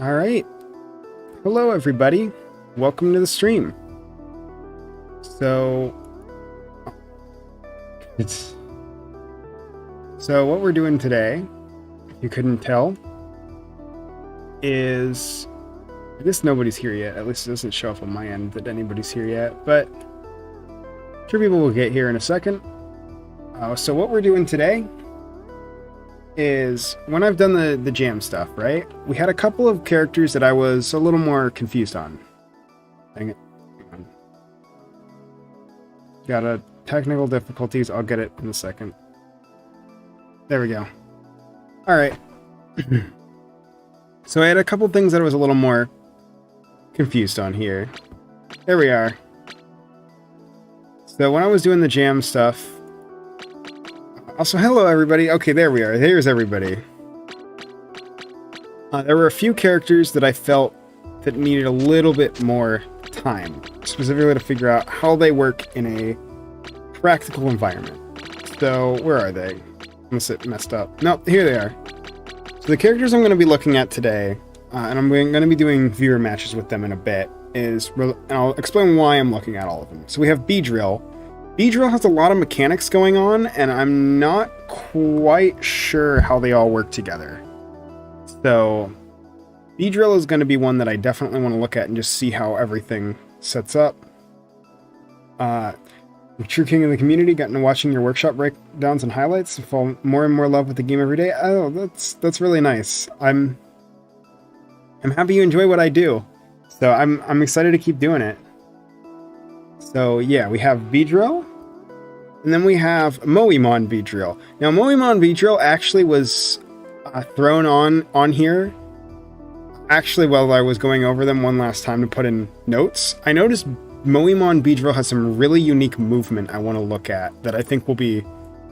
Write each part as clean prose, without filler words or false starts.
All right. Hello, everybody. Welcome to the stream. So what we're doing today, if you couldn't tell, is I guess nobody's here yet. At least it doesn't show up on my end that anybody's here yet, but I'm sure people will get here in a second. So what we're doing today is, when I've done the jam stuff, right? We had a couple of characters that I was a little more confused on. Dang it. Hang on. Got a technical difficulties. I'll get it in a second. There we go. All right. So I had a couple things that I was a little more confused on here. There we are. So when I was doing the jam stuff, also, hello everybody. Okay, there we are. Here's everybody. There were a few characters that I felt that needed a little bit more time, specifically to figure out how they work in a practical environment. So, where are they? Unless it messed up. Nope, here they are. So the characters I'm going to be looking at today, and I'm going to be doing viewer matches with them in a bit, and I'll explain why I'm looking at all of them. So we have Beedrill. Beedrill has a lot of mechanics going on, and I'm not quite sure how they all work together. So, Beedrill is going to be one that I definitely want to look at and just see how everything sets up. True King of the Community, gotten to watching your workshop breakdowns and highlights, fall more and more in love with the game every day. Oh, that's really nice. I'm happy you enjoy what I do. So I'm excited to keep doing it. So yeah, we have Beedrill, and then we have Moemon Beedrill. Now Moemon Beedrill actually was thrown on here, actually while I was going over them one last time to put in notes. I noticed Moemon Beedrill has some really unique movement I want to look at that I think will be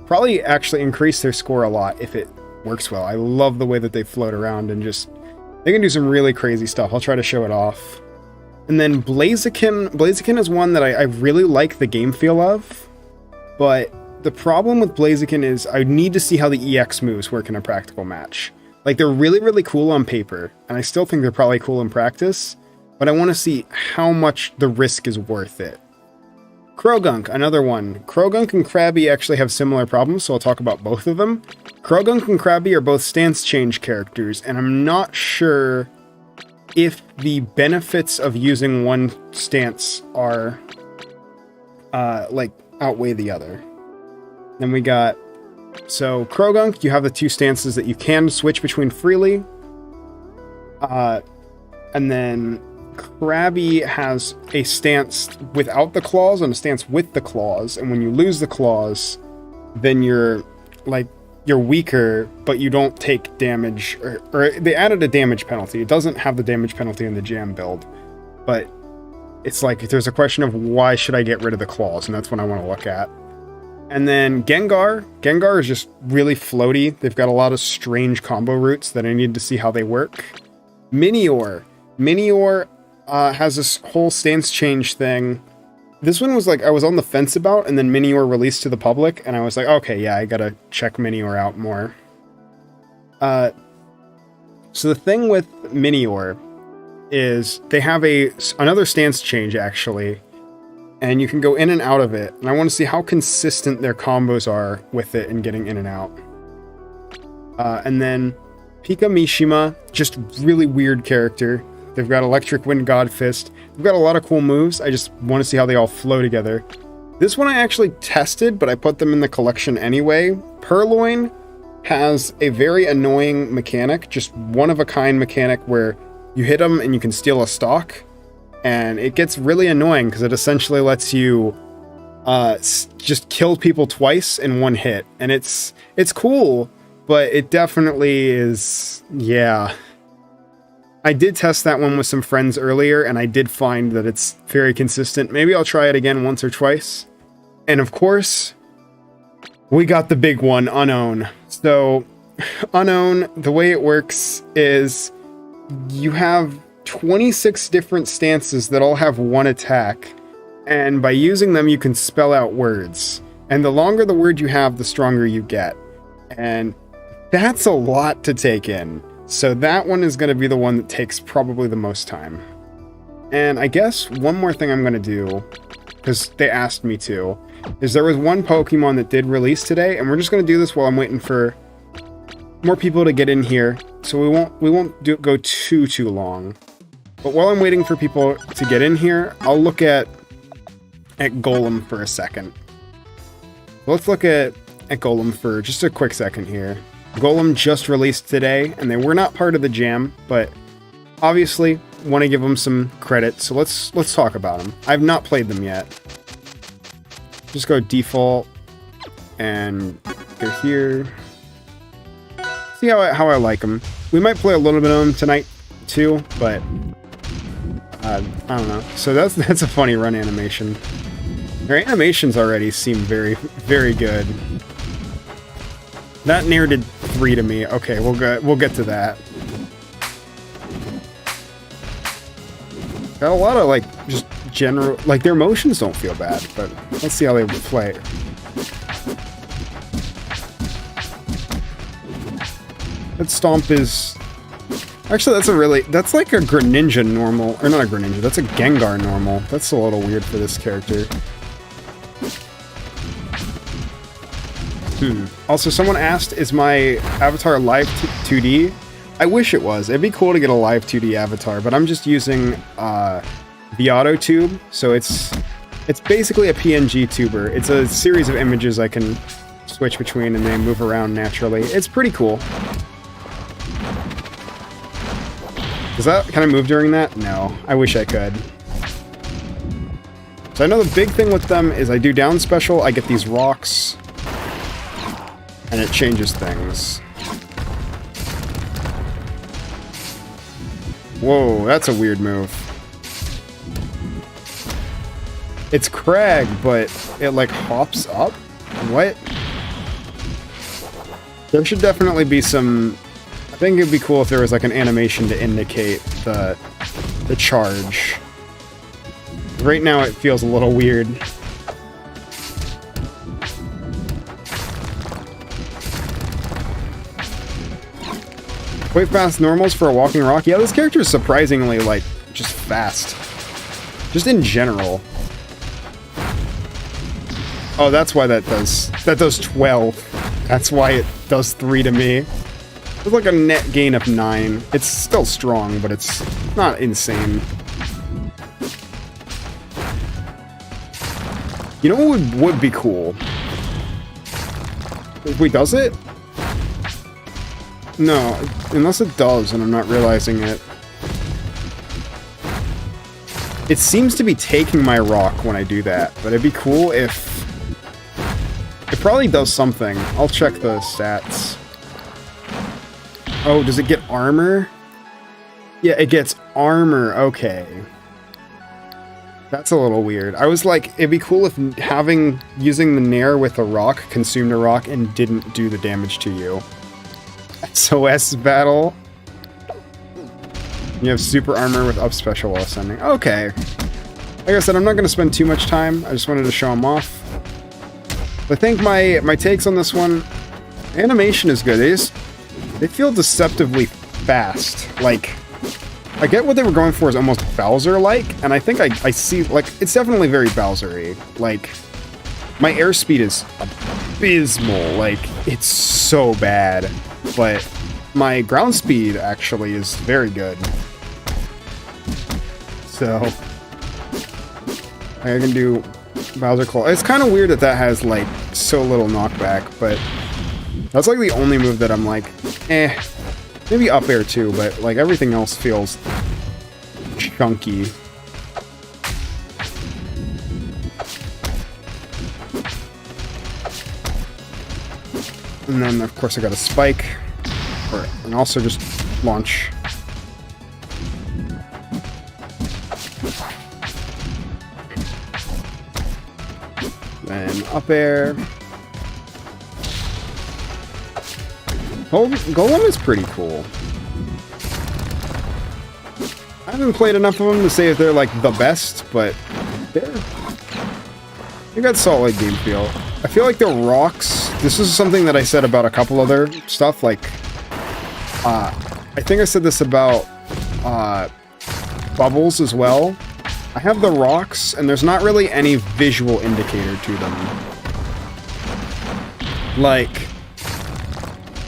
probably actually increase their score a lot if it works well. I love the way that they float around and just, they can do some really crazy stuff. I'll try to show it off. And then Blaziken is one that I really like the game feel of, but the problem with Blaziken is I need to see how the EX moves work in a practical match. Like, they're really, really cool on paper, and I still think they're probably cool in practice, but I want to see how much the risk is worth it. Krogunk, another one. Krogunk and Krabby actually have similar problems, so I'll talk about both of them. Krogunk and Krabby are both stance change characters, and I'm not sure if the benefits of using one stance are, outweigh the other. Then we got, so Krogunk, you have the two stances that you can switch between freely. And then Krabby has a stance without the claws and a stance with the claws. And when you lose the claws, then you're weaker, but you don't take damage, or they added a damage penalty. It doesn't have the damage penalty in the jam build, but it's like, there's a question of why should I get rid of the claws, and that's what I want to look at. And then Gengar is just really floaty. They've got a lot of strange combo routes that I need to see how they work. Minior has this whole stance change thing. This one was like, I was on the fence about, and then Minior released to the public, and I was like, okay, yeah, I gotta check Minior out more. So the thing with Minior is they have another stance change, actually, and you can go in and out of it, and I want to see how consistent their combos are with it and getting in and out. And then Pika Mishima, just really weird character. They've got Electric Wind God Fist. They've got a lot of cool moves. I just want to see how they all flow together. This one I actually tested, but I put them in the collection anyway. Purloin has a very annoying mechanic, just one-of-a-kind mechanic where you hit them and you can steal a stock. And it gets really annoying because it essentially lets you just kill people twice in one hit. And it's cool, but it definitely is, yeah. I did test that one with some friends earlier, and I did find that it's very consistent. Maybe I'll try it again once or twice. And of course, we got the big one, Unown. So, Unown, the way it works is you have 26 different stances that all have one attack, and by using them you can spell out words. And the longer the word you have, the stronger you get. And that's a lot to take in. So that one is going to be the one that takes probably the most time. And I guess one more thing I'm going to do, because they asked me to, is there was one Pokemon that did release today, and we're just going to do this while I'm waiting for more people to get in here. So we won't go too long. But while I'm waiting for people to get in here, I'll look at Golem for a second. Let's look at Golem for just a quick second here. Golem just released today, and they were not part of the jam, but obviously want to give them some credit, so let's talk about them. I've not played them yet. Just go default and go here. See how I like them. We might play a little bit of them tonight too, but I don't know. So that's a funny run animation. Their animations already seem very, very good. That Nair did 3 to me. Okay, we'll get to that. Got a lot of, like, just general... Like, their motions don't feel bad, but let's see how they play. That Stomp is... Actually, that's like a Greninja normal. Or not a Greninja, that's a Gengar normal. That's a little weird for this character. Also, someone asked, is my avatar live 2D? I wish it was. It'd be cool to get a live 2D avatar, but I'm just using the auto tube, so it's basically a PNG tuber. It's a series of images I can switch between and they move around naturally. It's pretty cool. Can I move during that? No. I wish I could. So I know the big thing with them is I do down special, I get these rocks, and it changes things. Whoa, that's a weird move. It's Crag, but it like hops up? What? There should definitely be some... I think it'd be cool if there was like an animation to indicate the charge. Right now it feels a little weird. Quite fast normals for a walking rock. Yeah, this character is surprisingly, like, just fast. Just in general. Oh, that's why that does 12. That's why it does 3 to me. It's like a net gain of 9. It's still strong, but it's not insane. You know what would be cool? If we does it? No, unless it does, and I'm not realizing it. It seems to be taking my rock when I do that, but it'd be cool if... It probably does something. I'll check the stats. Oh, does it get armor? Yeah, it gets armor, okay. That's a little weird. I was like, it'd be cool if using the Nair with a rock consumed a rock and didn't do the damage to you. SOS battle. You have super armor with up special while ascending. Okay. Like I said, I'm not going to spend too much time. I just wanted to show them off. I think my takes on this one, animation is good. They feel deceptively fast. Like, I get what they were going for is almost Bowser-like, and I think I see, like, it's definitely very Bowser-y. Like, my airspeed is abysmal. Like, it's so bad. But my ground speed actually is very good. So I can do Bowser Claw. It's kind of weird that has like so little knockback, but that's like the only move that I'm like, eh. Maybe up air too, but like everything else feels chunky. And then, of course, I got a spike. And also just launch. Then up air. Golem is pretty cool. I haven't played enough of them to say if they're, like, the best, but they got solid game feel. I feel like the rocks... This is something that I said about a couple other stuff, like... I think I said this about bubbles as well. I have the rocks, and there's not really any visual indicator to them. Like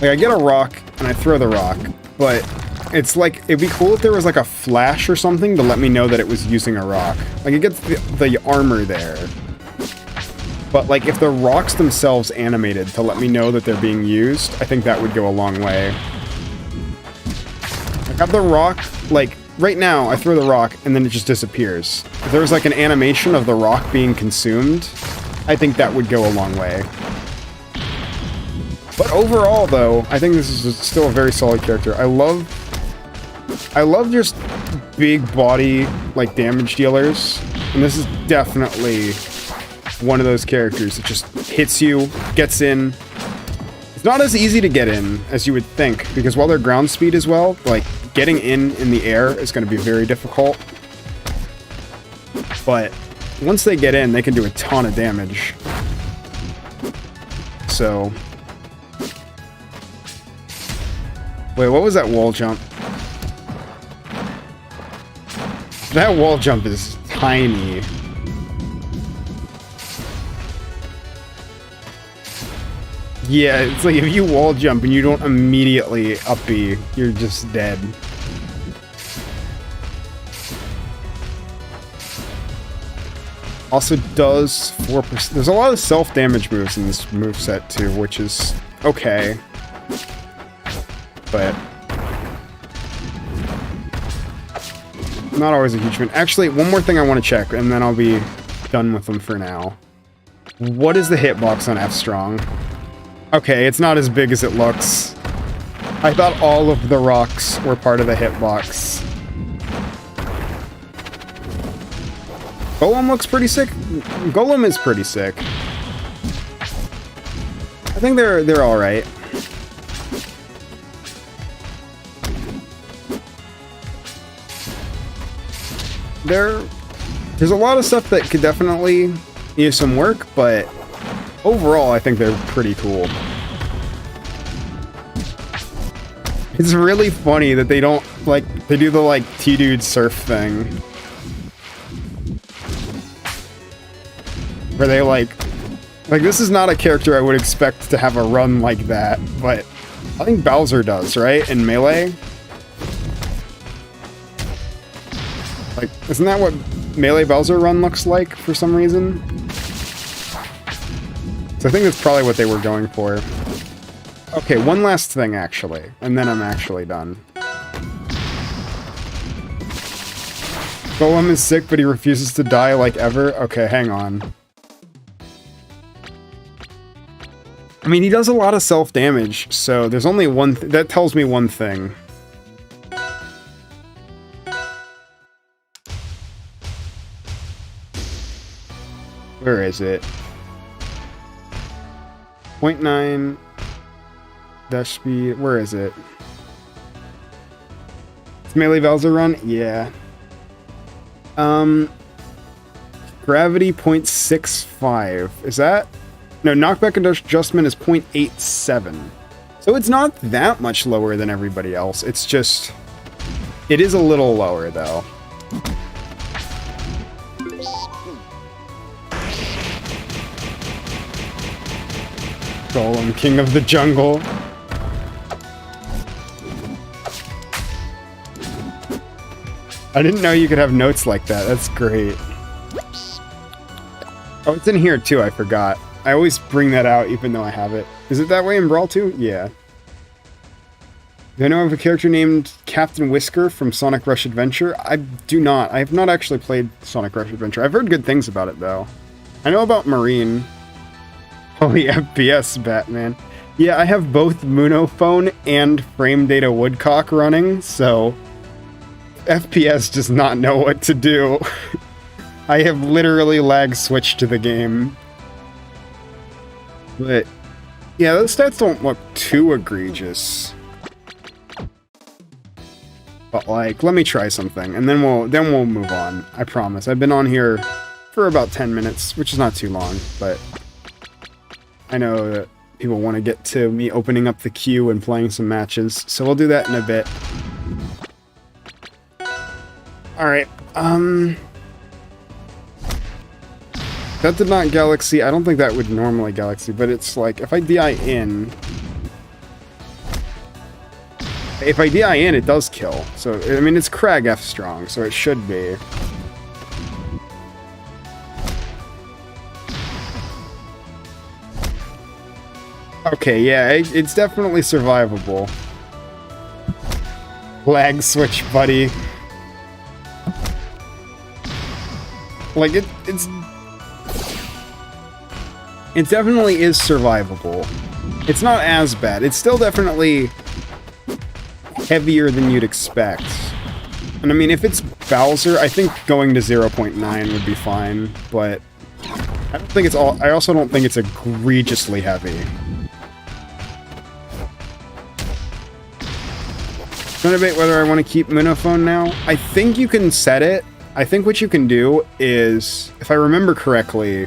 I get a rock, and I throw the rock, but it's like, it'd be cool if there was like a flash or something to let me know that it was using a rock. Like, it gets the armor there. But like, if the rocks themselves animated to let me know that they're being used, I think that would go a long way. I have the rock, like, right now, I throw the rock, and then it just disappears. If there was like an animation of the rock being consumed, I think that would go a long way. But overall, though, I think this is still a very solid character. I love just big body, like, damage dealers. And this is definitely one of those characters that just hits you, gets in. It's not as easy to get in as you would think, because while their ground speed as well, like, getting in the air is going to be very difficult. But once they get in, they can do a ton of damage. So... Wait, what was that wall jump? That wall jump is tiny. Yeah, it's like if you wall jump and you don't immediately up B, you're just dead. Also does 4%. There's a lot of self-damage moves in this moveset too, which is okay. But not always a huge fan. Actually, one more thing I want to check, and then I'll be done with them for now. What is the hitbox on F Strong? Okay, it's not as big as it looks. I thought all of the rocks were part of the hitbox. Golem looks pretty sick. Golem is pretty sick. I think they're all right. There's a lot of stuff that could definitely use some work, but overall, I think they're pretty cool. It's really funny that they don't, like, they do the, like, T-Dude surf thing. Where they, like, this is not a character I would expect to have a run like that, but I think Bowser does, right? In Melee? Like, isn't that what Melee Bowser run looks like for some reason? So I think that's probably what they were going for. Okay, one last thing, actually, and then I'm actually done. Golem is sick, but he refuses to die like ever? Okay, hang on. I mean, he does a lot of self-damage, so there's only one that tells me one thing. Where is it? 0.9 dash speed. Where is it? It's Melee Bowser run? Yeah. Gravity 0.65. Is that? No, knockback adjustment is 0.87. So it's not that much lower than everybody else. It's just... It is a little lower, though. Golem, king of the jungle. I didn't know you could have notes like that. That's great. Oh, it's in here too, I forgot. I always bring that out even though I have it. Is it that way in Brawl 2? Yeah. Do I know of a character named Captain Whisker from Sonic Rush Adventure? I do not. I have not actually played Sonic Rush Adventure. I've heard good things about it, though. I know about Marine. Holy FPS, Batman. Yeah, I have both Munophone and Frame Data Woodcock running, so... FPS does not know what to do. I have literally lag switched to the game. But... yeah, those stats don't look too egregious. But, like, let me try something, and then we'll move on. I promise. I've been on here for about 10 minutes, which is not too long, but... I know that people want to get to me opening up the queue and playing some matches, so we'll do that in a bit. Alright, that did not Galaxy. I don't think that would normally Galaxy, but it's like, if I DI in... If I DI in, it does kill. So, I mean, it's Crag F strong, so it should be. Okay, yeah, it's definitely survivable. Lag switch, buddy. Like, it definitely is survivable. It's not as bad. It's still definitely heavier than you'd expect. And I mean, if it's Bowser, I think going to 0.9 would be fine, but I don't think it's all... I also don't think it's egregiously heavy. I'm gonna debate whether I want to keep Monophone now. I think you can set it. I think what you can do is, if I remember correctly,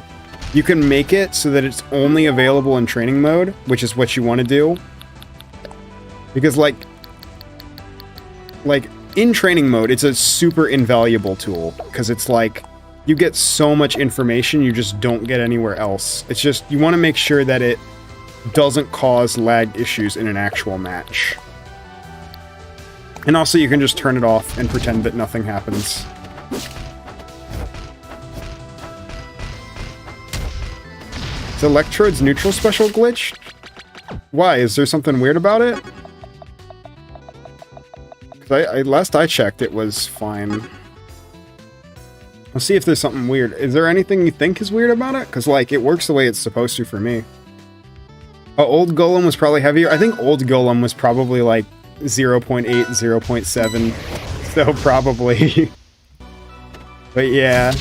you can make it so that it's only available in training mode, which is what you want to do. Because, like, in training mode, it's a super invaluable tool, because it's like, you get so much information you just don't get anywhere else. It's just, you want to make sure that it doesn't cause lag issues in an actual match. And also, you can just turn it off and pretend that nothing happens. Is Electrode's neutral special glitched? Why? Is there something weird about it? Last I checked, it was fine. I'll see if there's something weird. Is there anything you think is weird about it? Because, like, it works the way it's supposed to for me. Oh, Old Golem was probably heavier. I think Old Golem was probably, like, 0.8, 0.7. So, probably. But, yeah.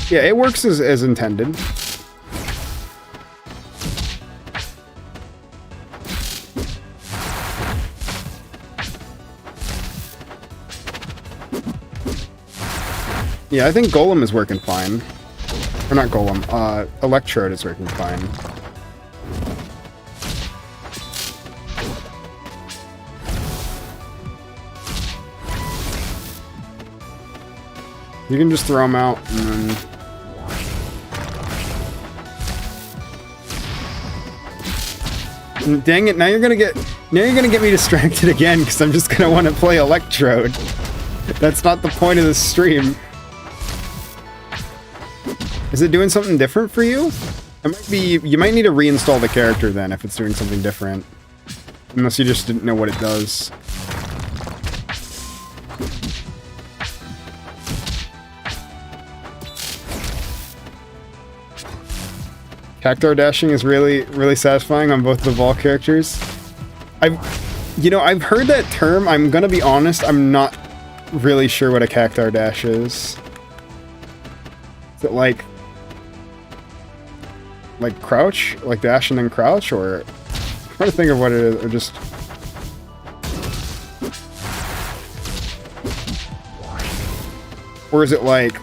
Yeah, it works as intended. Yeah, I think Golem is working fine. Or not Golem, Electrode is working fine. You can just throw them out and then... Dang it, now you're gonna get me distracted again, because I'm just gonna want to play Electrode. That's not the point of this stream. Is it doing something different for you? It might be, you might need to reinstall the character then if it's doing something different. Unless you just didn't know what it does. Cactuar dashing is really satisfying on both the Vol characters. I've heard that term. I'm gonna be honest, I'm not really sure what a Cactuar dash is. Is it like crouch? Like dash and then crouch? Or I'm trying to think of what it is, or just... Or is it like...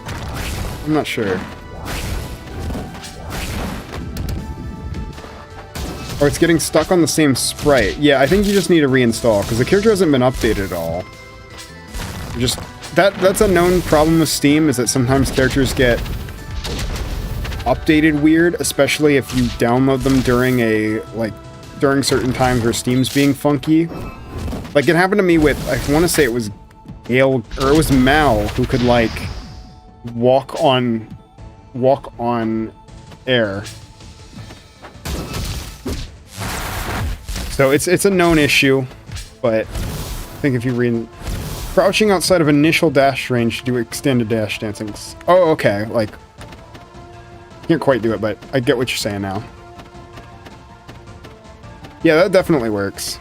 I'm not sure. Or it's getting stuck on the same sprite. Yeah, I think you just need to reinstall, because the character hasn't been updated at all. Just... That's a known problem with Steam, is that sometimes characters get updated weird, especially if you download them during certain times where Steam's being funky. Like, it happened to me with, I want to say it was Gale, or it was Mal, who could, like, walk on air. So it's a known issue, but I think if you crouching outside of initial dash range, do extended dash dancing. Oh, okay, like, can't quite do it, but I get what you're saying now. Yeah, that definitely works.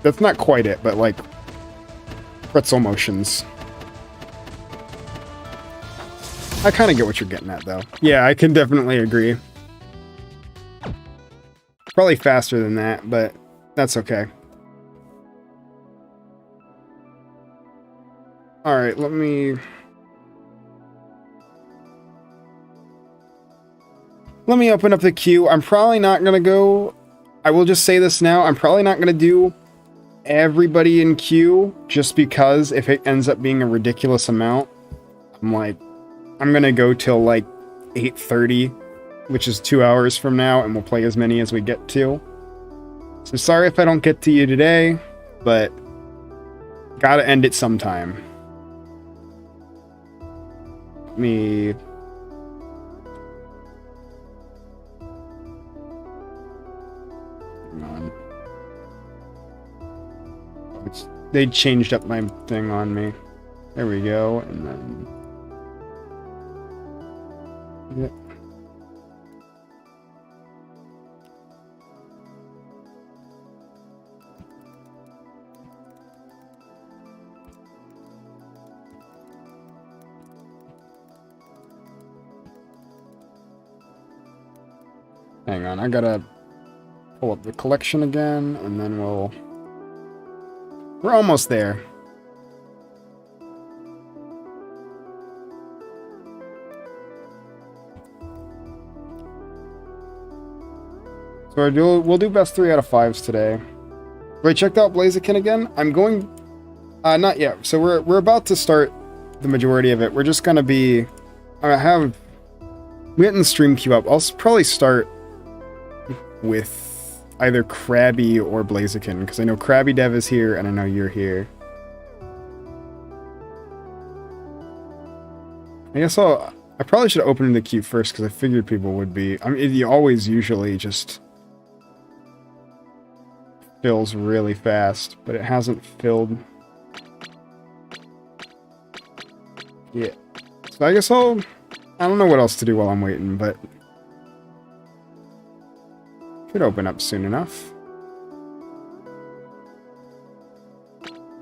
That's not quite it, but like pretzel motions. I kind of get what you're getting at, though. Yeah, I can definitely agree. Probably faster than that, but that's okay. Alright, let me open up the queue. I'm probably not going to go I will just say this now. I'm probably not going to do everybody in queue just because if it ends up being a ridiculous amount, I'm going to go till like 8:30, which is 2 hours from now, and we'll play as many as we get to. So sorry if I don't get to you today, but gotta end it sometime. Let me... Hang on. They changed up my thing on me. There we go, and then... Yep. Hang on, I gotta pull up the collection again, and then we're almost there. So we'll do best 3 out of 5s today. Have I checked out Blaziken again? I'm going... not yet. So we're about to start the majority of it. We're just gonna be... we're getting the stream queue up. I'll probably start with either Krabby or Blaziken, because I know Krabby Dev is here, and I know you're here. I guess I probably should have opened the queue first, because I figured people would be... I mean, you always usually just... fills really fast, but it hasn't filled. Yeah. So I guess I don't know what else to do while I'm waiting, but should open up soon enough.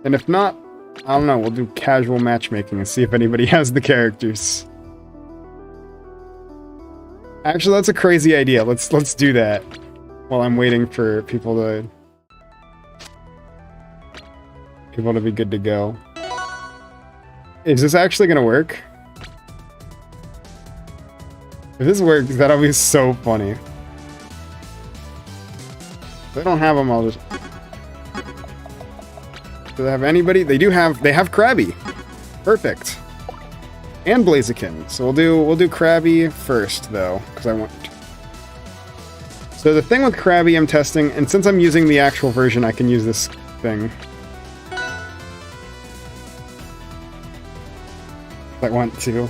And if not, I don't know, we'll do casual matchmaking and see if anybody has the characters. Actually, that's a crazy idea. Let's do that while I'm waiting for people to be good to go. Is this actually gonna work? If this works, that'll be so funny. If they don't have them, I'll just... Do they have anybody? They have Krabby. Perfect. And Blaziken. So we'll do Krabby first, though, because I want... So the thing with Krabby I'm testing, and since I'm using the actual version, I can use this thing. I want to.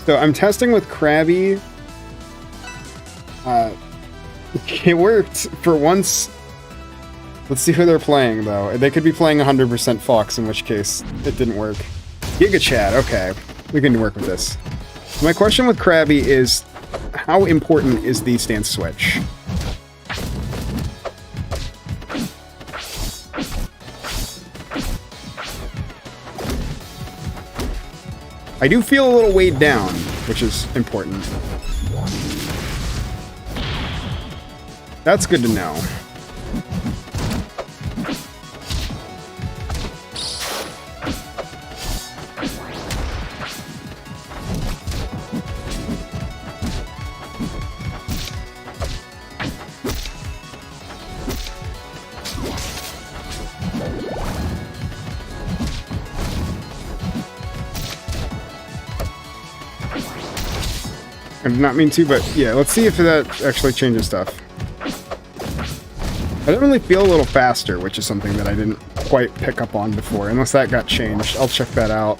So I'm testing with Krabby. It worked for once. Let's see who they're playing, though. They could be playing 100% Fox, in which case it didn't work. Giga Chat, okay. We can work with this. My question with Krabby is, how important is the stance switch? I do feel a little weighed down, which is important. That's good to know. I did not mean to, but yeah, let's see if that actually changes stuff. I definitely feel a little faster, which is something that I didn't quite pick up on before, unless that got changed. I'll check that out.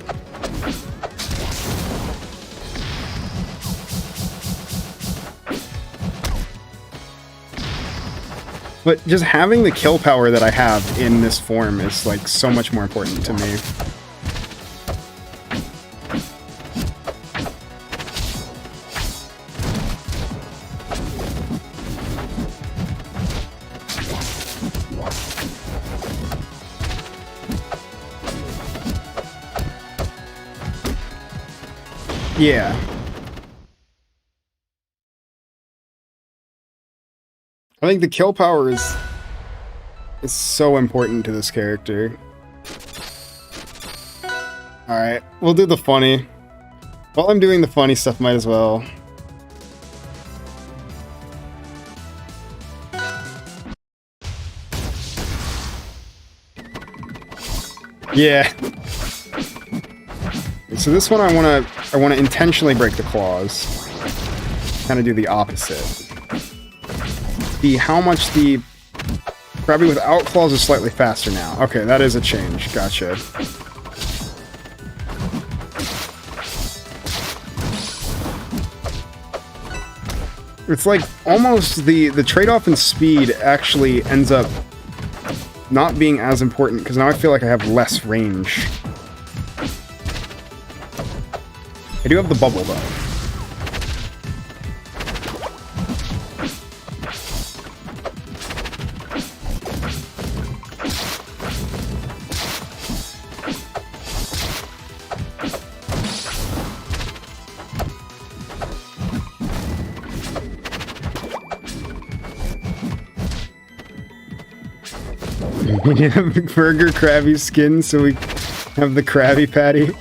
But just having the kill power that I have in this form is like so much more important to me. Yeah. I think the kill power is so important to this character. Alright, we'll do the funny. While I'm doing the funny stuff, might as well. Yeah. So this one I wanna intentionally break the claws. Kind of do the opposite. See how much the Krabby without claws is slightly faster now. Okay, that is a change. Gotcha. It's like almost the trade-off in speed actually ends up not being as important because now I feel like I have less range. I do have the bubble though. We have Burger Krabby skin, so we have the Krabby Patty.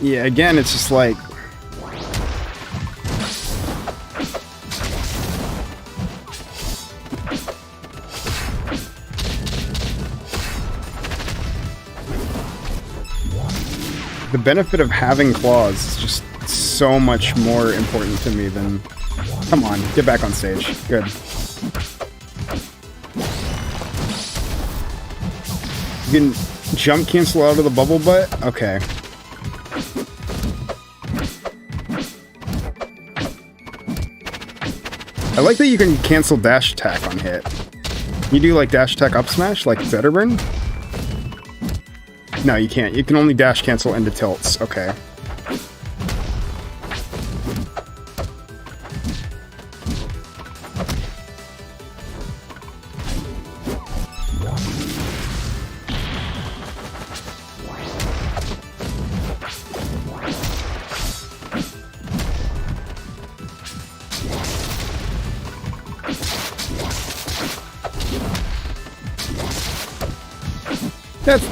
Yeah, again, it's just like... The benefit of having claws is just so much more important to me than... Come on, get back on stage. Good. You can jump cancel out of the bubble butt? Okay. I like that you can cancel dash attack on hit. You do like dash attack up smash, like Zetta? No, you can't. You can only dash cancel into tilts. Okay.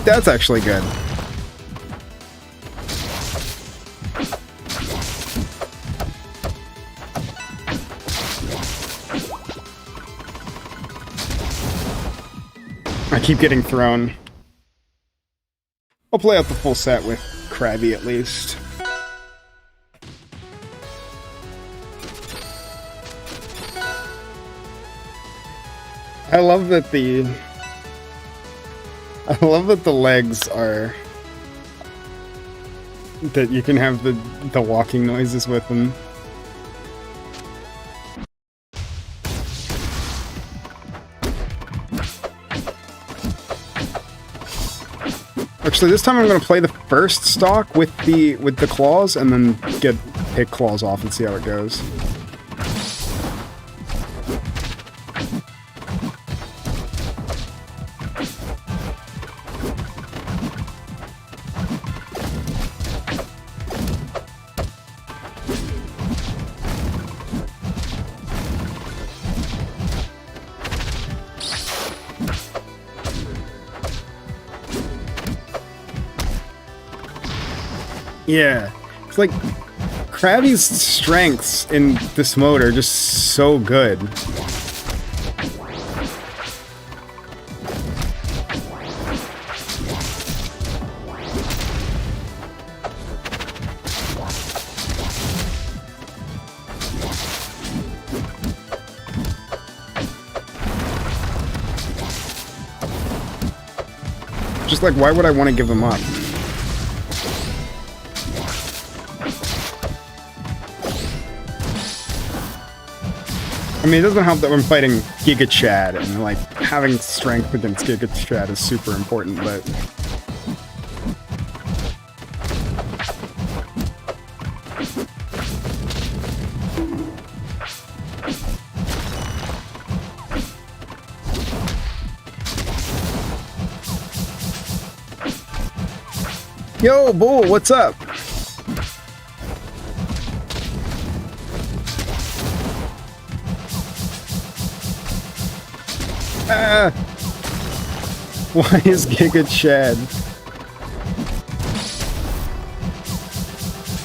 That's actually good. I keep getting thrown. I'll play out the full set with Krabby at least. I love that the legs are... that you can have the walking noises with them. Actually, this time I'm going to play the first stock with the claws and then pick claws off and see how it goes. Yeah, it's like Krabby's strengths in this mode are just so good. Just like, why would I want to give them up? I mean, it doesn't help that we're fighting Giga Chad, and, like, having strength against Giga Chad is super important, but... Yo, Bull, what's up? Why is Giga Chad?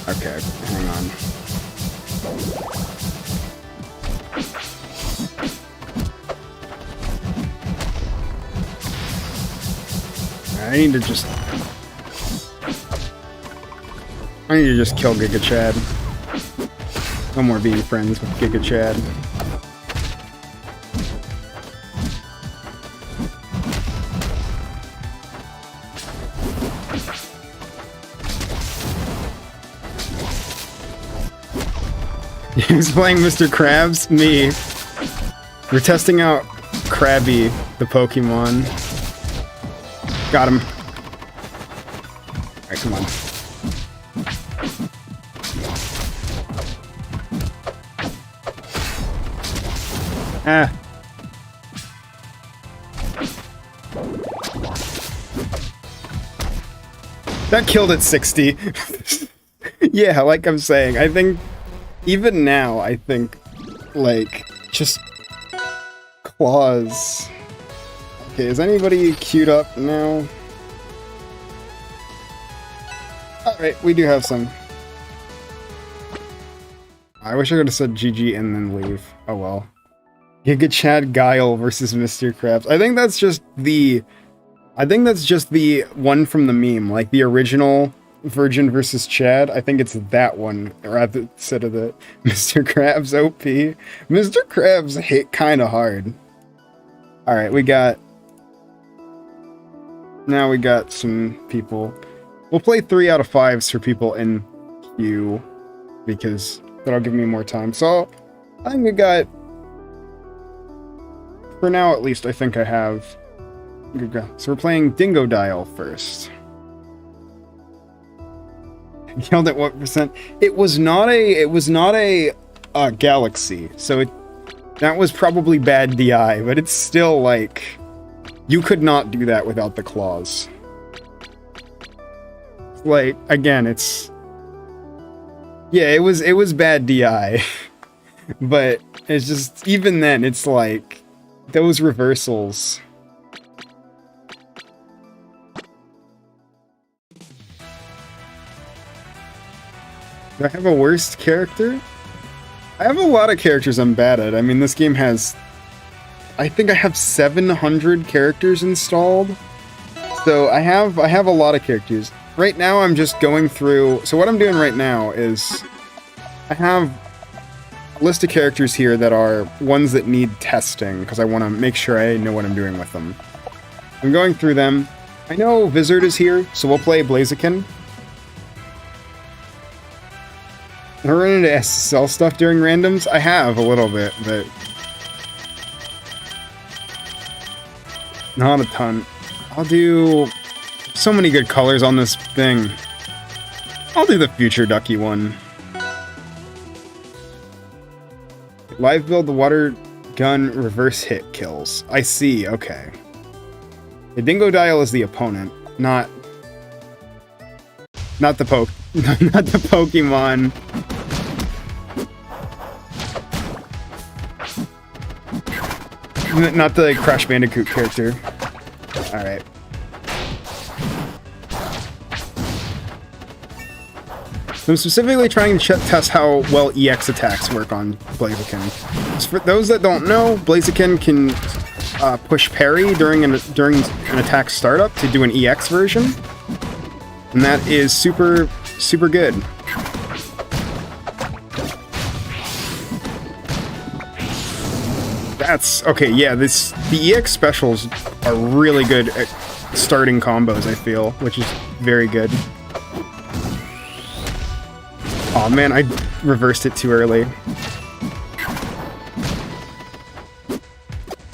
Okay, hang going on. I need to just kill Giga Chad. No more being friends with Giga Chad. Who's playing Mr. Krabs? Me. We're testing out Krabby, the Pokemon. Got him. Alright, come on. Ah. That killed at 60. Yeah, like I'm saying, I think even now, I think like just claws. Okay, is anybody queued up now? Alright, we do have some. I wish I could have said GG and then leave. Oh well. Giga Chad Guile versus Mr. Krabs. I think that's just the one from the meme, like the original Virgin versus Chad. I think it's that one, rather instead of the Mr. Krabs OP. Mr. Krabs hit kind of hard. Alright, now we got some people. We'll play 3 out of 5s for people in queue, because that'll give me more time. So, I think we got, for now at least, I think I have. Good go. So we're playing Dingo Dial first. Killed at what percent? It was not a galaxy, so that was probably bad DI, but it's still like, you could not do that without the claws. Like, again, yeah, it was bad DI, but it's just, even then, it's like, those reversals. Do I have a worst character? I have a lot of characters I'm bad at. I mean, this game has, I think I have 700 characters installed. So I have a lot of characters. Right now I'm just going through, so what I'm doing right now is I have a list of characters here that are ones that need testing, because I want to make sure I know what I'm doing with them. I'm going through them. I know Vizard is here, so we'll play Blaziken. I run into SSL stuff during randoms? I have a little bit, but not a ton. I'll do so many good colors on this thing. I'll do the Future Ducky one. Live build the water gun reverse hit kills. I see, okay. The Dingo Dial is the opponent, not the not the Pokemon. Not the Crash Bandicoot character. Alright. So I'm specifically trying to test how well EX attacks work on Blaziken. For those that don't know, Blaziken can push parry during an attack startup to do an EX version. And that is super, super good. That's okay, yeah, the EX specials are really good at starting combos, I feel, which is very good. Aw, man, I reversed it too early.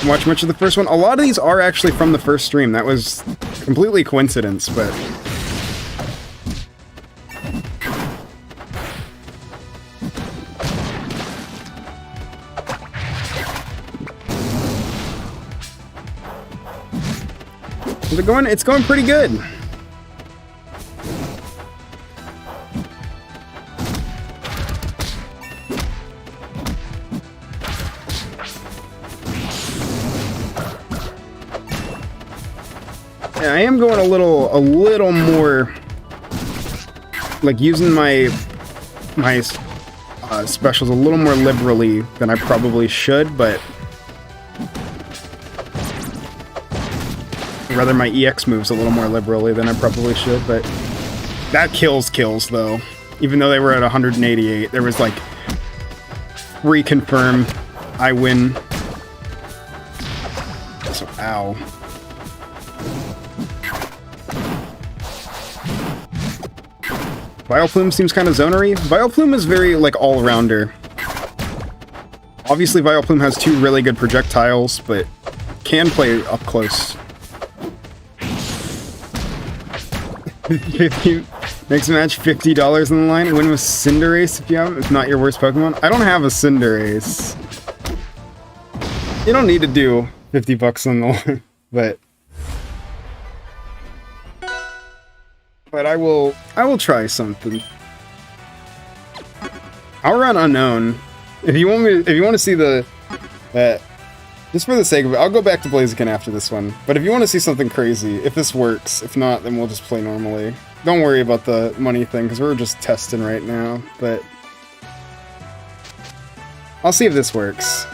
Watch much of the first one. A lot of these are actually from the first stream. That was completely coincidence, but it's going pretty good. Yeah, I am going a little more like using my my specials a little more liberally than I probably should, but rather my EX moves a little more liberally than I probably should, but that kills though. Even though they were at 188, there was like reconfirm I win. So ow. Vileplume seems kind of zonery. Vileplume is very, like, all-rounder. Obviously, Vileplume has 2 really good projectiles, but can play up close. 50, next match, $50 on the line. Win with Cinderace if you have, if not your worst Pokemon. I don't have a Cinderace. You don't need to do 50 bucks on the line, but I will try something. I'll run unknown. If you want to see the just for the sake of it, I'll go back to Blaziken after this one. But if you want to see something crazy, if this works, if not, then we'll just play normally. Don't worry about the money thing, because we're just testing right now, but I'll see if this works.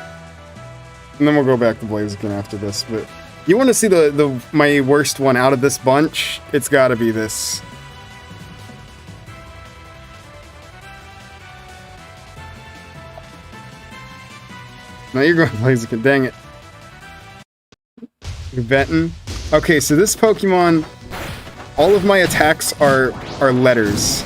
And then we'll go back to Blaziken after this, but you want to see my worst one out of this bunch, it's gotta be this. Now you're going Blaziken, dang it. You're Venton. Okay, so this Pokemon, all of my attacks are letters.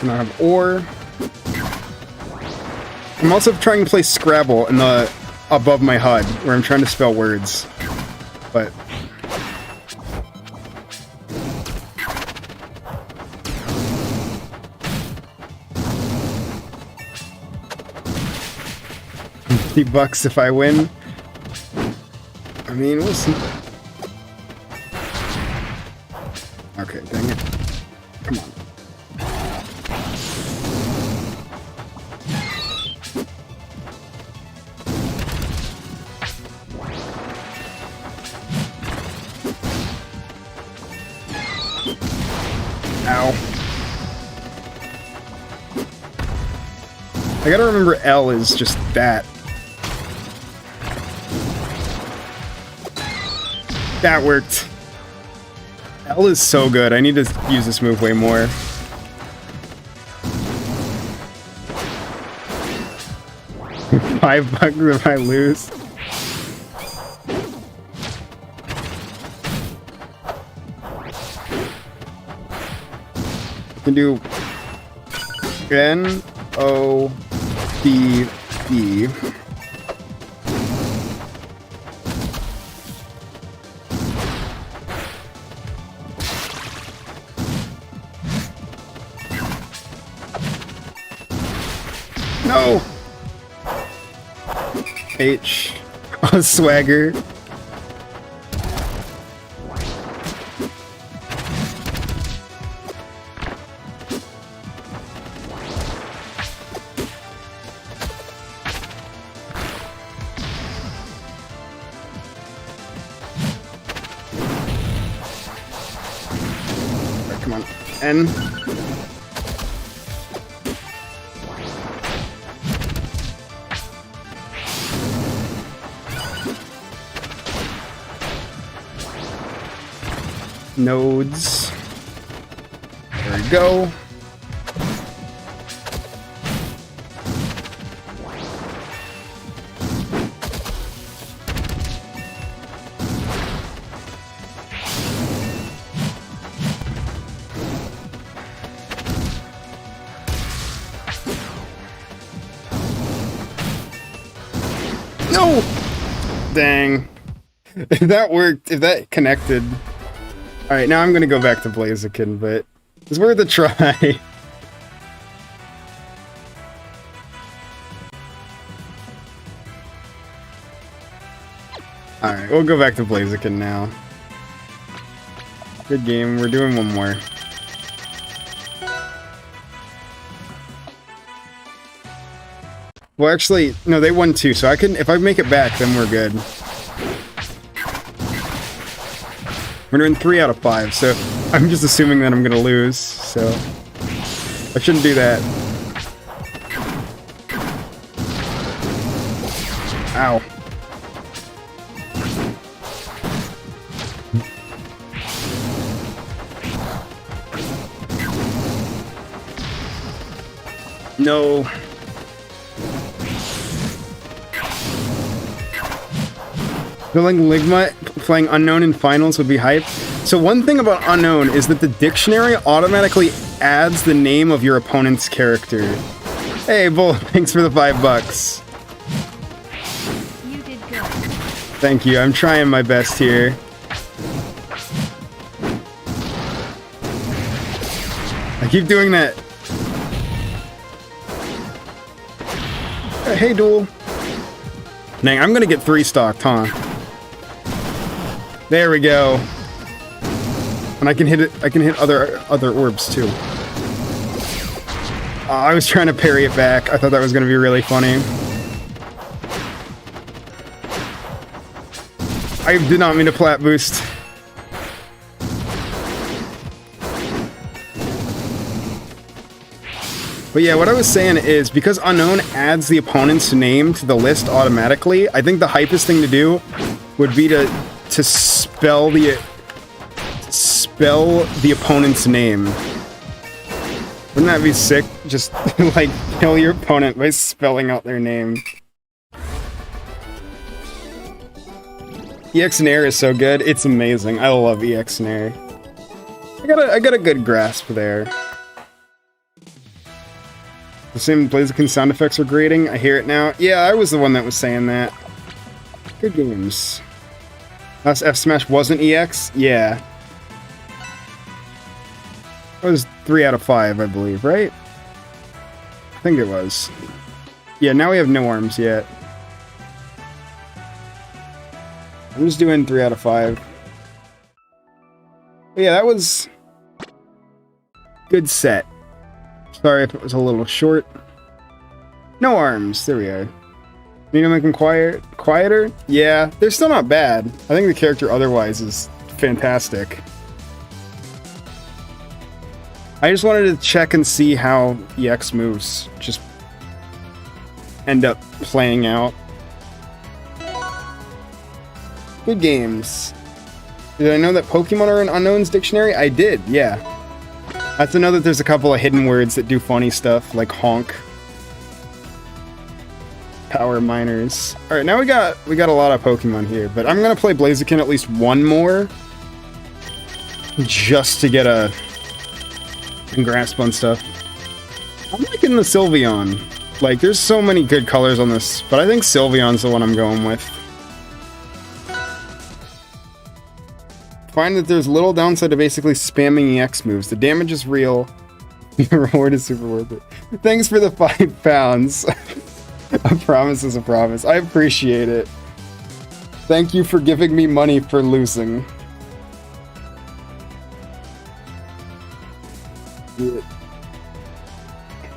And I have Ore. I'm also trying to play Scrabble in the above my HUD, where I'm trying to spell words. But $50 if I win. I mean, we'll see. Okay, dang it. Come on. Ow. I gotta remember L is just that. That worked. L is so good. I need to use this move way more. $5 if I lose. I can do N-O-B-B. No! H. Oh, swagger. Come on. N. Nodes. There we go. No! Dang. If that worked, if that connected. Alright, now I'm gonna go back to Blaziken, but it's worth a try. Alright, we'll go back to Blaziken now. Good game, we're doing one more. Well, actually, no, they won too, so I can, if I make it back, then we're good. We're doing 3 out of 5, so I'm just assuming that I'm gonna lose, so I shouldn't do that. Ow. No. Feeling Ligma playing Unknown in finals would be hype. So one thing about Unknown is that the dictionary automatically adds the name of your opponent's character. Hey, Bull, thanks for the $5. You did good. Thank you, I'm trying my best here. I keep doing that. Hey, Duel. Dang, I'm gonna get 3-stocked, huh? There we go. And I can hit it. I can hit other orbs too. I was trying to parry it back. I thought that was gonna be really funny. I did not mean to plat boost. But yeah, what I was saying is, because Unknown adds the opponent's name to the list automatically, I think the hypest thing to do would be to spell the opponent's name. Wouldn't that be sick? Just like kill your opponent by spelling out their name. EX Nair is so good. It's amazing. I love EX Nair. I got a good grasp there. The same Blaziken sound effects are grating. I hear it now. Yeah, I was the one that was saying that. Good games. Last F Smash wasn't EX? Yeah. It was 3 out of 5, I believe, right? I think it was. Yeah, now we have no arms yet. I'm just doing 3 out of 5. But yeah, that was good set. Sorry if it was a little short. No arms. There we are. Need to make them quieter? Yeah, they're still not bad. I think the character otherwise is fantastic. I just wanted to check and see how EX moves just end up playing out. Good games. Did I know that Pokemon are in Unknown's dictionary? I did, yeah. That's to know that there's a couple of hidden words that do funny stuff, like honk. Power miners. Alright, now we got a lot of Pokemon here, but I'm gonna play Blaziken at least one more. Just to get a grasp on stuff. I'm liking the Sylveon. Like, there's so many good colors on this, but I think Sylveon's the one I'm going with. Find that there's little downside to basically spamming EX moves. The damage is real. The reward is super worth it. Thanks for the £5. A promise is a promise. I appreciate it. Thank you for giving me money for losing. Yeah.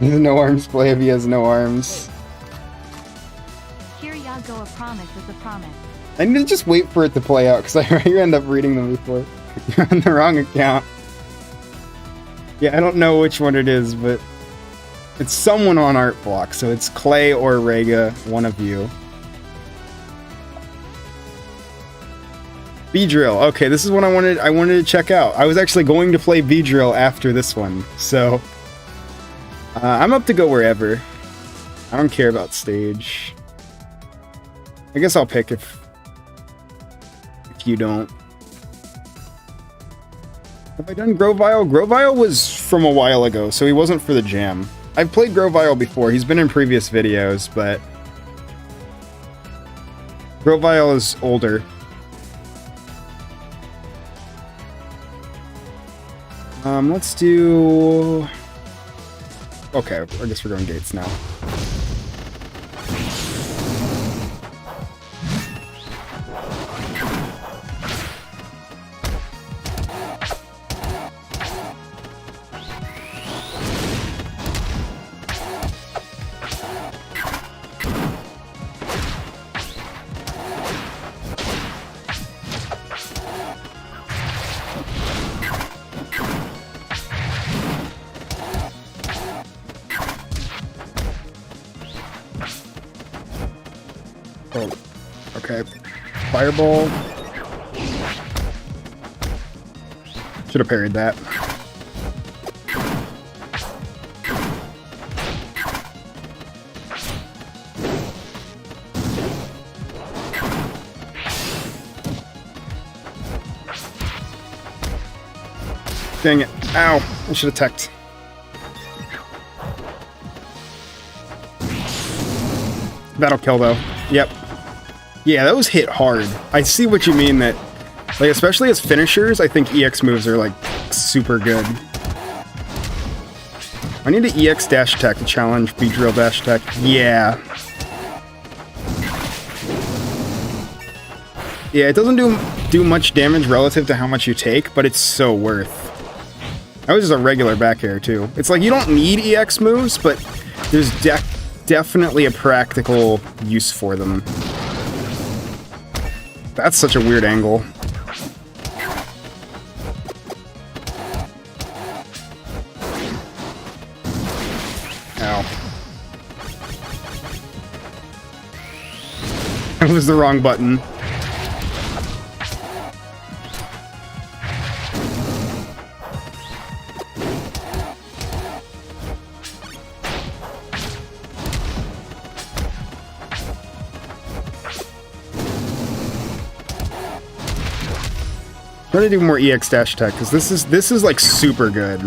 No arms play if he has no arms. Here ya go, a promise is a promise. I need to just wait for it to play out, because I end up reading them before. You're on the wrong account. Yeah, I don't know which one it is, but it's someone on Art Block, so it's Clay or Rega, one of you. Beedrill. Okay, this is one I wanted to check out. I was actually going to play Beedrill after this one, so I'm up to go wherever. I don't care about stage. I guess I'll pick if you don't. Have I done Grovyle? Grovyle was from a while ago, so he wasn't for the jam. I've played Grovyle before. He's been in previous videos, but Grovyle is older. Let's do... Okay, I guess we're going Gates now. Okay. Fireball. Should have parried that. Dang it. Ow. I should have teched. That'll kill, though. Yep. Yeah, those hit hard. I see what you mean that, like, especially as finishers, I think EX moves are, like, super good. I need to EX dash attack to challenge Beedrill dash attack. Yeah. Yeah, it doesn't do much damage relative to how much you take, but it's so worth. That was just a regular back air, too. It's like, you don't need EX moves, but there's definitely a practical use for them. That's such a weird angle. Ow. That was the wrong button. Try to do more EX dash attack, because this is like super good.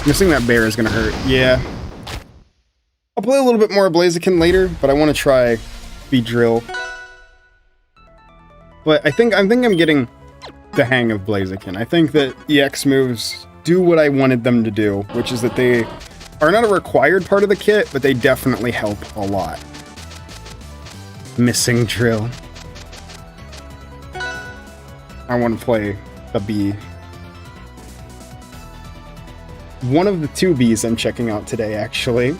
Missing that bear is gonna hurt. Yeah. I'll play a little bit more Blaziken later, but I want to try Beedrill. But I think I'm getting the hang of Blaziken. I think that EX moves do what I wanted them to do, which is that they are not a required part of the kit, but they definitely help a lot. Missing drill. I want to play a bee. One of the two bees I'm checking out today, actually.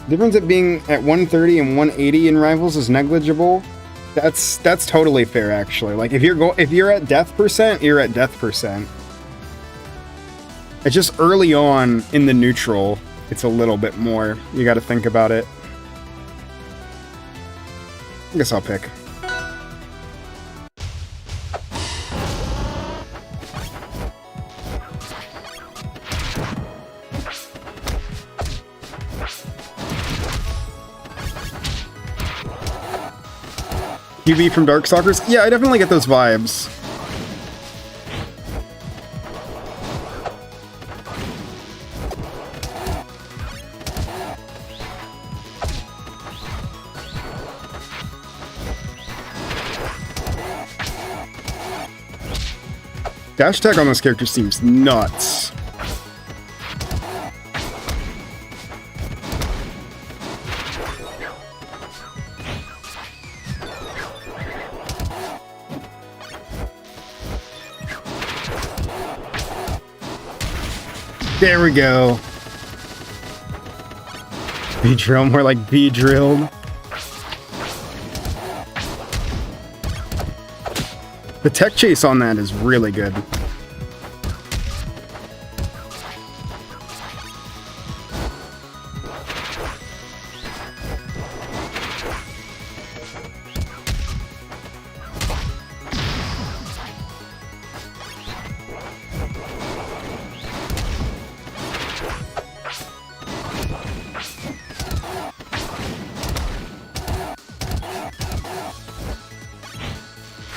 The difference of being at 130 and 180 in Rivals is negligible. That's totally fair, actually. Like, if you're at death percent, you're at death percent. It's just early on in the neutral, it's a little bit more. You got to think about it. I guess I'll pick. QB from Darkstalkers? Yeah, I definitely get those vibes. Dash attack on this character seems nuts. There we go. Beedrill, more like Beedrilled. The tech chase on that is really good.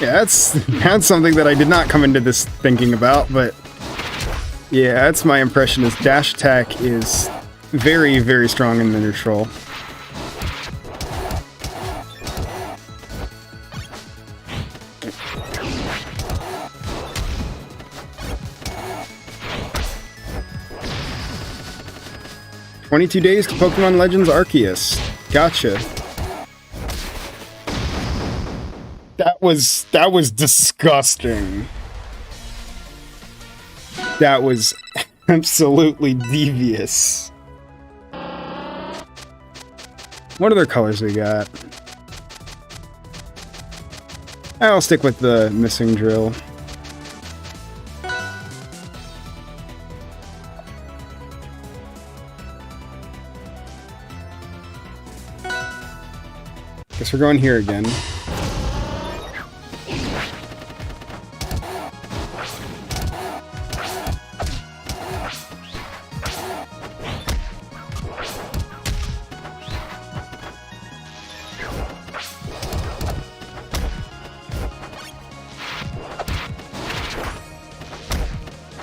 Yeah, that's something that I did not come into this thinking about, but yeah, that's my impression is dash attack is very, very strong in the neutral. "22 days to Pokemon Legends Arceus." Gotcha. That was disgusting. That was absolutely devious. What other colors we got? I'll stick with the missing drill. Guess we're going here again.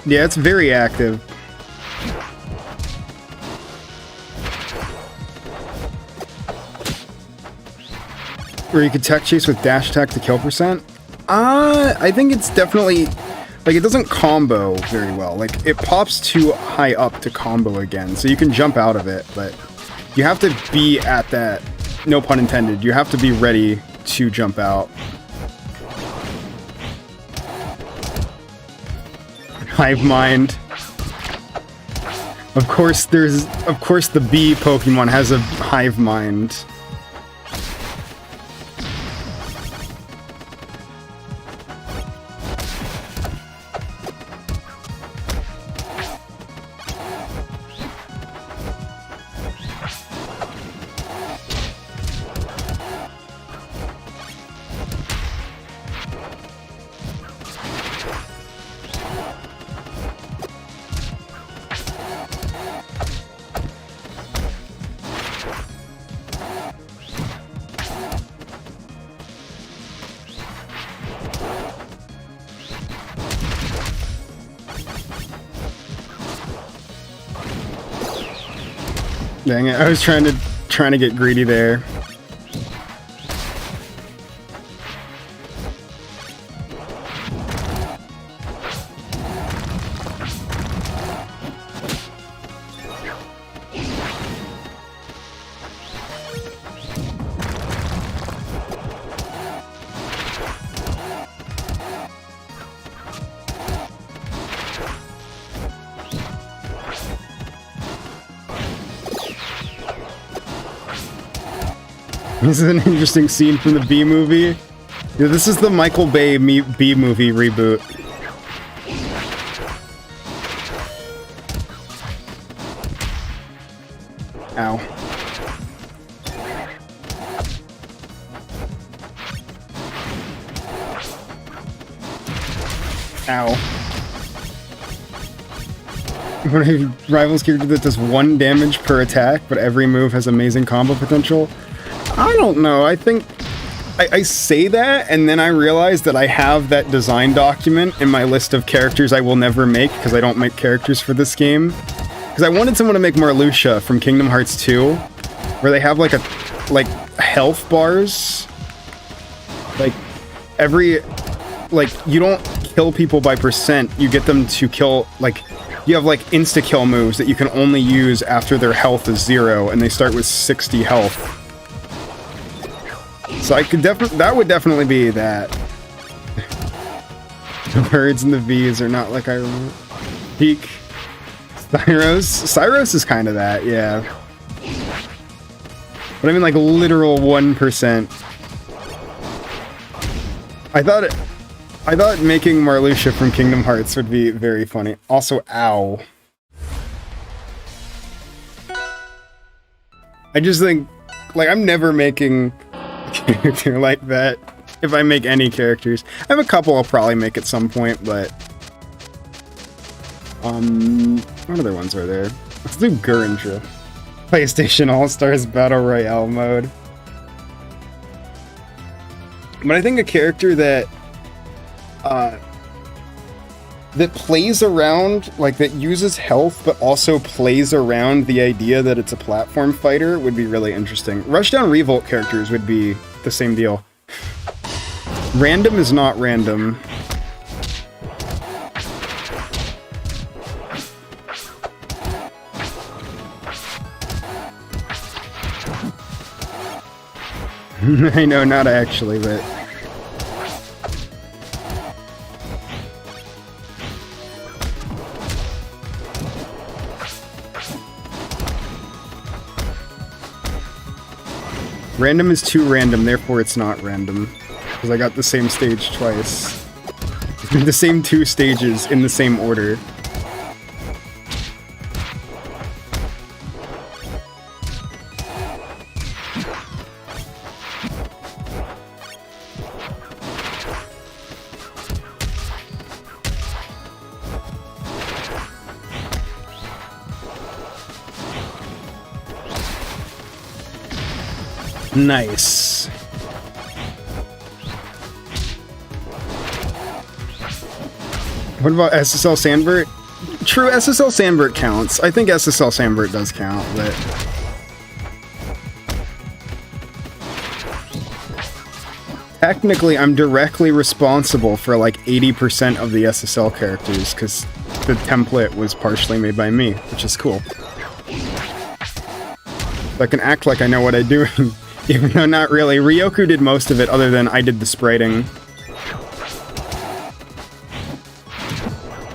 Yeah, it's very active. Where you could tech chase with dash attack to kill percent? I think it's definitely... Like, it doesn't combo very well. Like, it pops too high up to combo again, so you can jump out of it, but you have to be at that... No pun intended. You have to be ready to jump out. Hive Mind. Of course the bee Pokemon has a Hive Mind. Dang it, I was trying to get greedy there. This is an interesting scene from the Bee movie. Yeah, this is the Michael Bay Bee movie reboot. Ow. Ow. What a rival's character that does 1 damage per attack, but every move has amazing combo potential? I don't know, I think... I say that, and then I realize that I have that design document in my list of characters I will never make, because I don't make characters for this game. Because I wanted someone to make Marluxia from Kingdom Hearts 2, where they have like health bars. Like, you don't kill people by percent, you get them to kill, you have insta-kill moves that you can only use after their health is 0, and they start with 60 health. So I could that would definitely be that. The birds and the bees are not like I remember. Peak. Cyros is kind of that, yeah. But I mean literal 1%. I thought making Marluxia from Kingdom Hearts would be very funny. Also, ow. I just think, I'm never making a character like that. If I make any characters. I have a couple I'll probably make at some point, but... what other ones are there? Let's do Gurindra. PlayStation All-Stars Battle Royale mode. But I think a character that plays around, that uses health, but also plays around the idea that it's a platform fighter would be really interesting. Rushdown Revolt characters would be the same deal. Random is not random. I know, not actually, but... Random is too random, therefore it's not random. Because I got the same stage twice. The same 2 stages in the same order. Nice. What about SSL Sandvert? True, SSL Sandvert counts. I think SSL Sandvert does count, but... Technically, I'm directly responsible for like 80% of the SSL characters, because the template was partially made by me, which is cool. So I can act like I know what I'm doing. Even though not really. Ryoku did most of it, other than I did the spriting.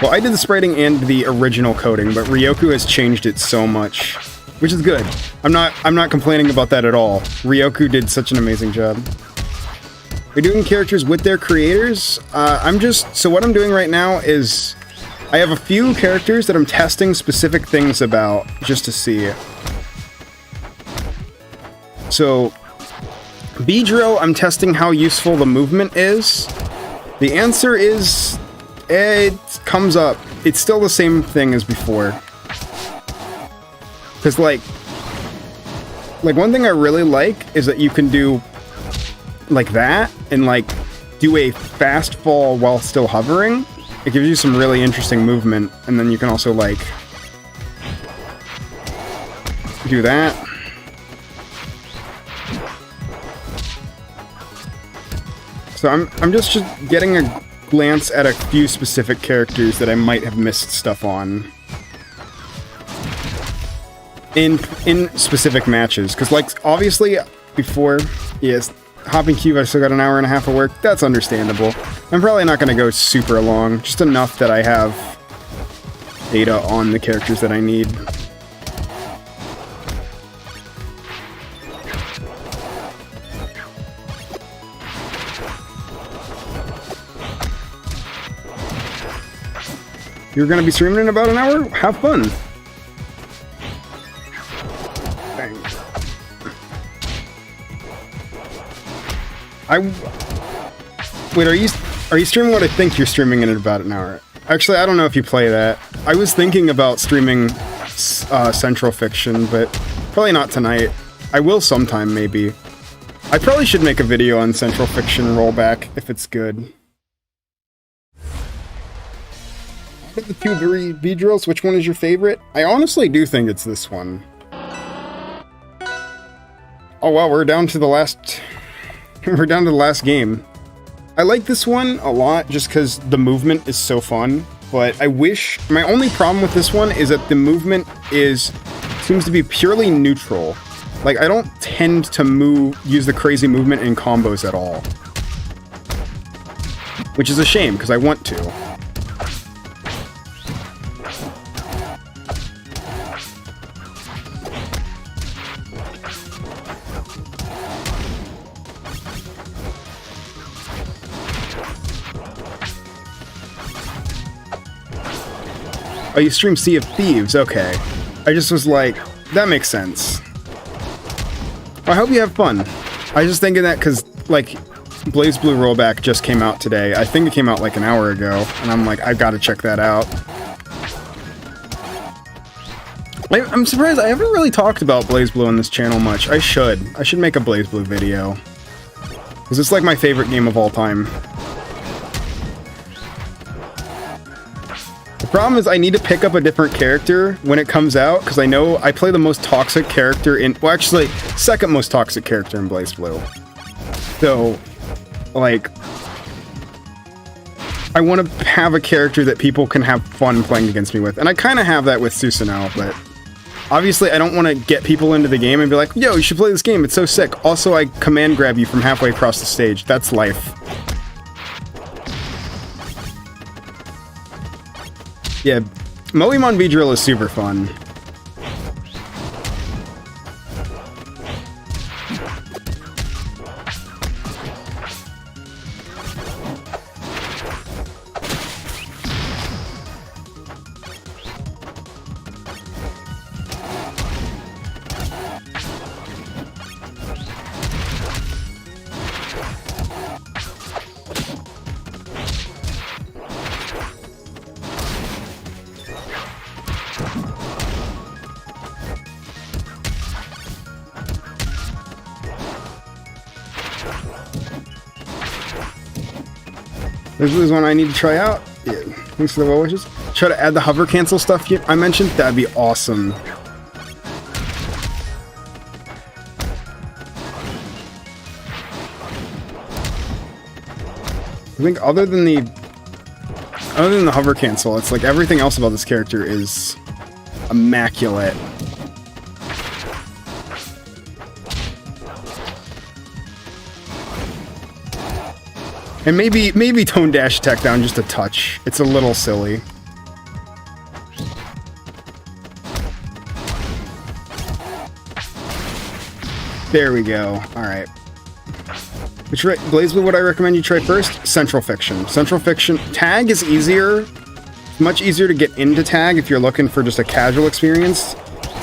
Well, I did the spriting and the original coding, but Ryoku has changed it so much, which is good. I'm not complaining about that at all. Ryoku did such an amazing job. We're doing characters with their creators. So what I'm doing right now is I have a few characters that I'm testing specific things about just to see. So Beedrill, I'm testing how useful the movement is. The answer is, it comes up. It's still the same thing as before. Because, like one thing I really like is that you can do, like that, and, like, do a fast fall while still hovering. It gives you some really interesting movement, and then you can also, like, do that. So I'm just getting a glance at a few specific characters that I might have missed stuff on in specific matches. Because, like, obviously before, yes, Hopping Cube, I still got an hour and a half of work. That's understandable. I'm probably not going to go super long, just enough that I have data on the characters that I need. You're gonna be streaming in about an hour? Have fun! Bang. Wait, are you streaming what I think you're streaming in about an hour? Actually, I don't know if you play that. I was thinking about streaming Central Fiction, but probably not tonight. I will sometime, maybe. I probably should make a video on Central Fiction rollback, if it's good. Of the 2 Beedrills, which one is your favorite? I honestly do think it's this one. Oh wow, we're down to the last... we're down to the last game. I like this one a lot just because the movement is so fun, but I wish... my only problem with this one is that the movement seems to be purely neutral. Like, I don't tend to use the crazy movement in combos at all. Which is a shame, because I want to. Oh, you stream Sea of Thieves, okay. I just was like, that makes sense. I hope you have fun. I was just thinking that because, like, BlazBlue Rollback just came out today. I think it came out like an hour ago, and I'm like, I've got to check that out. I'm surprised I haven't really talked about BlazBlue on this channel much. I should make a BlazBlue video. Because it's like my favorite game of all time. The problem is I need to pick up a different character when it comes out, because I know I play the most toxic character in... well, actually, second most toxic character in BlazBlue. So, like... I want to have a character that people can have fun playing against me with. And I kind of have that with Susanoo, but... obviously, I don't want to get people into the game and be like, yo, you should play this game, it's so sick. Also, I command grab you from halfway across the stage. That's life. Yeah, Moemon Beedrill is super fun. There's one I need to try out. Yeah, thanks for the well wishes. Try to add the hover cancel stuff I mentioned. That'd be awesome. I think other than the hover cancel, it's like everything else about this character is immaculate. And maybe tone dash attack down just a touch. It's a little silly. There we go. Alright. Which BlazBlue would I recommend you try first? Central Fiction. Central Fiction. Tag is easier. Much easier to get into Tag if you're looking for just a casual experience.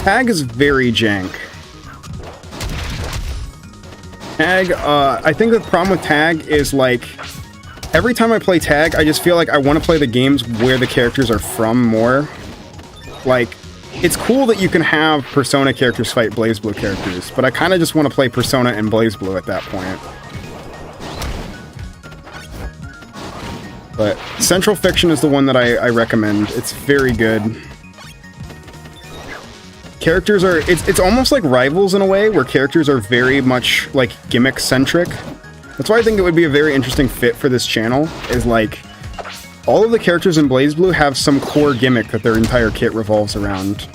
Tag is very jank. Tag, I think the problem with Tag is, like, every time I play Tag, I just feel like I want to play the games where the characters are from more. Like, it's cool that you can have Persona characters fight BlazBlue characters, but I kind of just want to play Persona and BlazBlue at that point. But Central Fiction is the one that I recommend. It's very good. Characters are... It's almost like Rivals in a way, where characters are very much, like, gimmick-centric. That's why I think it would be a very interesting fit for this channel, is, like, all of the characters in BlazBlue have some core gimmick that their entire kit revolves around.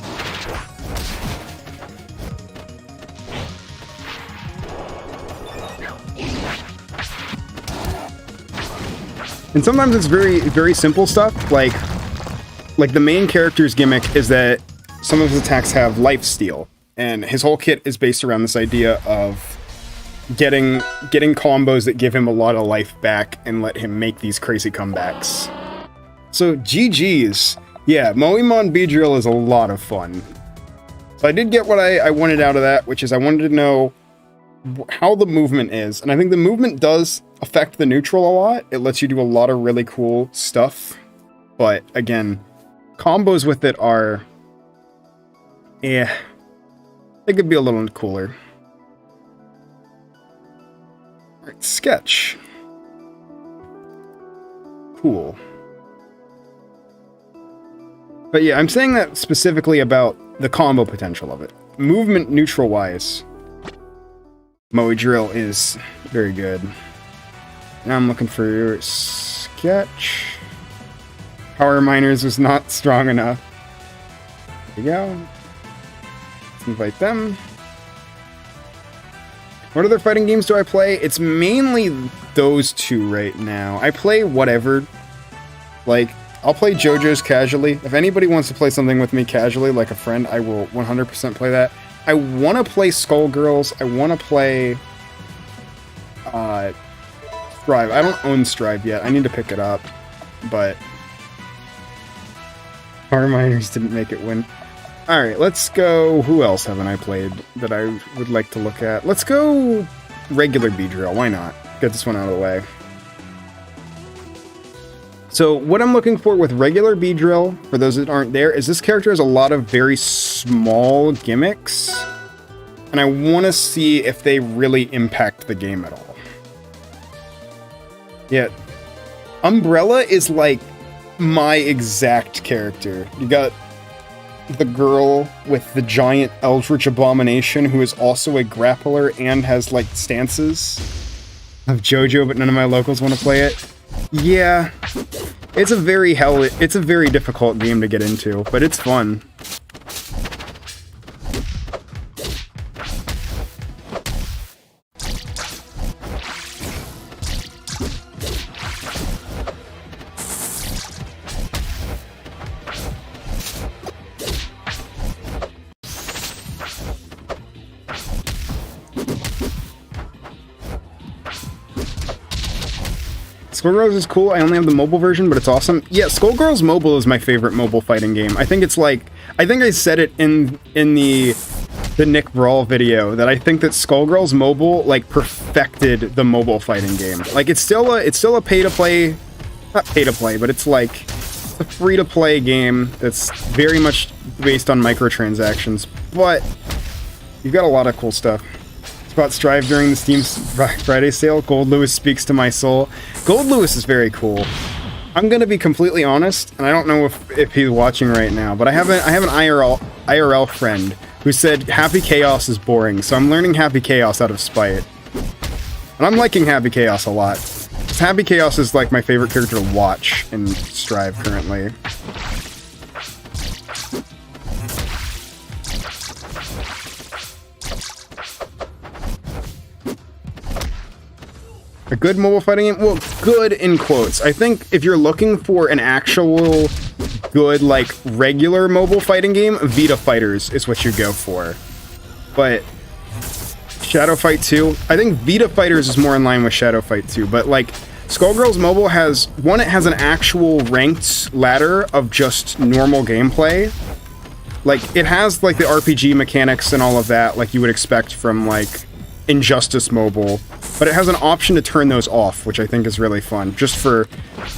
And sometimes it's very, very simple stuff, like the main character's gimmick is that some of his attacks have lifesteal, and his whole kit is based around this idea of getting combos that give him a lot of life back and let him make these crazy comebacks. So GG's. Yeah, Moemon Beedrill is a lot of fun. So I did get what I wanted out of that, which is I wanted to know how the movement is, and I think the movement does affect the neutral a lot. It lets you do a lot of really cool stuff, but again, combos with it are... yeah, it could be a little cooler. Alright, sketch. Cool. But yeah, I'm saying that specifically about the combo potential of it. Movement neutral-wise, Moedrill is very good. Now I'm looking for your sketch. Power Miners was not strong enough. There we go. Let's invite them. What other fighting games do I play? It's mainly those two right now. I play whatever. Like, I'll play JoJo's casually. If anybody wants to play something with me casually, like a friend, I will 100% play that. I want to play Skullgirls. I want to play Strive. I don't own Strive yet. I need to pick it up. But Power Miners didn't make it win. Alright, let's go... Who else haven't I played that I would like to look at? Let's go regular Beedrill. Why not? Get this one out of the way. So what I'm looking for with regular Beedrill, for those that aren't there, is this character has a lot of very small gimmicks, and I want to see if they really impact the game at all. Yeah, Umbrella is like my exact character. You got the girl with the giant Eldritch Abomination, who is also a grappler and has like stances of JoJo, but none of my locals want to play it. Yeah, it's a very difficult game to get into, but it's fun. Skullgirls is cool. I only have the mobile version, but it's awesome. Yeah, Skullgirls Mobile is my favorite mobile fighting game. I think it's like... I think I said it in the Nick Brawl video, that I think that Skullgirls Mobile, like, perfected the mobile fighting game. Like, it's still a pay-to-play... Not pay-to-play, but it's like a free-to-play game that's very much based on microtransactions, but you've got a lot of cool stuff. about Strive during the Steam Friday sale. Gold Lewis speaks to my soul. Gold Lewis is very cool. I'm gonna be completely honest, and I don't know if he's watching right now, but I have an IRL friend who said Happy Chaos is boring, so I'm learning Happy Chaos out of spite. And I'm liking Happy Chaos a lot. Happy Chaos is like my favorite character to watch in Strive currently. A good mobile fighting game? Well, good in quotes. I think if you're looking for an actual good, like, regular mobile fighting game, Vita Fighters is what you go for. But Shadow Fight 2, I think Vita Fighters is more in line with Shadow Fight 2, but, like, Skullgirls Mobile has, one, it has an actual ranked ladder of just normal gameplay. Like, it has, like, the RPG mechanics and all of that, like you would expect from, like, Injustice Mobile, but it has an option to turn those off, which I think is really fun, just for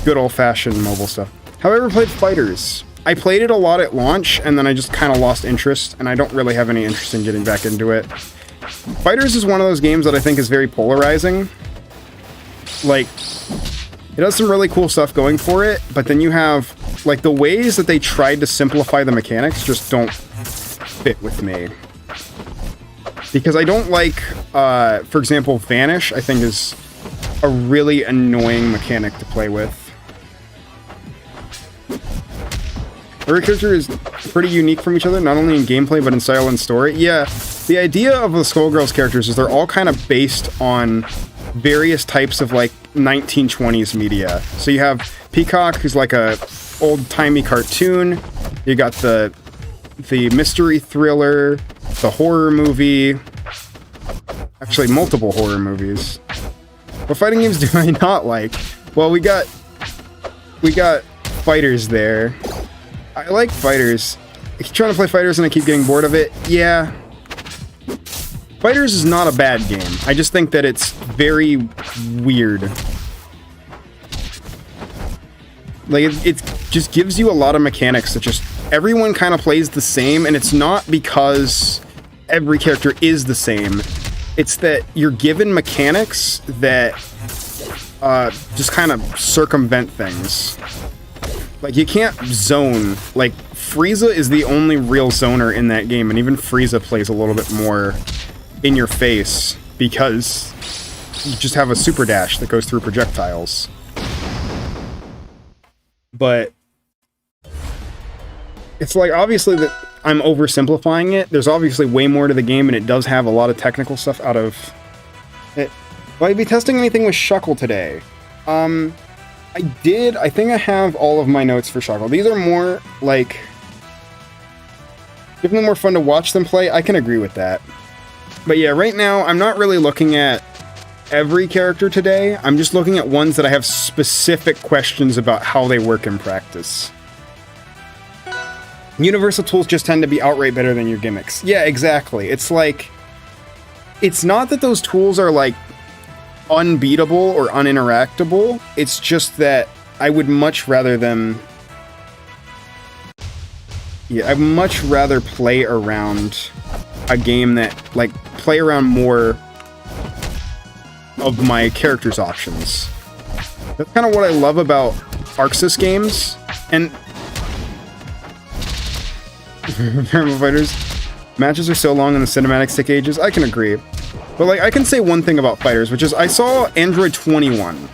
good old-fashioned mobile stuff. Have I ever played Fighters? I played it a lot at launch, and then I just kind of lost interest, and I don't really have any interest in getting back into it. Fighters is one of those games that I think is very polarizing. Like, it has some really cool stuff going for it, but then you have, like, the ways that they tried to simplify the mechanics just don't fit with me. Because I don't like, for example, Vanish, I think is a really annoying mechanic to play with. Every character is pretty unique from each other, not only in gameplay, but in style and story. Yeah, the idea of the Skullgirls characters is they're all kind of based on various types of, like, 1920s media. So you have Peacock, who's like a old-timey cartoon. You got the mystery thriller, the horror movie. Actually, multiple horror movies. What fighting games do I not like? Well, we got Fighters there. I like Fighters. I keep trying to play Fighters and I keep getting bored of it. Yeah. Fighters is not a bad game. I just think that it's very weird. Like, it just gives you a lot of mechanics that just... Everyone kind of plays the same, and it's not because every character is the same. It's that you're given mechanics that just kind of circumvent things. Like, you can't zone. Like, Frieza is the only real zoner in that game, and even Frieza plays a little bit more in your face because you just have a super dash that goes through projectiles. But it's like, obviously, that I'm oversimplifying it. There's obviously way more to the game, and it does have a lot of technical stuff out of it. Will I be testing anything with Shuckle today? I did. I think I have all of my notes for Shuckle. These are more, like... Give them more fun to watch them play. I can agree with that. But yeah, right now, I'm not really looking at every character today. I'm just looking at ones that I have specific questions about how they work in practice. Universal tools just tend to be outright better than your gimmicks. Yeah, exactly. It's like... It's not that those tools are, like, unbeatable or uninteractable. It's just that I would much rather them... Yeah, I'd much rather play around a game that, like, play around more of my character's options. That's kind of what I love about Arxis games. And... Fighters. Matches are so long and the cinematics take ages. I can agree. But, like, I can say one thing about Fighters, which is I saw Android 21.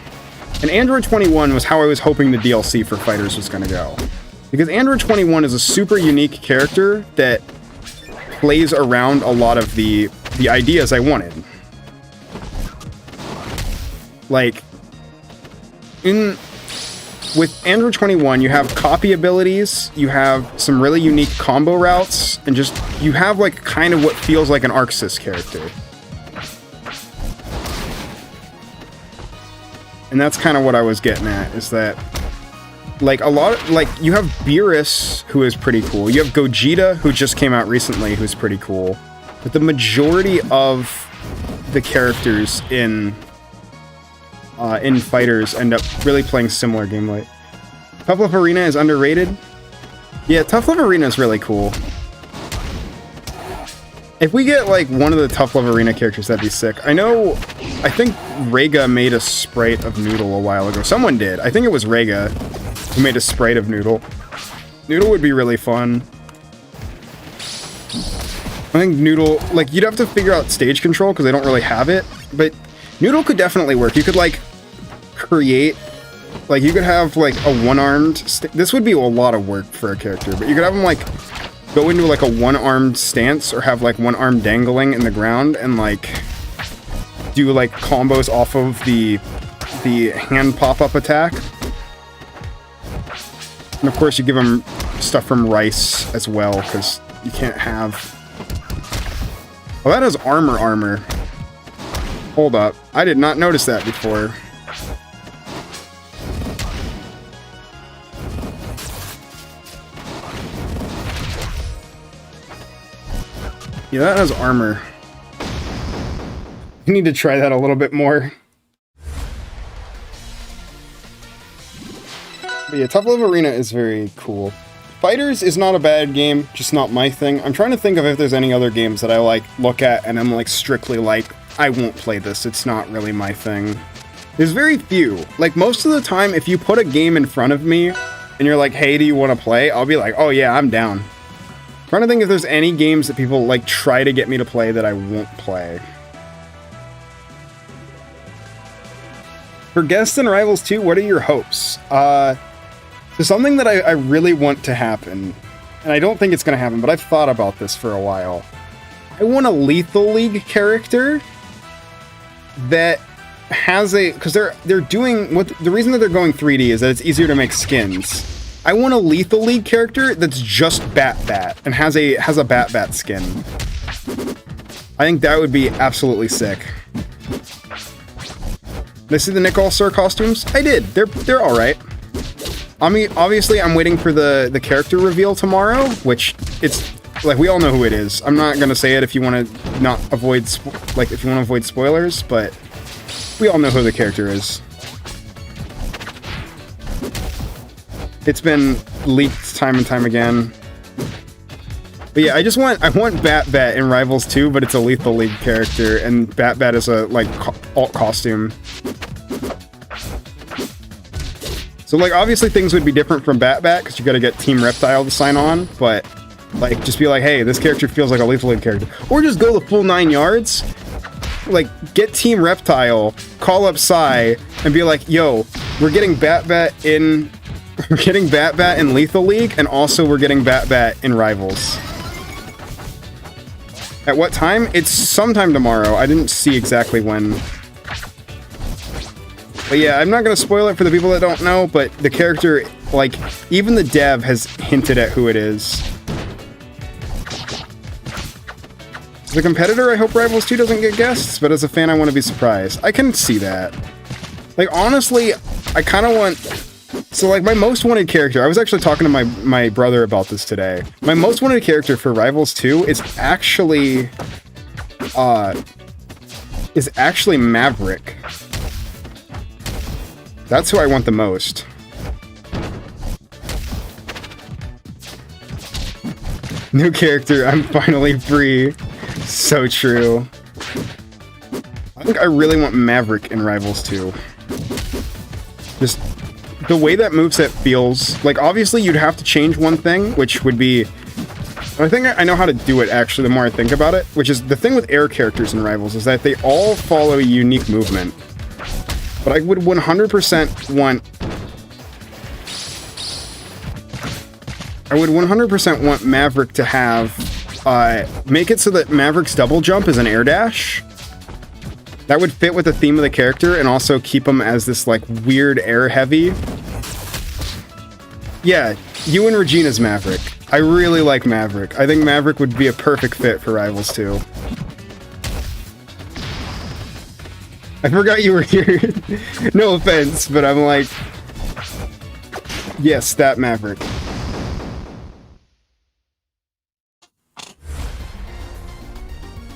And Android 21 was how I was hoping the DLC for Fighters was going to go. Because Android 21 is a super unique character that plays around a lot of the ideas I wanted. Like, with Android 21, you have copy abilities, you have some really unique combo routes, and just, you have, like, kind of what feels like an Arxis character. And that's kind of what I was getting at, is that, like, a lot of, like, you have Beerus, who is pretty cool. You have Gogeta, who just came out recently, who's pretty cool. But the majority of the characters in Fighters end up really playing similar gameplay. Tough Love Arena is underrated. Yeah, Tough Love Arena is really cool. If we get like one of the tough love arena characters, that'd be sick. I think Rega made a sprite of Noodle a while ago. Someone did. I think it was Rega who made a sprite of Noodle. Noodle would be really fun. I think Noodle, like, you'd have to figure out stage control because they don't really have it, but Noodle could definitely work. You could, like, create, like, you could have, like, a one-armed, this would be a lot of work for a character, but you could have them, like, go into, like, a one-armed stance or have, like, one arm dangling in the ground and, like, do, like, combos off of the hand pop-up attack. And, of course, you give them stuff from Rice as well, because you can't have... Oh, that has armor. Hold up. I did not notice that before. Yeah, that has armor. I need to try that a little bit more. But yeah, Tough Love Arena is very cool. Fighters is not a bad game, just not my thing. I'm trying to think of if there's any other games that I like look at and I'm like strictly like, I won't play this, it's not really my thing. There's very few. Like most of the time, if you put a game in front of me and you're like, hey, do you want to play? I'll be like, oh yeah, I'm down. I'm trying to think if there's any games that people like try to get me to play that I won't play. For Guests and Rivals 2, what are your hopes? So something that I really want to happen, and I don't think it's going to happen, but I've thought about this for a while. I want a Lethal League character that has a... Because they're doing... the reason that they're going 3D is that it's easier to make skins. I want a Lethal League character that's just Bat and has a Bat skin. I think that would be absolutely sick. Did I see the Nick All-Star costumes? I did. They're alright. I mean, obviously, I'm waiting for the character reveal tomorrow, which it's like we all know who it is. I'm not gonna say it if you want to not avoid if you want to avoid spoilers, but we all know who the character is. It's been leaked time and time again. But yeah, I want Bat in Rivals 2, but it's a Lethal League character, and Bat is a like alt costume. So, like, obviously things would be different from Bat because you gotta get Team Reptile to sign on, but, like, just be like, hey, this character feels like a Lethal League character. Or just go the full 9 yards, like, get Team Reptile, call up Psy, and be like, yo, we're getting Bat in... We're getting Bat in Lethal League, and also we're getting Bat in Rivals. At what time? It's sometime tomorrow. I didn't see exactly when. But yeah, I'm not going to spoil it for the people that don't know, but the character, like, even the dev has hinted at who it is. As a competitor, I hope Rivals 2 doesn't get guests, but as a fan, I want to be surprised. I can see that. Like, honestly, I kind of want... So, like, my most wanted character... I was actually talking to my brother about this today. My most wanted character for Rivals 2 is actually... Maverick. That's who I want the most. New character, I'm finally free. So true. I think I really want Maverick in Rivals 2. Just the way that moveset feels. Like, obviously you'd have to change one thing, which would be... I think I know how to do it, actually, the more I think about it. Which is, the thing with air characters in Rivals is that they all follow a unique movement. But I would 100% want... I would 100% want Maverick to have... make it so that Maverick's double jump is an air dash. That would fit with the theme of the character and also keep him as this, like, weird air heavy. Yeah, you and Regina's Maverick. I really like Maverick. I think Maverick would be a perfect fit for Rivals 2. I forgot you were here. No offense, but I'm like... Yes, that Maverick.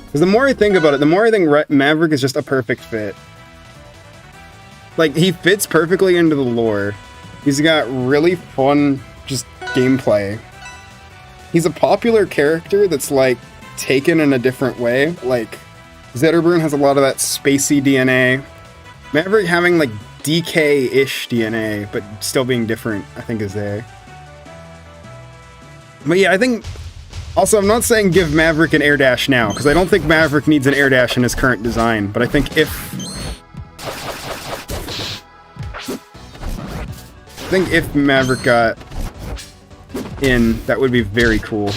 Because the more I think about it, the more I think Maverick is just a perfect fit. Like, he fits perfectly into the lore. He's got really fun, just gameplay. He's a popular character that's like, taken in a different way. Like, Zetta has a lot of that spacey DNA. Maverick having like DK-ish DNA, but still being different, I think is there. But yeah, I think... Also, I'm not saying give Maverick an air dash now, because I don't think Maverick needs an air dash in his current design, but I think if Maverick got in, that would be very cool.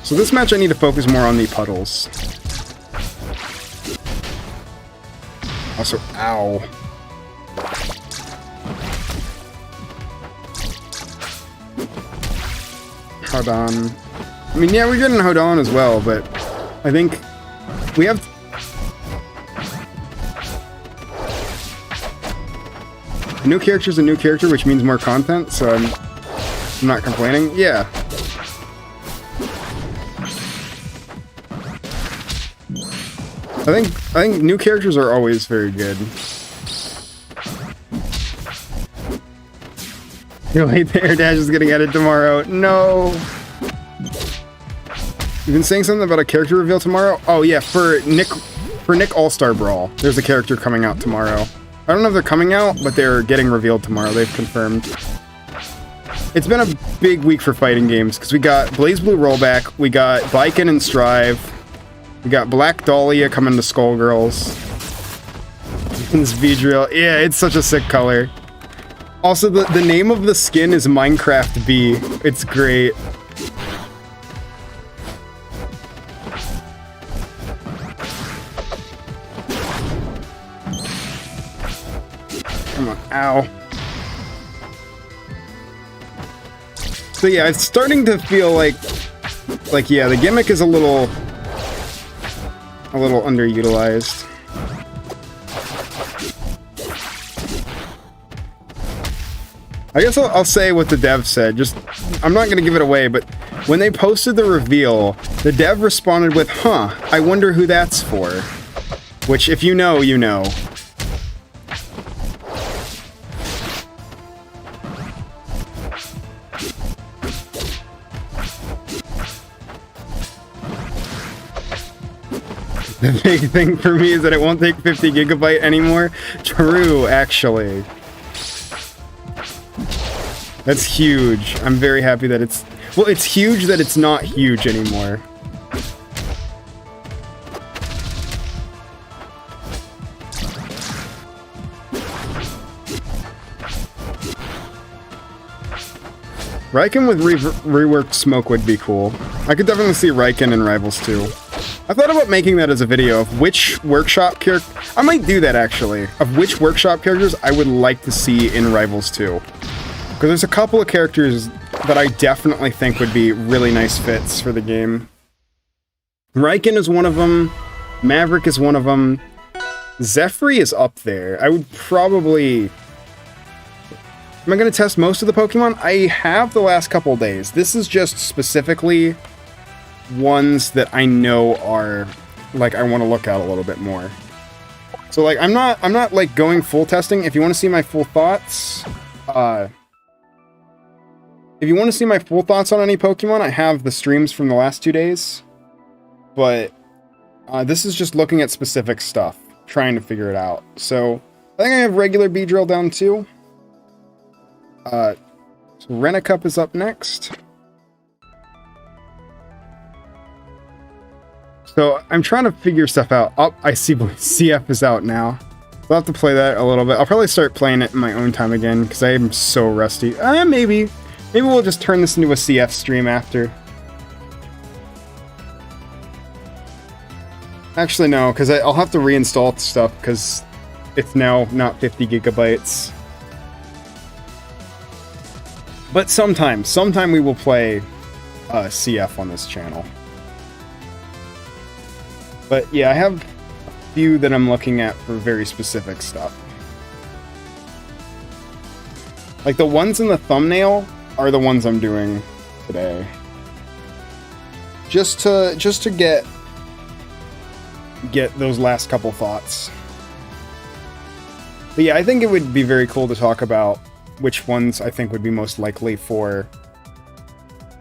So this match I need to focus more on the puddles. Also, ow. Hodon. I mean, yeah, we're getting Hodon as well, but I think we have... A new character's a new character, which means more content, so I'm not complaining. Yeah. I think new characters are always very good. You're late, the air dash is getting added tomorrow. No. You've been saying something about a character reveal tomorrow? Oh yeah, for Nick All-Star Brawl, there's a character coming out tomorrow. I don't know if they're coming out, but they're getting revealed tomorrow. They've confirmed. It's been a big week for fighting games because we got BlazBlue rollback, we got Viken and Strive, we got Black Dahlia coming to Skullgirls. And Speedrill. Yeah, it's such a sick color. Also, the name of the skin is Minecraft Bee. It's great. Come on, ow. So yeah, it's starting to feel like yeah, the gimmick is a little underutilized. I guess I'll say what the dev said. Just, I'm not going to give it away, but when they posted the reveal, the dev responded with, "Huh, I wonder who that's for." Which, if you know, you know. The big thing for me is that it won't take 50 gigabyte anymore. True, actually. That's huge. I'm very happy that it's... Well, it's huge that it's not huge anymore. Riken with reworked smoke would be cool. I could definitely see Riken in Rivals 2. I thought about making that as a video of which workshop character... I might do that, actually. Of which workshop characters I would like to see in Rivals 2. Because there's a couple of characters that I definitely think would be really nice fits for the game. Riken is one of them. Maverick is one of them. Zephyr is up there. I would probably... Am I going to test most of the Pokemon? I have the last couple days. This is just specifically ones that I know are, like, I want to look at a little bit more. So, like, I'm not like, going full testing. If you want to see my full thoughts, if you want to see my full thoughts on any Pokemon, I have the streams from the last 2 days. But this is just looking at specific stuff, trying to figure it out. So I think I have regular Beedrill down too. So Renicup is up next. So I'm trying to figure stuff out. Oh, I see CF is out now. I'll have to play that a little bit. I'll probably start playing it in my own time again because I am so rusty. Maybe we'll just turn this into a CF stream after. Actually, no, because I'll have to reinstall stuff because it's now not 50 gigabytes. But sometime we will play CF on this channel. But yeah, I have a few that I'm looking at for very specific stuff. Like the ones in the thumbnail are the ones I'm doing today. Just to get those last couple thoughts. But yeah, I think it would be very cool to talk about which ones I think would be most likely for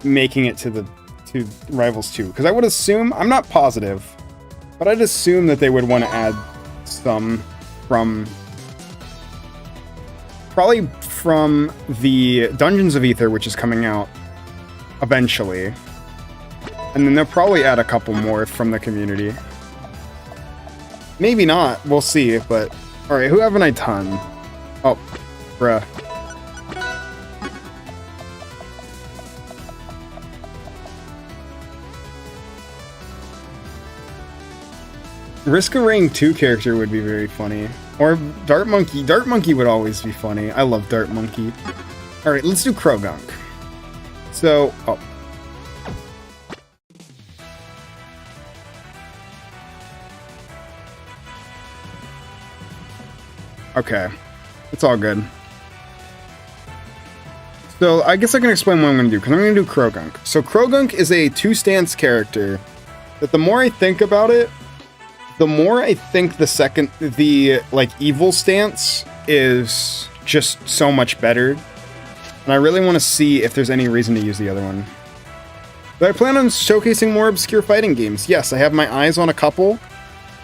making it to Rivals 2. Because I would assume, I'm not positive, but I'd assume that they would want to add some from... probably from the Dungeons of Aether, which is coming out eventually. And then they'll probably add a couple more from the community. Maybe not, we'll see, but... Alright, who haven't I done? Oh, bruh. Risk a Ring 2 character would be very funny. Or Dart Monkey. Dart Monkey would always be funny. I love Dart Monkey. Alright, let's do Krogunk. So, oh. Okay. It's all good. So, I guess I can explain what I'm going to do, because I'm going to do Krogunk. So, Krogunk is a 2-stance character that the more I think about it, the more I think the evil stance is just so much better. And I really want to see if there's any reason to use the other one. Do I plan on showcasing more obscure fighting games? Yes, I have my eyes on a couple.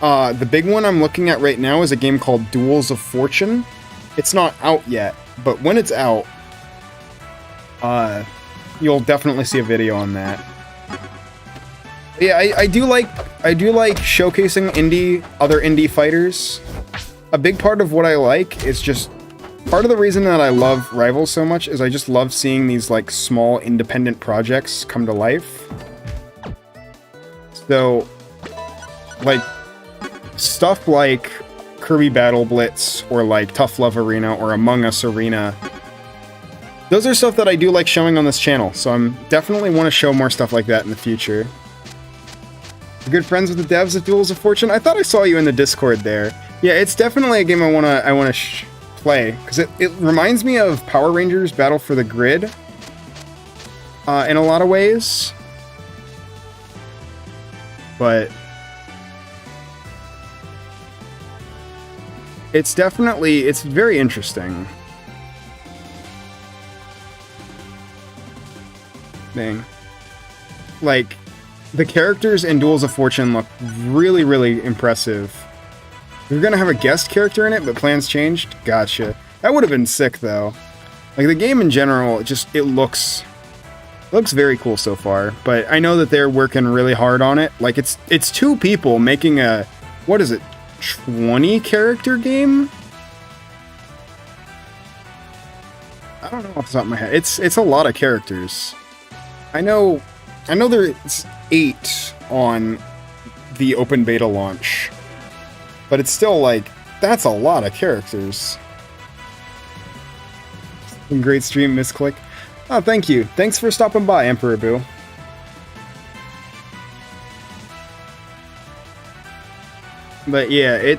The big one I'm looking at right now is a game called Duels of Fortune. It's not out yet, but when it's out, you'll definitely see a video on that. Yeah, I do like showcasing other indie fighters. A big part of what I like is just part of the reason that I love Rivals so much is I just love seeing these like small independent projects come to life. So, like stuff like Kirby Battle Blitz or like Tough Love Arena or Among Us Arena. Those are stuff that I do like showing on this channel, so I'm definitely want to show more stuff like that in the future. Good friends with the devs of Duels of Fortune. I thought I saw you in the Discord there. Yeah, it's definitely a game I wanna play because it reminds me of Power Rangers Battle for the Grid in a lot of ways, but it's very interesting. Dang, like. The characters in Duels of Fortune look really, really impressive. We're gonna have a guest character in it, but plans changed? Gotcha. That would have been sick, though. Like, the game in general, it looks very cool so far, but I know that they're working really hard on it. Like, it's 2 people making a, what is it, 20-character game? I don't know off the top of my head. It's a lot of characters. I know there's 8 on the open beta launch, but it's still like, that's a lot of characters. Great stream, Misclick. Oh, thank you. Thanks for stopping by, Emperor Boo. But yeah,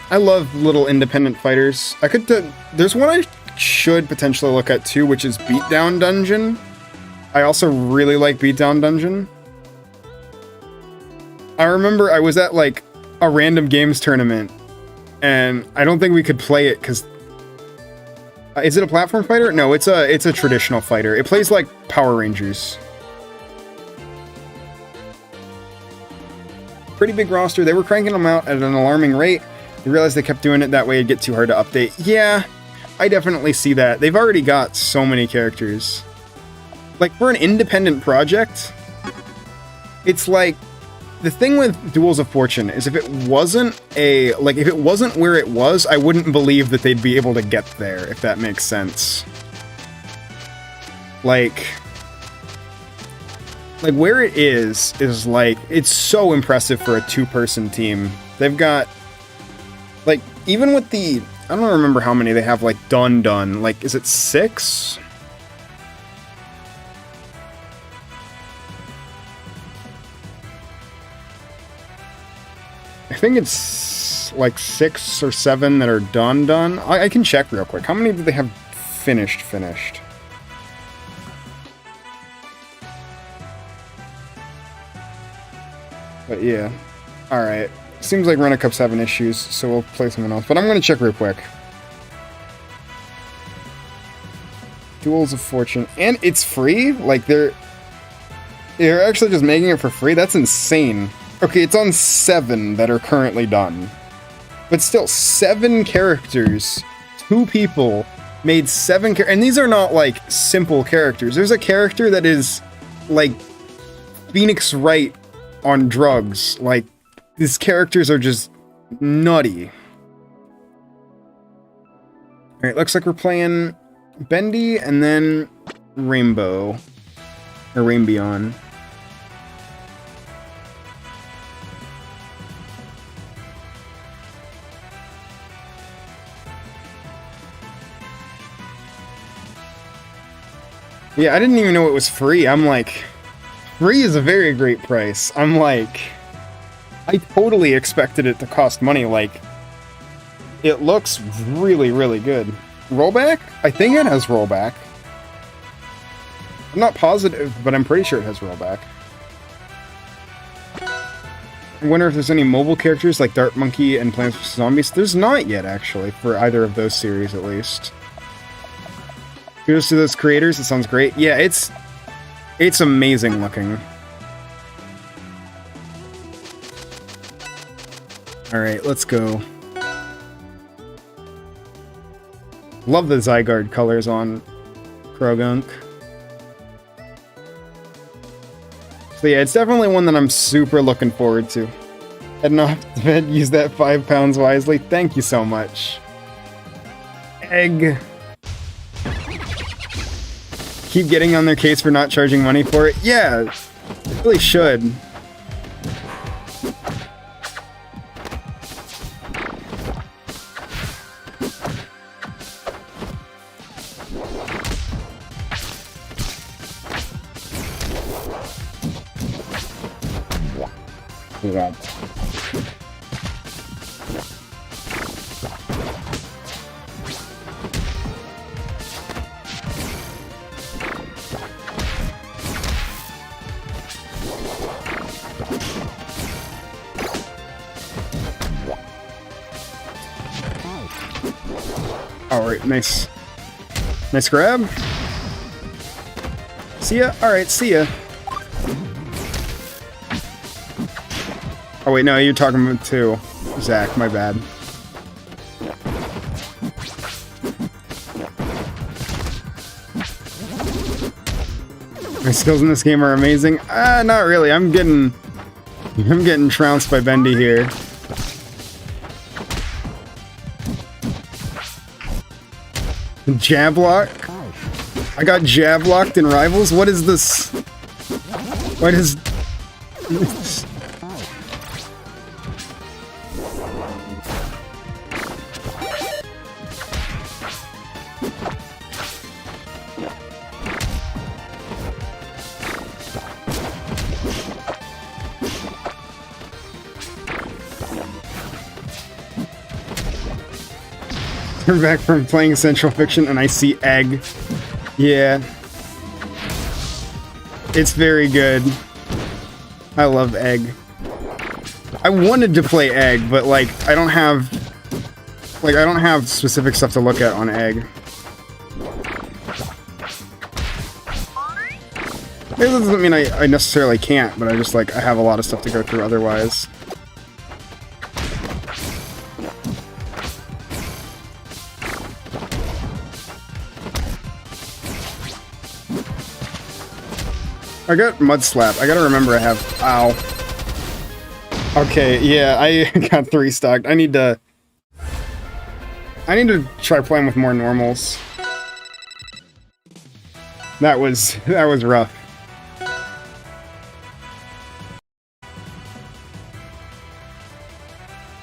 I love little independent fighters. There's one I should potentially look at too, which is Beatdown Dungeon. I also really like Beatdown Dungeon. I remember I was at like a random games tournament, and I don't think we could play it because is it a platform fighter? No, it's a traditional fighter. It plays like Power Rangers. Pretty big roster. They were cranking them out at an alarming rate. They realized they kept doing it that way, it'd get too hard to update. Yeah, I definitely see that. They've already got so many characters. Like, for an independent project, it's like, the thing with Duels of Fortune is if it wasn't where it was, I wouldn't believe that they'd be able to get there, if that makes sense. Like where it is like, it's so impressive for a 2-person team. They've got, like, even with the, I don't remember how many they have, like, done, like, is it 6? I think it's like 6 or 7 that are done. I can check real quick. How many do they have finished? But yeah. Alright. Seems like Run-A-Cup's having issues, so we'll play someone else. But I'm going to check real quick. Jewels of Fortune. And it's free? Like, they're actually just making it for free? That's insane. Okay, it's on 7 that are currently done. But still, 7 characters. 2 people made 7 characters. And these are not, like, simple characters. There's a character that is, like, Phoenix Wright on drugs. Like, these characters are just nutty. Alright, looks like we're playing Bendy and then Rainbow. Or Rainbeyond. Yeah, I didn't even know it was free. I'm like, free is a very great price. I'm like, I totally expected it to cost money. Like, it looks really, really good. Rollback? I think it has rollback. I'm not positive, but I'm pretty sure it has rollback. I wonder if there's any mobile characters like Dart Monkey and Plants vs. Zombies. There's not yet, actually, for either of those series, at least. Kudos to those creators. It sounds great. Yeah, it's amazing looking. Alright, let's go. Love the Zygarde colors on Krogunk. So yeah, it's definitely one that I'm super looking forward to. Heading off to bed, use that 5 pounds wisely. Thank you so much. Egg. Keep getting on their case for not charging money for it. Yeah, it really should. Yeah. Alright, nice. Nice grab. See ya? Alright, see ya. Oh wait, no, you're talking about 2. Zach, my bad. My skills in this game are amazing. Not really. I'm getting trounced by Bendy here. Jab lock? I got jab locked in Rivals? What is this? What is... We're back from playing Central Fiction and I see Egg. Yeah. It's very good. I love Egg. I wanted to play Egg, but like I don't have specific stuff to look at on Egg. It doesn't mean I necessarily can't, but I just like I have a lot of stuff to go through otherwise. I got Mud Slap. I gotta remember I have... Ow. Okay, yeah, I got 3 stocked. I need to try playing with more normals. That was rough.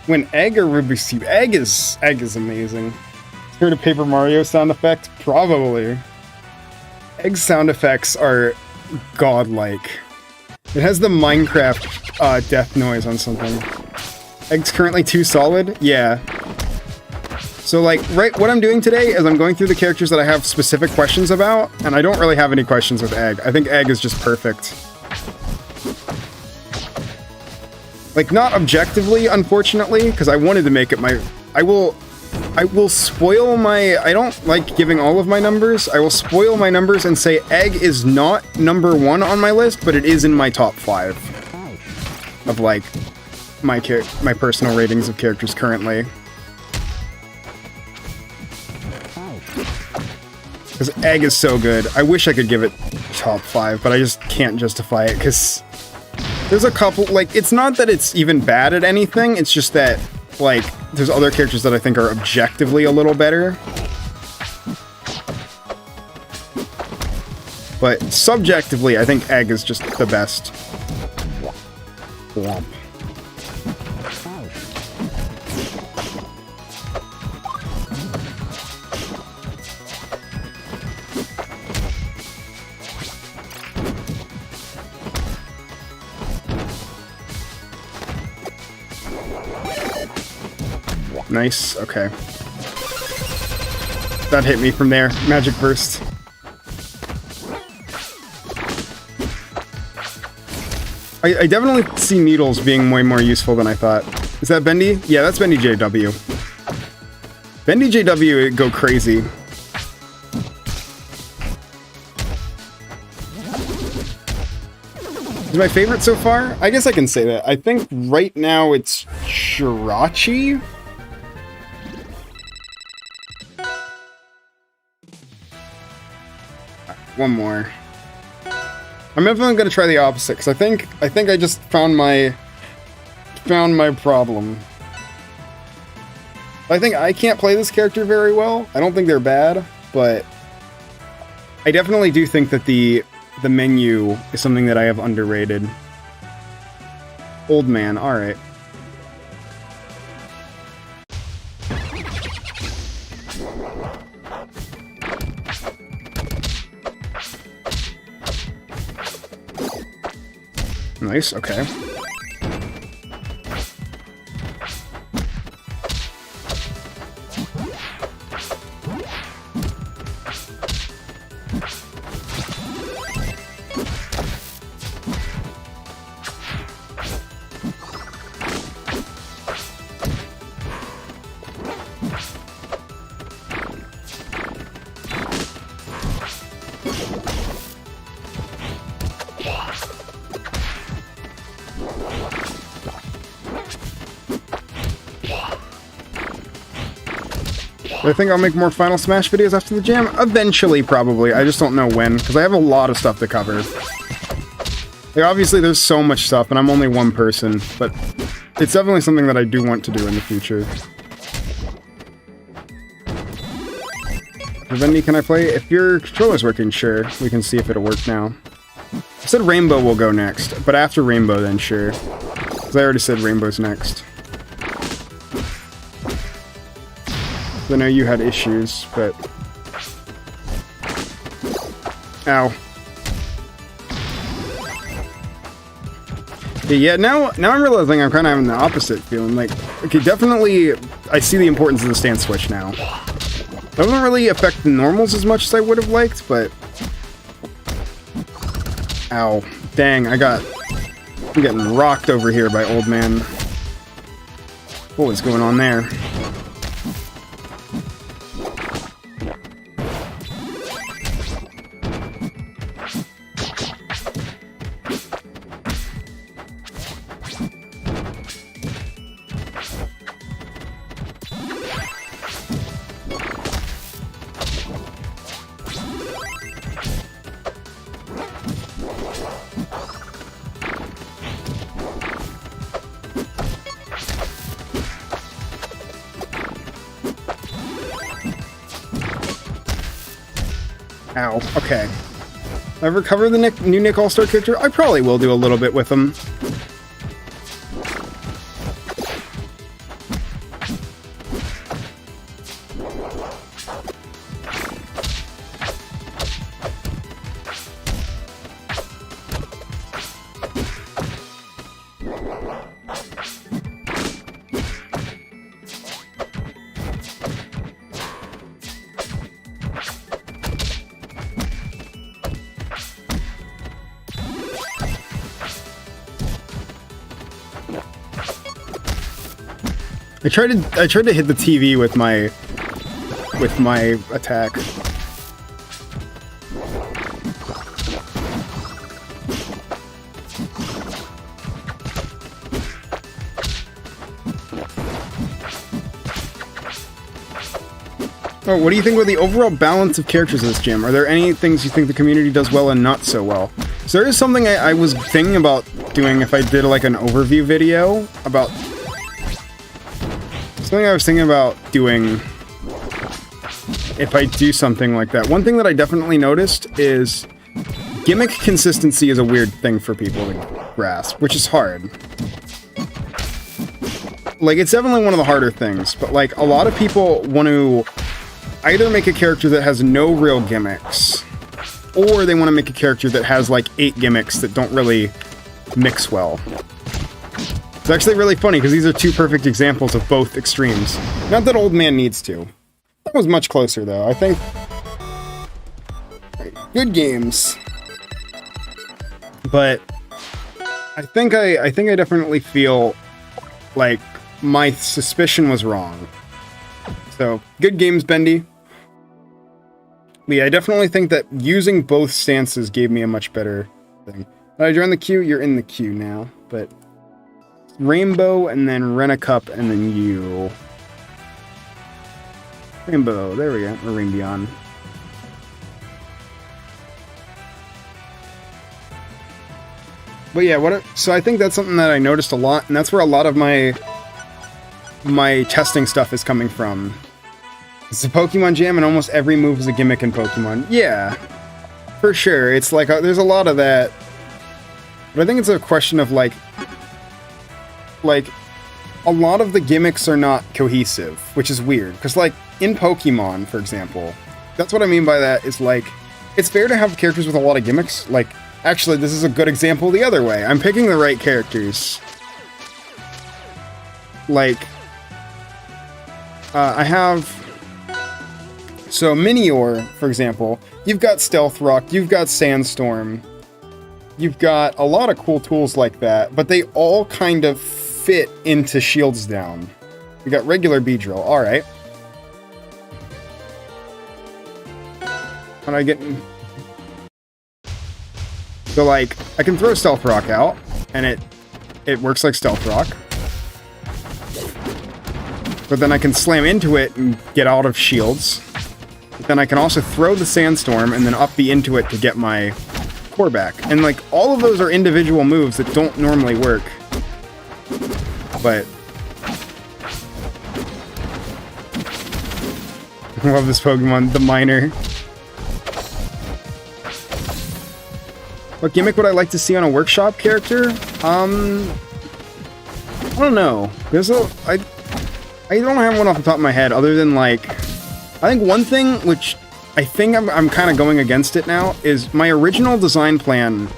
When Egg or Rubik's Cube? Egg is amazing. Heard a Paper Mario sound effect? Probably. Egg's sound effects are godlike. It has the Minecraft death noise on something. Egg's currently 2 solid? Yeah. So like, right, what I'm doing today is I'm going through the characters that I have specific questions about, and I don't really have any questions with Egg. I think Egg is just perfect. Like, not objectively, unfortunately, because I wanted to make it my... I will spoil my... I don't like giving all of my numbers. I will spoil my numbers and say Egg is not number 1 on my list, but it is in my top 5 of, like, my personal ratings of characters currently. Because Egg is so good. I wish I could give it top 5, but I just can't justify it, because there's a couple... Like, it's not that it's even bad at anything, it's just that, like, there's other characters that I think are objectively a little better. But subjectively, I think Egg is just the best. Womp. Nice, okay. That hit me from there. Magic Burst. I definitely see Needles being way more useful than I thought. Is that Bendy? Yeah, that's Bendy JW. Bendy JW go crazy. Is my favorite so far? I guess I can say that. I think right now it's Shirachi. One more. I'm definitely gonna try the opposite, because I think I just found my problem. I think I can't play this character very well. I don't think they're bad, but I definitely do think that the menu is something that I have underrated. Old man, alright. Nice, okay. I think I'll make more Final Smash videos after the jam. Eventually, probably. I just don't know when, because I have a lot of stuff to cover. Like, obviously, there's so much stuff, and I'm only one person, but it's definitely something that I do want to do in the future. Vivendi, can I play? If your controller's working, sure. We can see if it'll work now. I said Rainbow will go next, but after Rainbow, then sure. Because I already said Rainbow's next. I know you had issues, but... Ow. Yeah, now I'm realizing I'm kind of having the opposite feeling. Like, okay, definitely, I see the importance of the stance switch now. It doesn't really affect the normals as much as I would have liked, but... Ow. Dang, I'm getting rocked over here by old man. What was going on there? Ow, okay. Ever cover the new Nick All-Star character? I probably will do a little bit with him. I tried to hit the TV with my attack. Oh, what do you think about the overall balance of characters in this gym? Are there any things you think the community does well and not so well? So there is something I was thinking about doing if I did like an overview video about... Something I was thinking about doing if I do something like that. One thing that I definitely noticed is gimmick consistency is a weird thing for people to grasp, which is hard. Like, it's definitely one of the harder things, but like, a lot of people want to either make a character that has no real gimmicks, or they want to make a character that has like 8 gimmicks that don't really mix well. It's actually really funny because these are 2 perfect examples of both extremes. Not that Old Man needs to. That was much closer though, I think. Good games. But I think I definitely feel like my suspicion was wrong. So, good games, Bendy. But yeah, I definitely think that using both stances gave me a much better thing. Did I join the queue? You're in the queue now, but... Rainbow, and then Rent-A-Cup, and then you. Rainbow, there we go, or Rain Beyond. But yeah, so I think that's something that I noticed a lot, and that's where a lot of my testing stuff is coming from. It's a Pokemon Jam, and almost every move is a gimmick in Pokemon. Yeah, for sure. It's like, there's a lot of that. But I think it's a question of, like, a lot of the gimmicks are not cohesive, which is weird. Because, like, in Pokemon, for example, that's what I mean by that, is, like, it's fair to have characters with a lot of gimmicks. Like, actually, this is a good example the other way. I'm picking the right characters. Like, I have... So, Minior, for example, you've got Stealth Rock, you've got Sandstorm, you've got a lot of cool tools like that, but they all kind of fit into Shields Down. We got regular Beedrill, alright. How do I get... So, like, I can throw Stealth Rock out, and it works like Stealth Rock. But then I can slam into it and get out of shields. But then I can also throw the Sandstorm and then up B into it to get my core back. And, like, all of those are individual moves that don't normally work. But I love this Pokemon, the Miner. What gimmick would I like to see on a workshop character? I don't know. I don't have one off the top of my head other than, like, I think one thing which I think I'm kind of going against it now is my original design plan.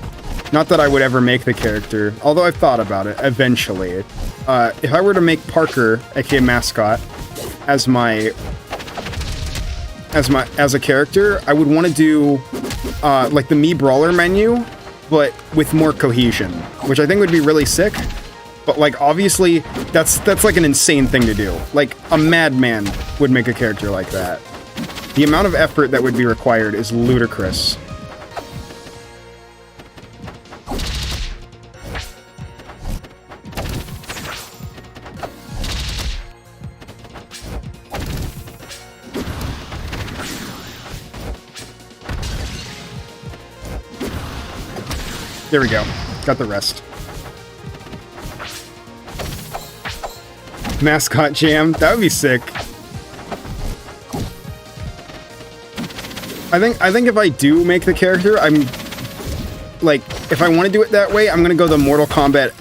Not that I would ever make the character, although I've thought about it eventually. If I were to make Parker, aka Mascot, as a character, I would want to do like the Mii Brawler menu, but with more cohesion, which I think would be really sick. But like obviously, that's like an insane thing to do. Like a madman would make a character like that. The amount of effort that would be required is ludicrous. There we go. Got the rest. Mascot Jam. That would be sick. I think if I do make the character, I'm... Like, if I want to do it that way, I'm going to go the Mortal Kombat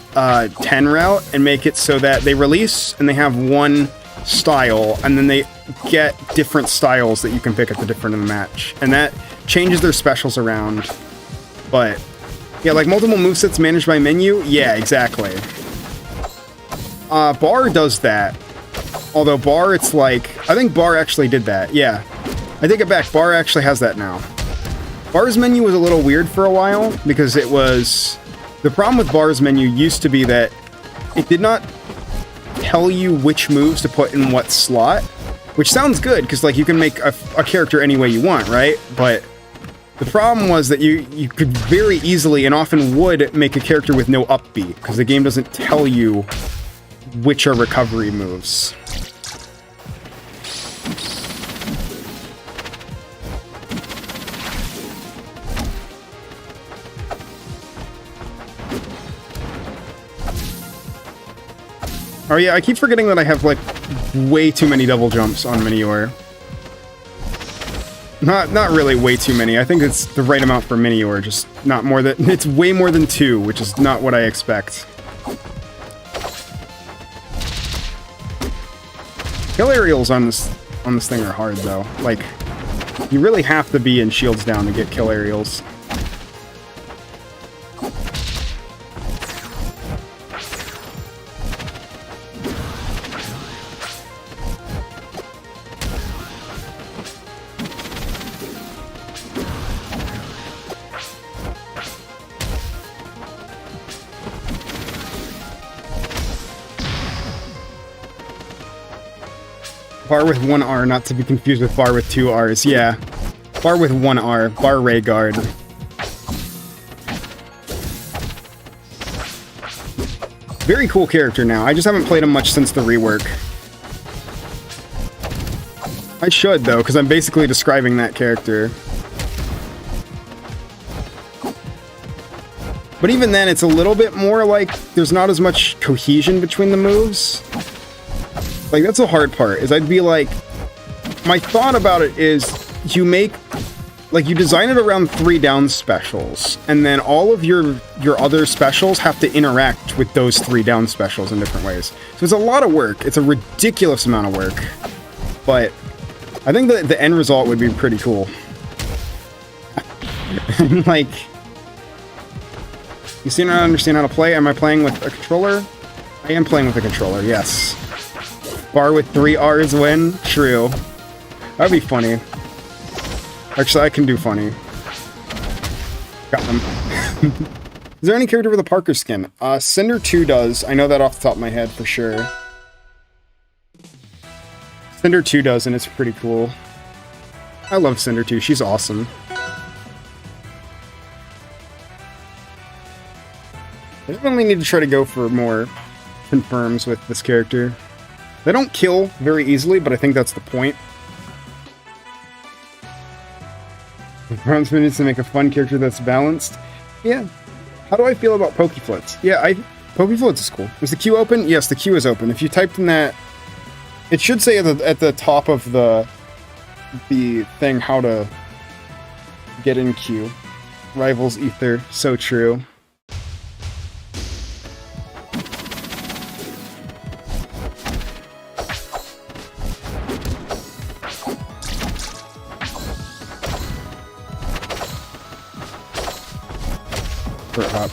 10 route and make it so that they release and they have one style, and then they get different styles that you can pick at the different in the match. And that changes their specials around. But... yeah, like multiple movesets managed by menu? Yeah, exactly. Bar does that. Although Bar, it's like... I think Bar actually did that, yeah. I take it back, Bar actually has that now. Bar's menu was a little weird for a while, because it was... The problem with Bar's menu used to be that it did not tell you which moves to put in what slot, which sounds good because like you can make a character any way you want, right? But the problem was that you could very easily and often would make a character with no up B because the game doesn't tell you which are recovery moves. Oh yeah, I keep forgetting that I have like way too many double jumps on Minior. Not really way too many. I think it's the right amount for Minior, just not more than it's way more than 2, which is not what I expect. Kill aerials on this thing are hard though. Like you really have to be in shields down to get kill aerials. Bar with 1 R, not to be confused with bar with 2 R's. Yeah. Bar with 1 R. Bar Ray Guard. Very cool character now. I just haven't played him much since the rework. I should, though, because I'm basically describing that character. But even then, it's a little bit more like there's not as much cohesion between the moves. Like, that's the hard part, is I'd be like, my thought about it is, you make, like, you design it around 3 down specials, and then all of your other specials have to interact with those 3 down specials in different ways. So it's a lot of work. It's a ridiculous amount of work. But I think that the end result would be pretty cool. Like, you seem to not understand how to play. Am I playing with a controller? I am playing with a controller, yes. Bar with 3 R's win? True. That'd be funny. Actually, I can do funny. Got him. Is there any character with a Parker skin? Cinder 2 does. I know that off the top of my head for sure. Cinder 2 does, and it's pretty cool. I love Cinder 2. She's awesome. I definitely need to try to go for more confirms with this character. They don't kill very easily, but I think that's the point. Bronze needs to make a fun character that's balanced. Yeah. How do I feel about Pokeflits? Yeah, Pokeflits is cool. Is the queue open? Yes, the queue is open. If you typed in that, it should say at the top of the thing how to get in queue. Rivals Aether, so true. Up.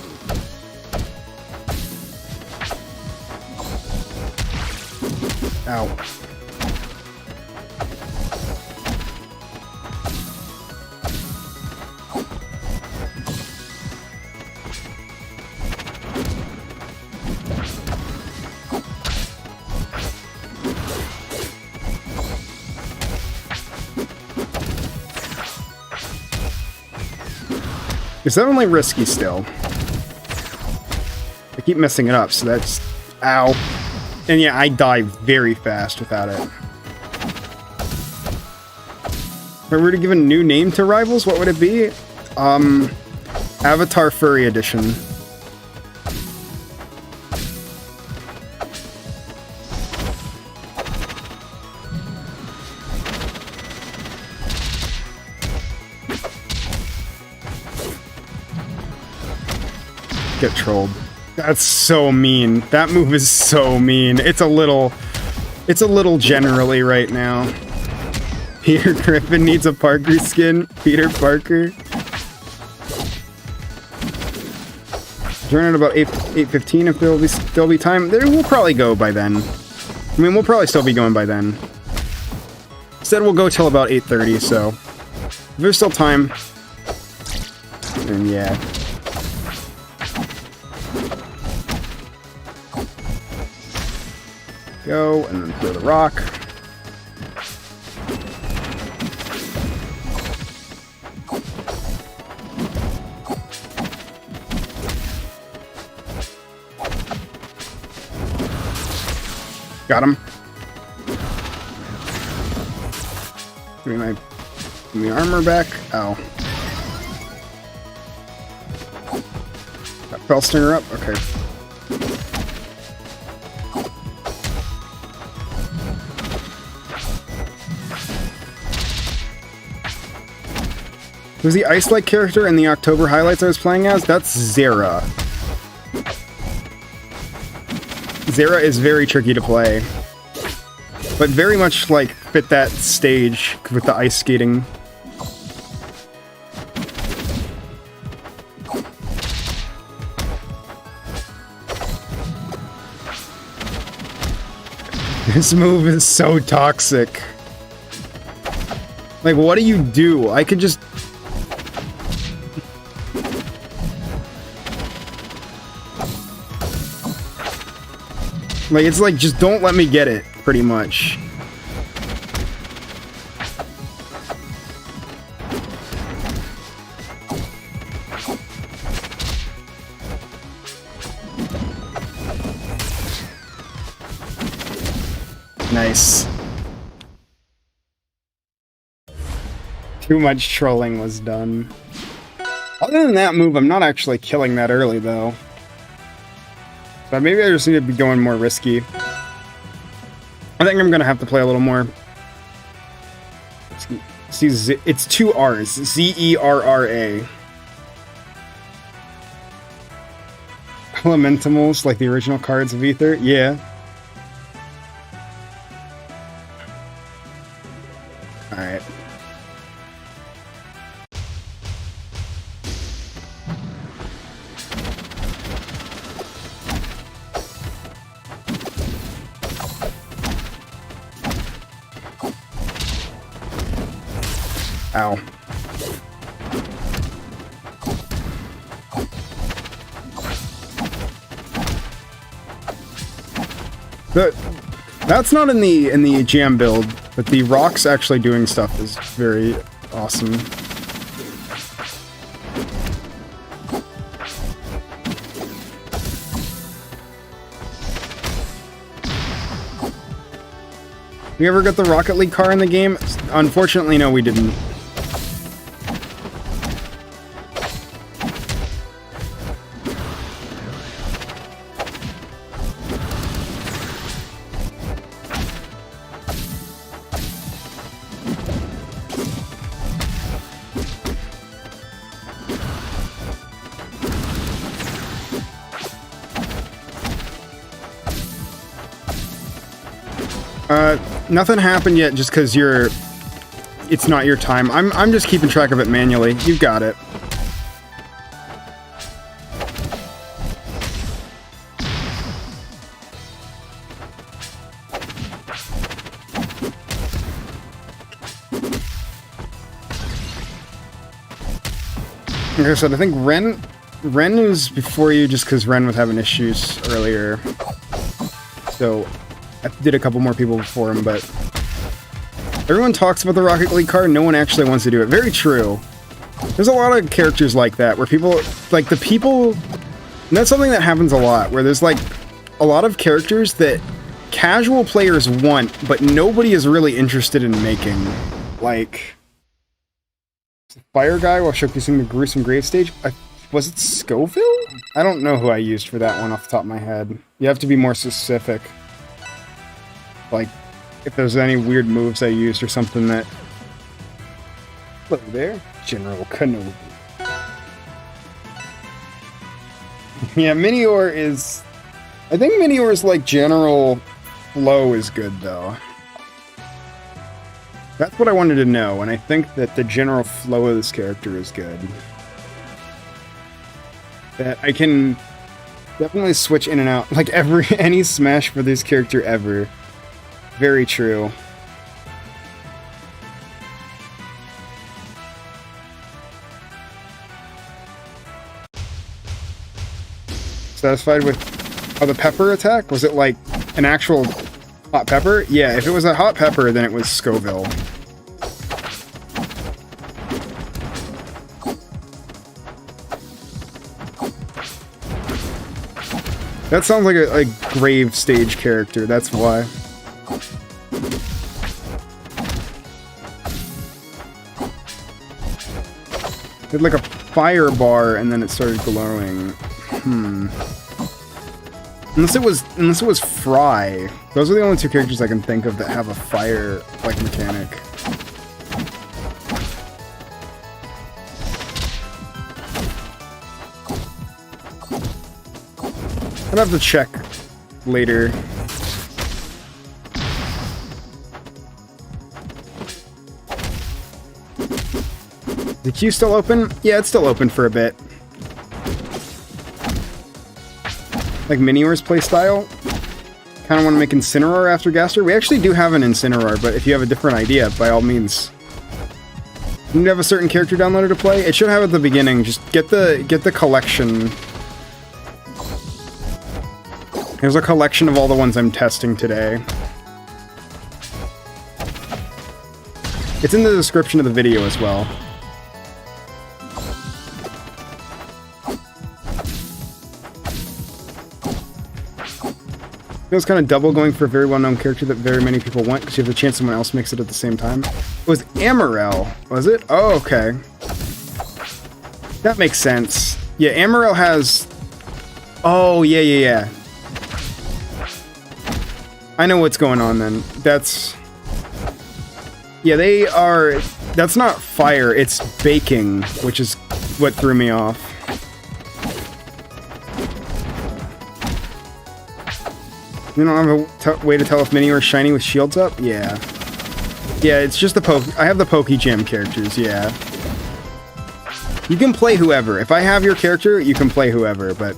Ow. It's definitely risky still. I keep messing it up, so that's... Ow. And yeah, I die very fast without it. If I were to give a new name to Rivals, what would it be? Avatar Furry Edition. Get trolled. That's so mean. That move is so mean. It's a little generally right now. Peter Griffin needs a Parker skin. Peter Parker. Join at about 8:15 if there'll be time. There will probably go by then. I mean, we'll probably still be going by then. Instead, we'll go till about 8:30. So if there's still time, then yeah. Go, and then throw the rock. Got him. Give me my armor back. Ow. Got Fell Stinger up? Okay. Who's the ice-like character in the October highlights I was playing as? That's Zera. Zera is very tricky to play, but very much like fit that stage with the ice skating. This move is so toxic. Like, what do you do? I could just... Like, it's like, just don't let me get it, pretty much. Nice. Too much trolling was done. Other than that move, I'm not actually killing that early, though. But maybe I just need to be going more risky. I think I'm gonna have to play a little more. See, it's 2 R's. Z-E-R-R-A. Elementimals, like the original cards of Aether? Yeah. Alright. Ow. That's not in the jam build, but the rocks actually doing stuff is very awesome. We ever got the Rocket League car in the game? Unfortunately, no, we didn't. Nothing happened yet just because it's not your time. I'm just keeping track of it manually. You've got it. Like I said, I think Ren is before you just because Ren was having issues earlier. So I did a couple more people before him, but everyone talks about the Rocket League card, no one actually wants to do it. Very true. There's a lot of characters like that, where people, like the people, and that's something that happens a lot, where there's like a lot of characters that casual players want, but nobody is really interested in making. Like, Fire Guy while showcasing the gruesome grave stage. Was it Scoville? I don't know who I used for that one off the top of my head. You have to be more specific. Like, if there's any weird moves I used or something that... Hello there, General Kenobi. Yeah, Minior is... I think Minior's, like, general flow is good, though. That's what I wanted to know, and I think that the general flow of this character is good. That I can definitely switch in and out, like, any smash for this character ever. Very true. Satisfied with the pepper attack? Was it like an actual Hot pepper? Yeah, if it was a hot pepper, then it was Scoville. That sounds like a grave stage character, that's why. It had like a fire bar and then it started glowing. Unless it was Fry. Those are the only two characters I can think of that have a fire like mechanic. I'd have to check later. The queue still open? Yeah, it's still open for a bit. Like Minior's playstyle. Kind of want to make Incineroar after Gaster. We actually do have an Incineroar, but if you have a different idea, by all means. You need to have a certain character downloaded to play. It should have at the beginning. Just get the collection. There's a collection of all the ones I'm testing today. It's in the description of the video as well. Feels kind of double going for a very well-known character that very many people want because you have the chance someone else makes it at the same time. It was Amarel, was it? Oh, okay. That makes sense. Yeah, Amarel has... Oh, yeah. I know what's going on then. That's... Yeah, they are... That's not fire, it's baking, which is what threw me off. You don't have a way to tell if Minior is shiny with shields up? Yeah. Yeah, it's just the I have the Pokejam characters, yeah. You can play whoever. If I have your character, you can play whoever, but...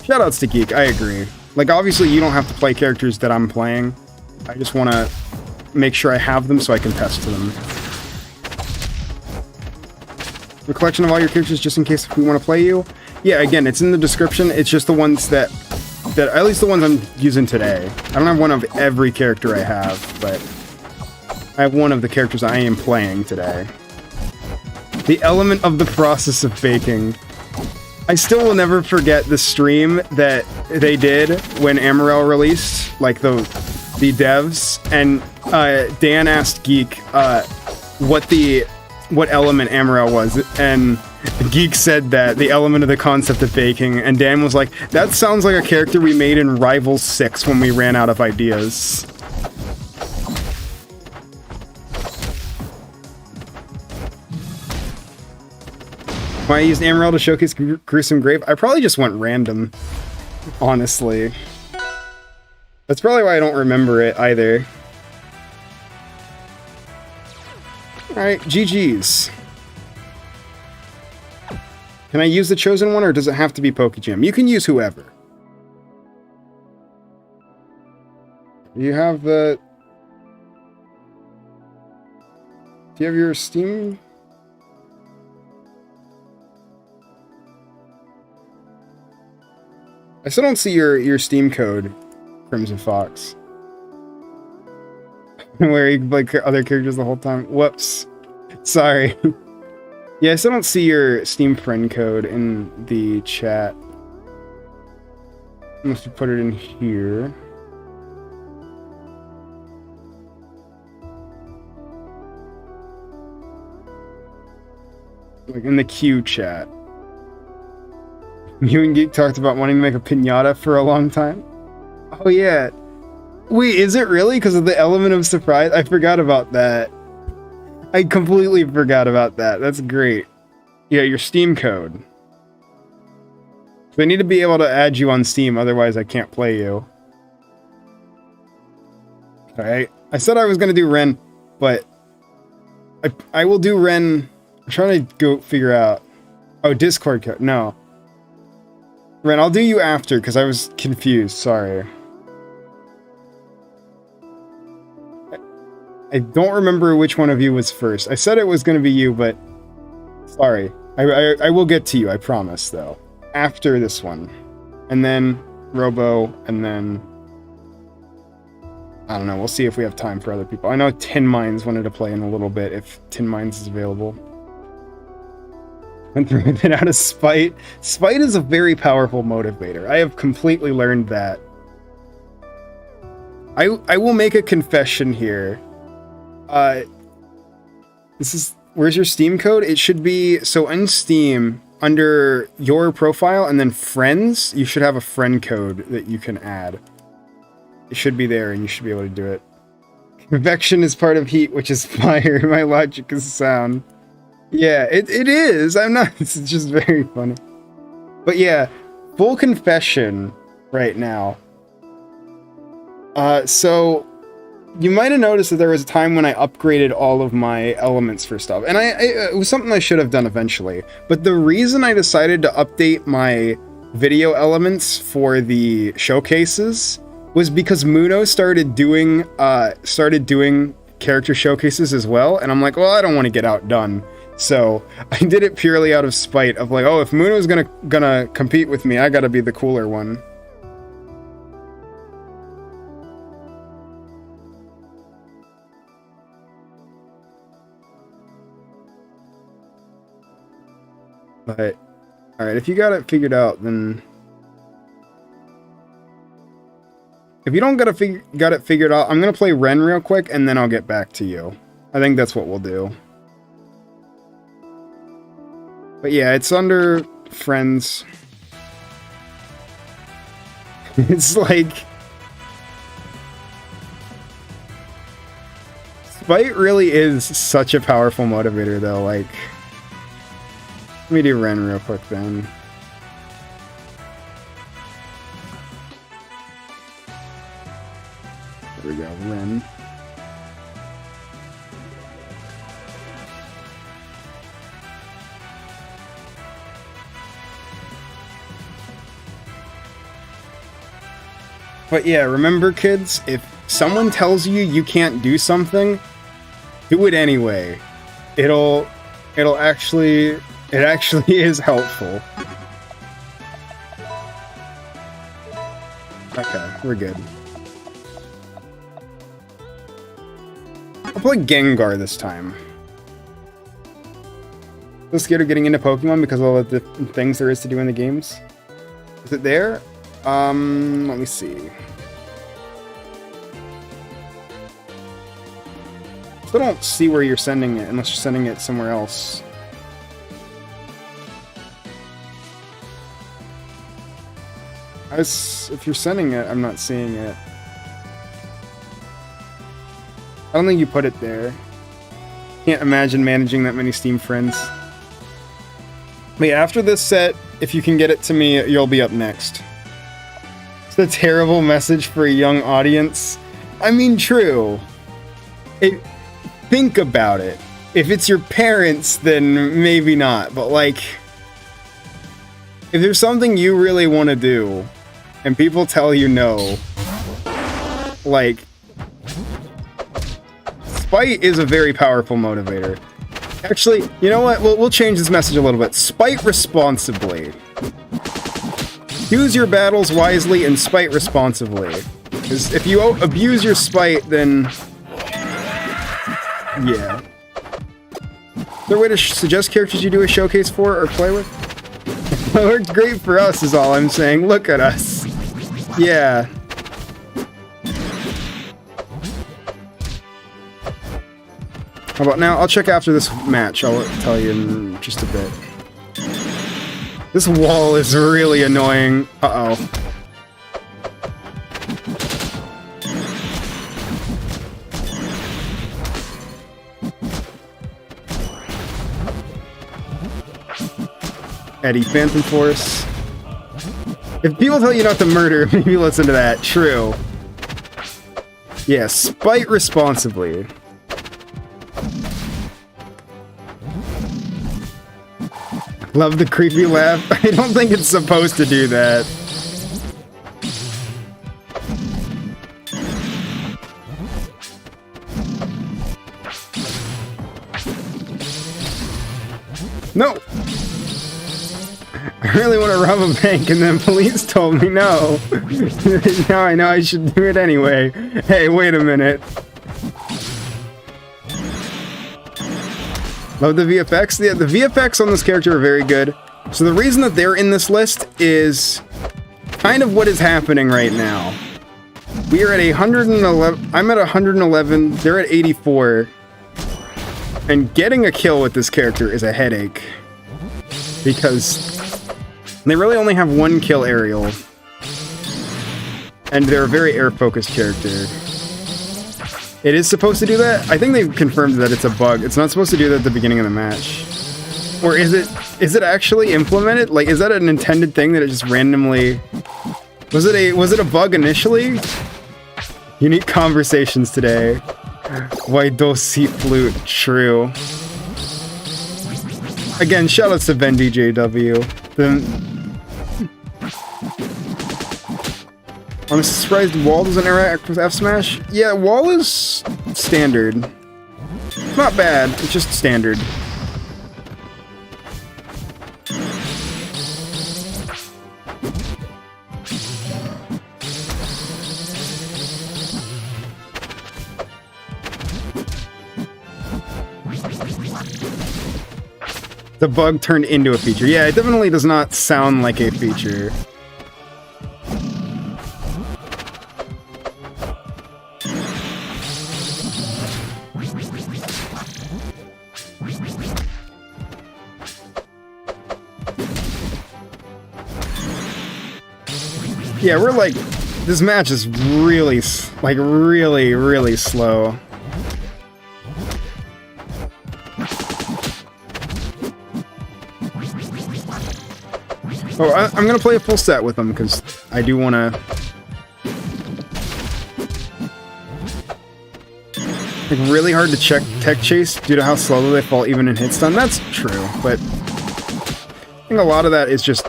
Shoutouts to Geek, I agree. Like, obviously, you don't have to play characters that I'm playing. I just want to make sure I have them so I can test them. The collection of all your characters just in case if we want to play you? Yeah, again, it's in the description. It's just the ones that at least the ones I'm using today. I don't have one of every character I have, but I have one of the characters I am playing today. The element of the process of baking. I still will never forget the stream that they did when Amarel released, like the devs, and Dan asked Geek what element Amarel was, and Geek said that the element of the concept of baking, and Dan was like, that sounds like a character we made in Rivals 6 when we ran out of ideas. Why I used Amarel to showcase Gruesome Grave? I probably just went random, honestly. That's probably why I don't remember it either. Alright, GG's. Can I use the chosen one, or does it have to be Pokejam? You can use whoever. You have the... Do you have your Steam? I still don't see your Steam code, Crimson Fox. Wearing like other characters the whole time. Whoops. Sorry. Yeah, I still don't see your Steam friend code in the chat. Unless you put it in here. Like in the queue chat. You and Geek talked about wanting to make a piñata for a long time. Oh yeah. Wait, is it really? Because of the element of surprise? I forgot about that. I completely forgot about that. That's great. Yeah, your Steam code. So I need to be able to add you on Steam, otherwise I can't play you. Alright. I said I was going to do Ren, but I will do Ren. I'm trying to go figure out. Oh, Discord code. No. Ren, I'll do you after, because I was confused. Sorry. I don't remember which one of you was first. I said it was going to be you, but... Sorry. I will get to you, I promise, though. After this one. And then Robo, and then... I don't know. We'll see if we have time for other people. I know Tin Mines wanted to play in a little bit if Tin Mines is available. Went through a bit out of spite. Spite is a very powerful motivator. I have completely learned that. I will make a confession here. Where's your Steam code? It should be, so in Steam, under your profile and then friends, you should have a friend code that you can add. It should be there and you should be able to do it. Convection is part of heat, which is fire. My logic is sound. Yeah, it is. I'm not, it's just very funny. But yeah, full confession right now. So you might have noticed that there was a time when I upgraded all of my elements for stuff, and it was something I should have done eventually. But the reason I decided to update my video elements for the showcases was because Muno started doing character showcases as well, and I'm like, well, I don't want to get outdone. So I did it purely out of spite of like, oh, if Muno's gonna compete with me, I gotta be the cooler one. But, alright, if you got it figured out, then... If you don't got it figured out, I'm gonna play Ren real quick, and then I'll get back to you. I think that's what we'll do. But yeah, it's under friends. It's like... Spite really is such a powerful motivator, though, like... Let me do Ren real quick then. There we go, Ren. But yeah, remember kids, if someone tells you you can't do something, do it anyway. It actually is helpful. Okay, we're good. I'll play Gengar this time. I'm scared of getting into Pokemon because of all the things there is to do in the games. Is it there? Let me see. Still don't see where you're sending it unless you're sending it somewhere else. If you're sending it, I'm not seeing it. I don't think you put it there. Can't imagine managing that many Steam friends. But yeah, after this set, if you can get it to me, you'll be up next. It's a terrible message for a young audience. I mean, true. Think about it. If it's your parents, then maybe not. But like, if there's something you really want to do, and people tell you no, like, spite is a very powerful motivator. Actually, you know what? We'll change this message a little bit. Spite responsibly. Choose your battles wisely and spite responsibly. Because if you abuse your spite, then... yeah. Is there a way to suggest characters you do a showcase for or play with? It worked great for us is all I'm saying. Look at us. Yeah. How about now? I'll check after this match. I'll tell you in just a bit. This wall is really annoying. Uh-oh. Eddie, Phantom Force. If people tell you not to murder, maybe listen to that. True. Yeah, spite responsibly. Love the creepy laugh. I don't think it's supposed to do that. No! I really want to rob a bank, and then police told me no. Now I know I should do it anyway. Hey, wait a minute. Love the VFX. Yeah, the VFX on this character are very good. So the reason that they're in this list is kind of what is happening right now. We are at 111. I'm at 111. They're at 84. And getting a kill with this character is a headache. Because they really only have one kill aerial. And they're a very air-focused character. It is supposed to do that? I think they've confirmed that it's a bug. It's not supposed to do that at the beginning of the match. Or is it actually implemented? Like, is that an intended thing that it just randomly... Was it a bug initially? Unique conversations today. Why do see flute? True. Again, shoutouts to Ben DJW. I'm surprised Wall doesn't interact with F Smash. Yeah, Wall is standard. Not bad, it's just standard. The bug turned into a feature. Yeah, it definitely does not sound like a feature. Yeah, we're like, this match is really, like, really slow. Oh, I'm gonna play a full set with them because I do want to. Like, really hard to check tech chase due to how slowly they fall even in hit stun. That's true, but I think a lot of that is just.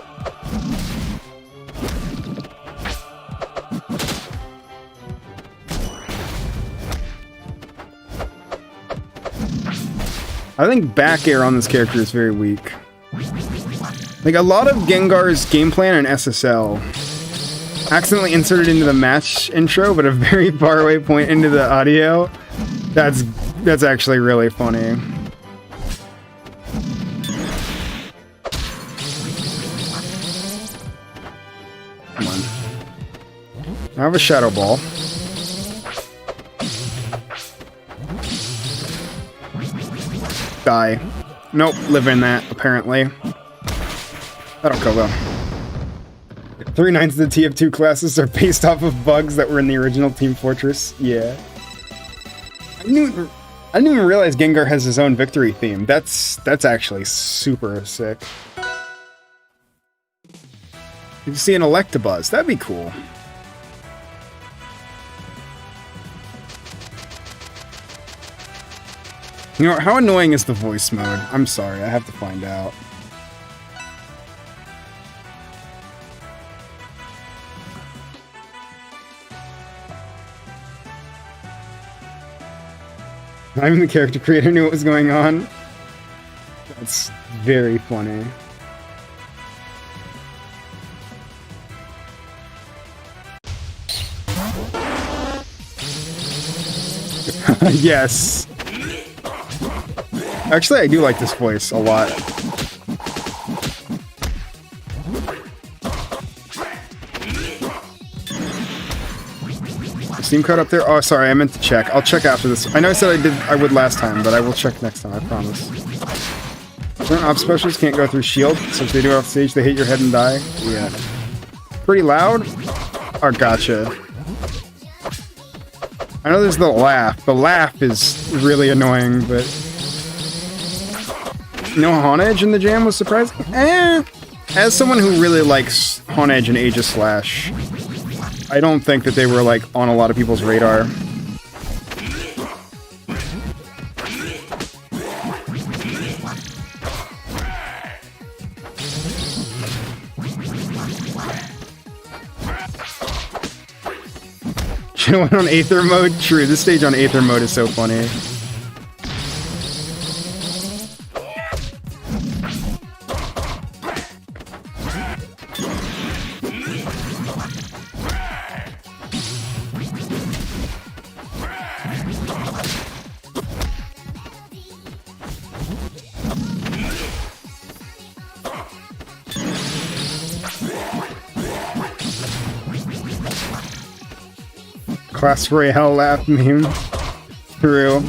I think back air on this character is very weak. Like, a lot of Gengar's game plan and SSL accidentally inserted into the match intro, but a very far away point into the audio. That's actually really funny. Come on. I have a Shadow Ball. Die. Nope, live in that, apparently. That'll go well. 3 nines of the TF2 classes are based off of bugs that were in the original Team Fortress. Yeah. I didn't even realize Gengar has his own victory theme. That's actually super sick. You can see an Electabuzz. That'd be cool. You know, how annoying is the voice mode? I'm sorry, I have to find out. Not even the character creator knew what was going on. That's very funny. Yes. Actually, I do like this voice a lot. Steam code up there? Oh, sorry, I meant to check. I'll check after this. I know I said I would last time, but I will check next time, I promise. Certain op specialists can't go through shield, so if they do off stage, they hit your head and die. Yeah. Pretty loud? Oh, gotcha. I know there's the laugh. The laugh is really annoying, but... No Honedge in the jam was surprising? As someone who really likes Honedge and Aegis Slash, I don't think that they were, like, on a lot of people's radar. Should've went on Aether mode? True, this stage on Aether mode is so funny. Class Royale laugh meme. True.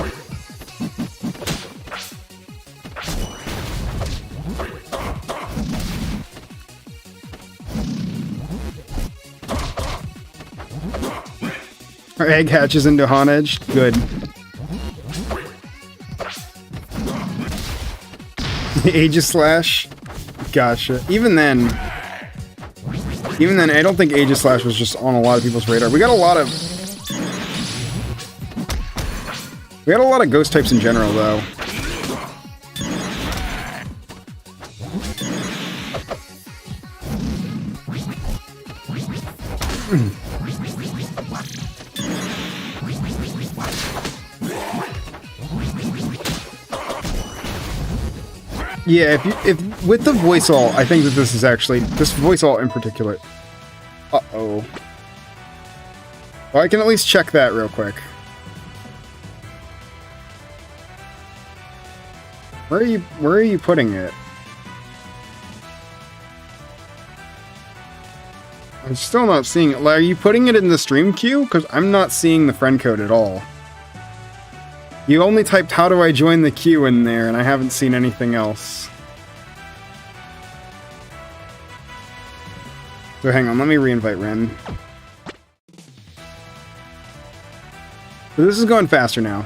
Our egg hatches into Honedge. Good. Aegis Slash. Gotcha. Even then, I don't think Aegis Slash was just on a lot of people's radar. We got a lot of ghost types in general, though. Yeah, if with the voice alt, I think that this is actually this voice alt in particular. Uh-oh. Well, I can at least check that real quick. Where are you putting it? I'm still not seeing it. Are you putting it in the stream queue? Because I'm not seeing the friend code at all. You only typed "how do I join the queue" in there, and I haven't seen anything else. So hang on, let me reinvite Ren. So this is going faster now.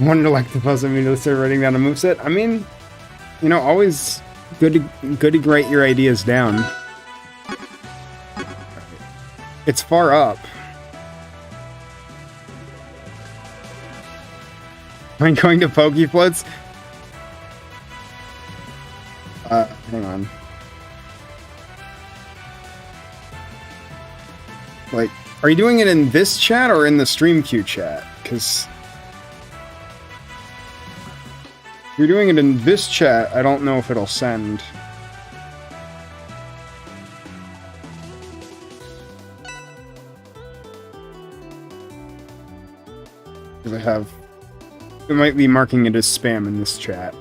Wanted to like the puzzle immediately started writing down a moveset. I mean, you know, always good to write your ideas down. It's far up. Am I going to Pokefloats? Hang on. Like, are you doing it in this chat or in the stream queue chat? Because if you're doing it in this chat, I don't know if it'll send. Because I have... It might be marking it as spam in this chat.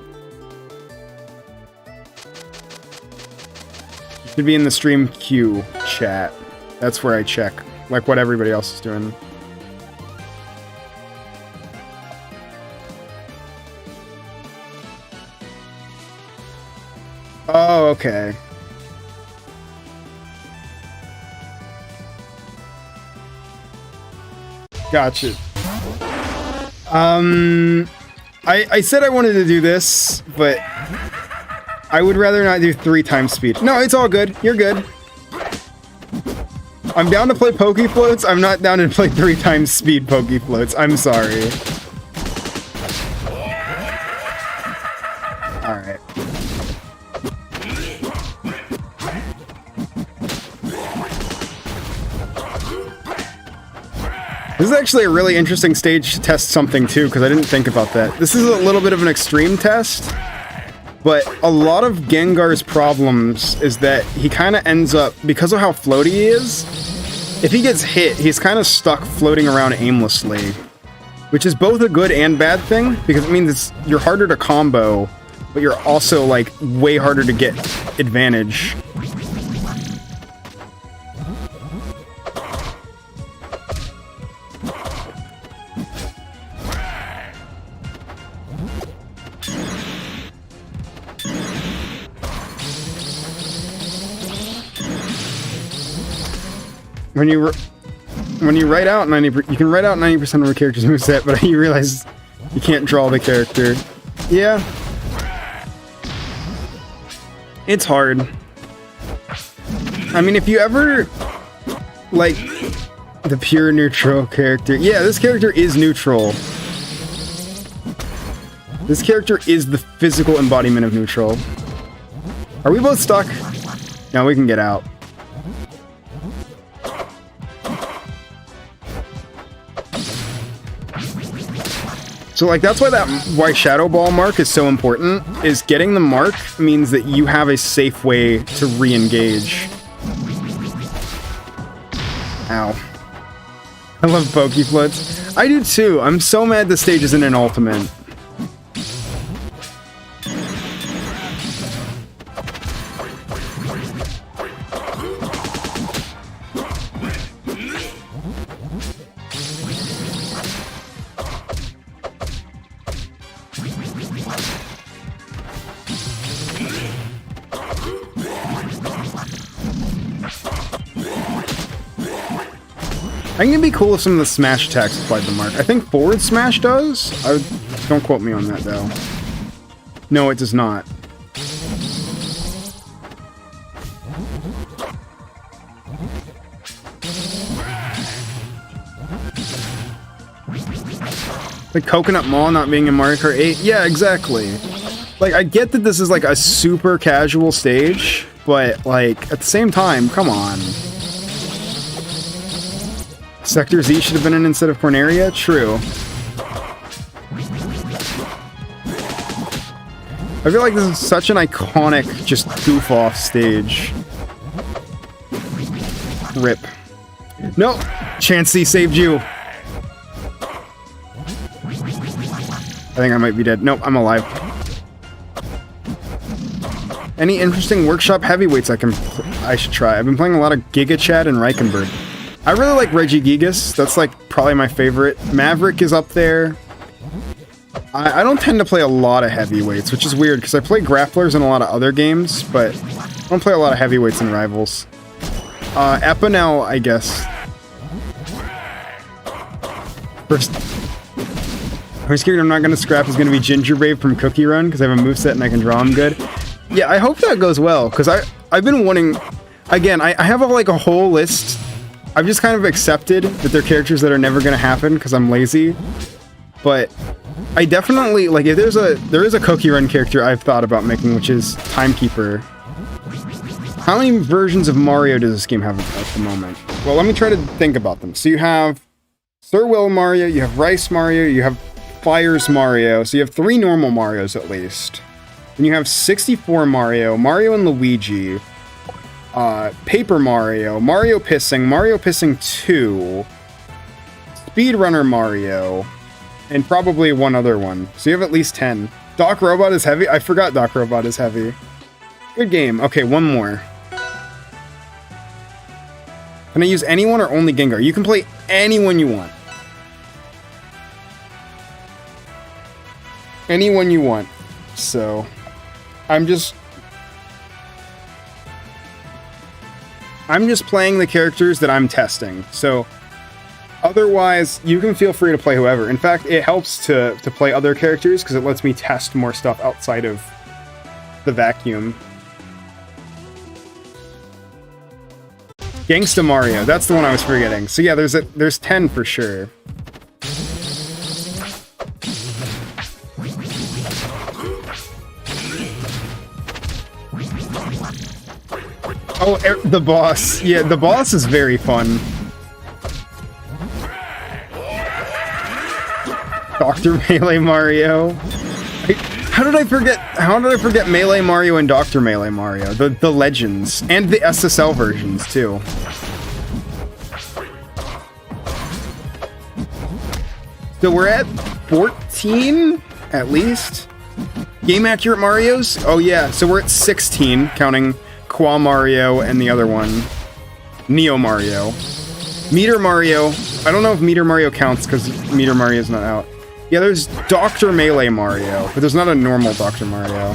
It should be in the stream queue chat. That's where I check, like what everybody else is doing. Oh, okay. Gotcha. I said I wanted to do this, but I would rather not do 3 times speed. No, it's all good. You're good. I'm down to play Pokefloats. I'm not down to play 3 times speed Pokefloats. I'm sorry. Alright. This is actually a really interesting stage to test something too, because I didn't think about that. This is a little bit of an extreme test, but a lot of Gengar's problems is that he kind of ends up, because of how floaty he is, if he gets hit, he's kind of stuck floating around aimlessly, which is both a good and bad thing, because it means you're harder to combo, but you're also like way harder to get advantage. When you write out 90%, you can write out 90% of a character's moveset, but you realize you can't draw the character. Yeah. It's hard. I mean, if you ever like the pure neutral character, yeah, this character is neutral. This character is the physical embodiment of neutral. Are we both stuck? No, we can get out. So like that's why Shadow Ball mark is so important, is getting the mark means that you have a safe way to re-engage. Ow. I love Pokefloats. I do too. I'm so mad the stage isn't an ultimate. I think it'd be cool if some of the smash attacks applied to Mark. I think forward smash does. Don't quote me on that though. No, it does not. The Coconut Mall not being in Mario Kart 8? Yeah, exactly. Like, I get that this is like a super casual stage, but like, at the same time, come on. Sector Z should have been in instead of Corneria? True. I feel like this is such an iconic, just goof-off stage. Rip. Nope! Chansey saved you! I think I might be dead. Nope, I'm alive. Any interesting workshop heavyweights I should try? I've been playing a lot of Giga Chad and Reichenberg. I really like Regigigas. That's like probably my favorite. Maverick is up there. I don't tend to play a lot of heavyweights, which is weird because I play grapplers in a lot of other games, but I don't play a lot of heavyweights in Rivals. Epinel, I guess. First, I'm scared I'm not going to scrap is going to be Gingerbrave from Cookie Run because I have a moveset and I can draw him good. Yeah, I hope that goes well because I've been wanting... Again, I have like a whole list. I've just kind of accepted that they're characters that are never going to happen because I'm lazy. But I definitely... Like, if there is a Cookie Run character I've thought about making, which is Timekeeper. How many versions of Mario does this game have at the moment? Well, let me try to think about them. So you have Sir Will Mario, you have Rice Mario, you have Fires Mario, so you have 3 normal Marios at least. Then you have 64 Mario, Mario and Luigi, Paper Mario, Mario Pissing 2, Speedrunner Mario, and probably one other one. So you have at least 10. Doc Robot is heavy? I forgot Doc Robot is heavy. Good game. Okay, one more. Can I use anyone or only Gengar? You can play anyone you want. Anyone you want. So, I'm just playing the characters that I'm testing. So, otherwise, you can feel free to play whoever. In fact, it helps to play other characters because it lets me test more stuff outside of the vacuum. Gangsta Mario, that's the one I was forgetting. So yeah, there's 10 for sure. Oh, the boss. Yeah, the boss is very fun. Dr. Melee Mario. How did I forget Melee Mario and Dr. Melee Mario? The Legends. And the SSL versions, too. So we're at 14, at least. Game Accurate Marios? Oh yeah, so we're at 16, counting Qua Mario and the other one. Neo Mario. Meter Mario. I don't know if Meter Mario counts, because Meter Mario's not out. Yeah, there's Dr. Melee Mario, but there's not a normal Dr. Mario.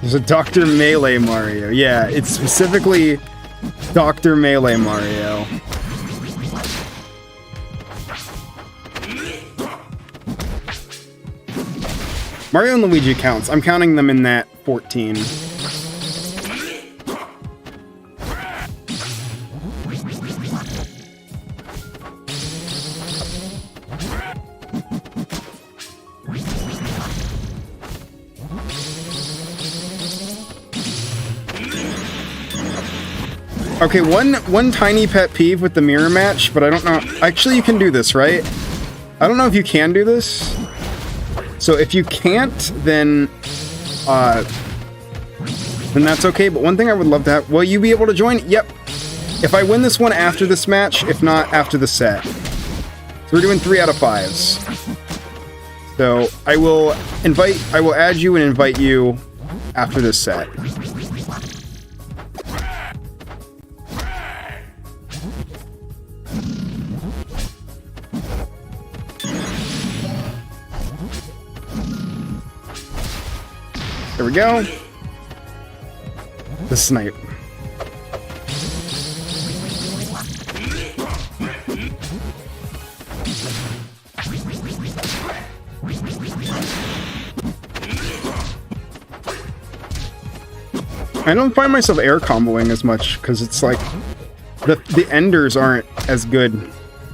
There's a Dr. Melee Mario. Yeah, it's specifically Dr. Melee Mario. Mario and Luigi counts. I'm counting them in that 14. Okay, one tiny pet peeve with the mirror match, but I don't know. Actually, you can do this, right? I don't know if you can do this. So if you can't, then that's okay. But one thing I would love to have... Will you be able to join? Yep. If I win this one after this match, if not, after the set. So we're doing 3 out of 5s. So I will add you and invite you after this set. There we go. The snipe. I don't find myself air comboing as much because it's like the enders aren't as good,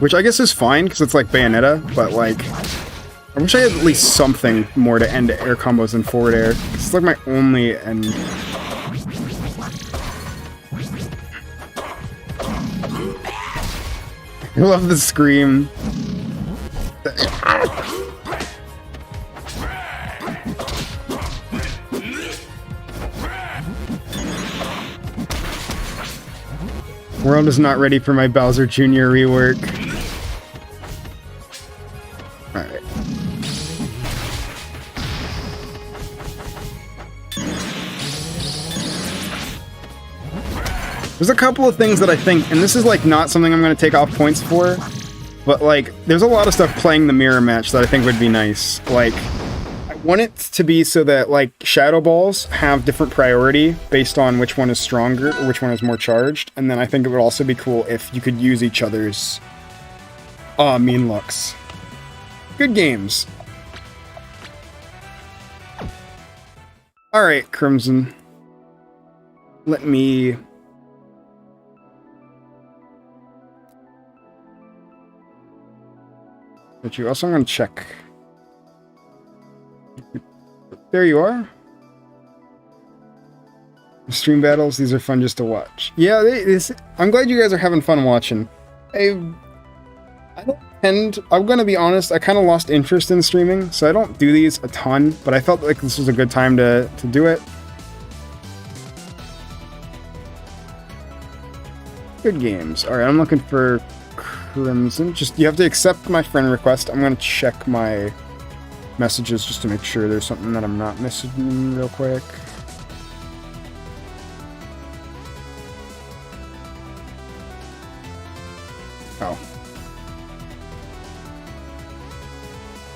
which I guess is fine because it's like Bayonetta, but like I wish I had at least something more to end air combos than forward air. It's like my only end. I love the scream. World is not ready for my Bowser Jr. rework. Alright. There's a couple of things that I think, and this is like not something I'm going to take off points for, but like there's a lot of stuff playing the mirror match that I think would be nice. Like, I want it to be so that like Shadow Balls have different priority based on which one is stronger or which one is more charged, and then I think it would also be cool if you could use each other's mean looks. Good games. Alright, Crimson. Let me... But you also, I'm going to check. There you are. Stream battles, these are fun just to watch. Yeah, I'm glad you guys are having fun watching. I don't tend, I'm going to be honest, I kind of lost interest in streaming, so I don't do these a ton, but I felt like this was a good time to do it. Good games. Alright, I'm looking for Crimson. Just, you have to accept my friend request. I'm going to check my messages just to make sure there's something that I'm not missing real quick. Oh.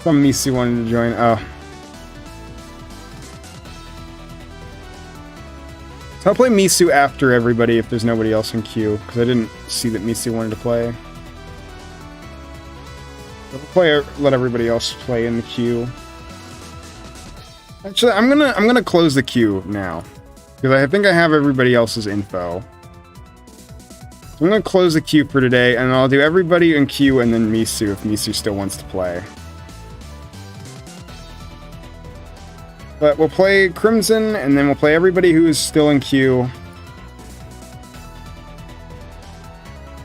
Some Misu wanted to join. Oh. So I'll play Misu after everybody if there's nobody else in queue, because I didn't see that Misu wanted to play. Let everybody else play in the queue. Actually, I'm gonna close the queue now because I think I have everybody else's info. So I'm gonna close the queue for today, and I'll do everybody in queue and then Misu if Misu still wants to play. But we'll play Crimson, and then we'll play everybody who is still in queue,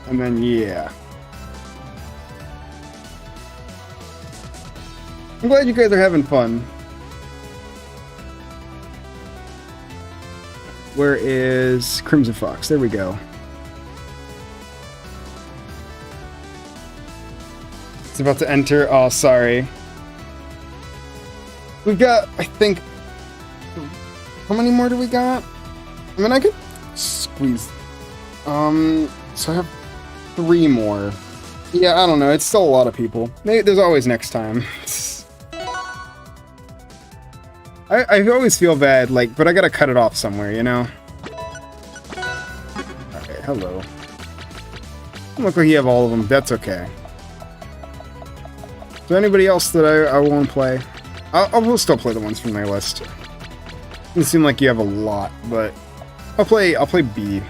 and then yeah. I'm glad you guys are having fun. Where is Crimson Fox? There we go. It's about to enter. Oh, sorry. We've got, I think... How many more do we got? I mean, I could squeeze... So I have 3 more. Yeah, I don't know. It's still a lot of people. Maybe there's always next time. I always feel bad, like, but I gotta cut it off somewhere, you know? Okay, hello. Look like you have all of them. That's okay. Is there anybody else that I won't play? I'll still play the ones from my list. Doesn't seem like you have a lot, but I'll play B.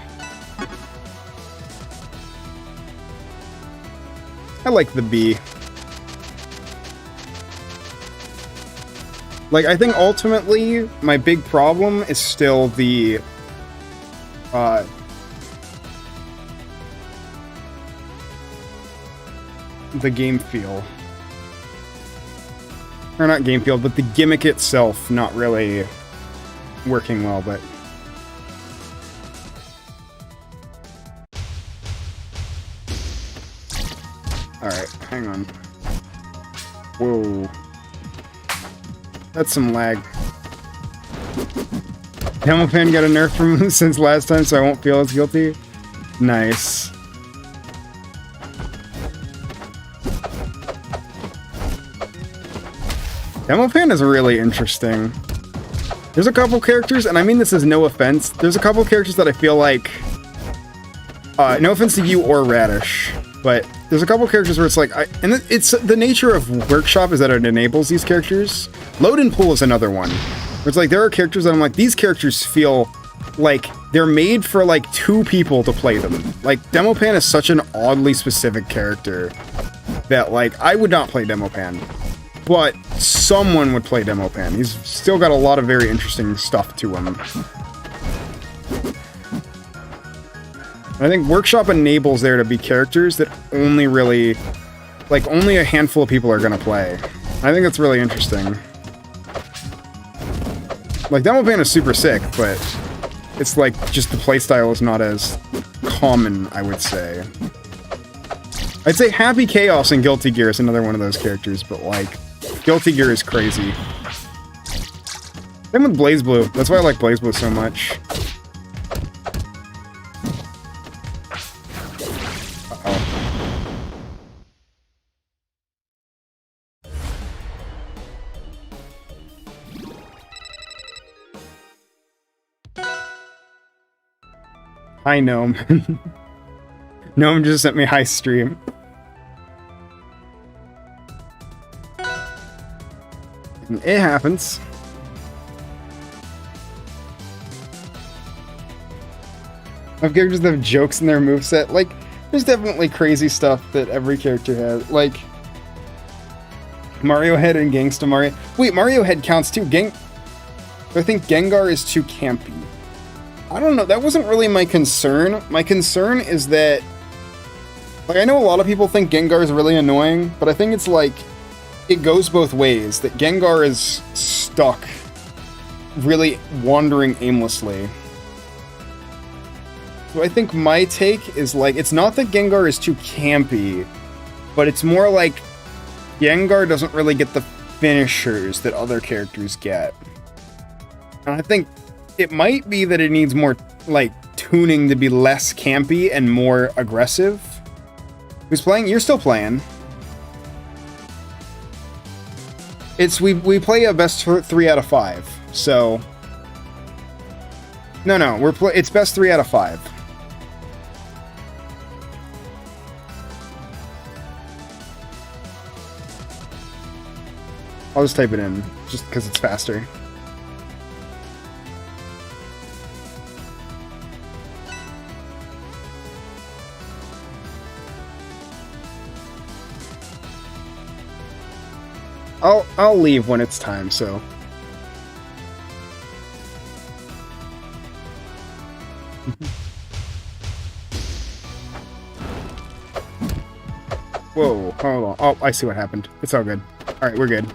I like the B. Like, I think ultimately, my big problem is still the game feel. Or not game feel, but the gimmick itself not really working well, but... Alright, hang on. Whoa. That's some lag. Hamilton got a nerf from since last time, so I won't feel as guilty. Nice. Hamilton is really interesting. There's a couple characters, and I mean this is no offense, there's a couple characters that I feel like, no offense to you or Radish, but there's a couple characters where it's like, and it's the nature of Workshop is that it enables these characters. Load and Pool is another one, where it's like there are characters that I'm like, these characters feel like they're made for like 2 people to play them. Like, Demopan is such an oddly specific character that like, I would not play Demopan. But someone would play Demopan. He's still got a lot of very interesting stuff to him. I think Workshop enables there to be characters that only really, like, only a handful of people are gonna play. I think that's really interesting. Like, Demopan is super sick, but it's like, just the playstyle is not as common, I would say. I'd say Happy Chaos and Guilty Gear is another one of those characters, but like, Guilty Gear is crazy. Same with BlazBlue. That's why I like BlazBlue so much. Uh-oh. Hi, Gnome. Gnome just sent me hi stream. It happens. Of characters that have jokes in their moveset, like, there's definitely crazy stuff that every character has. Like, Mario Head and Gangsta Mario. Wait, Mario Head counts too. I think Gengar is too campy. I don't know, that wasn't really my concern. My concern is that, like, I know a lot of people think Gengar is really annoying, but I think it's like, it goes both ways, that Gengar is stuck, really wandering aimlessly. So I think my take is like, it's not that Gengar is too campy, but it's more like Gengar doesn't really get the finishers that other characters get. And I think it might be that it needs more, like, tuning to be less campy and more aggressive. Who's playing? You're still playing. It's we play a best 3 out of 5. So no, it's best 3 out of 5. I'll just type it in just because it's faster. I'll leave when it's time, so. Whoa, hold on. Oh, I see what happened. It's all good. Alright, we're good.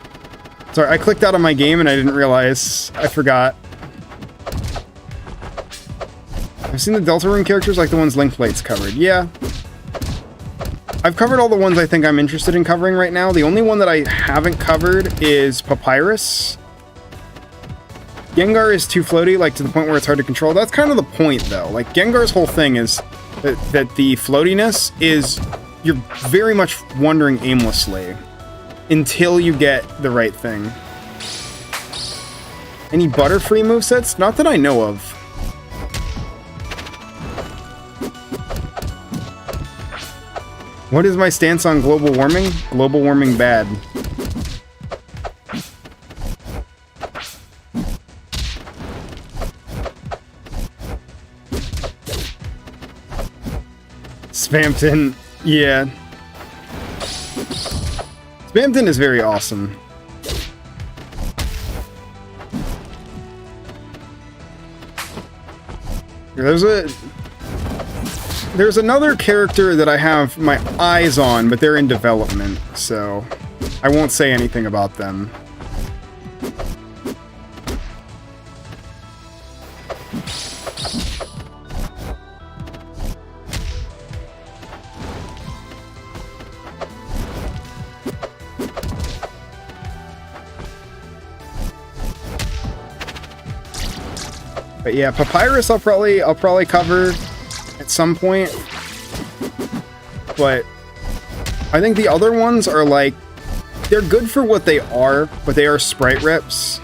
Sorry, I clicked out of my game and I didn't realize. I forgot. I've seen the Deltarune characters like the ones Linkplate's covered. Yeah. I've covered all the ones I think I'm interested in covering right now. The only one that I haven't covered is Papyrus. Gengar is too floaty, like to the point where it's hard to control. That's kind of the point, though. Like, Gengar's whole thing is that the floatiness is you're very much wandering aimlessly until you get the right thing. Any Butterfree movesets? Not that I know of. What is my stance on global warming? Global warming bad. Spamton, yeah. Spamton is very awesome. There's another character that I have my eyes on, but they're in development, so I won't say anything about them. But yeah, Papyrus I'll probably cover at some point, but I think the other ones are like, they're good for what they are, but they are sprite reps.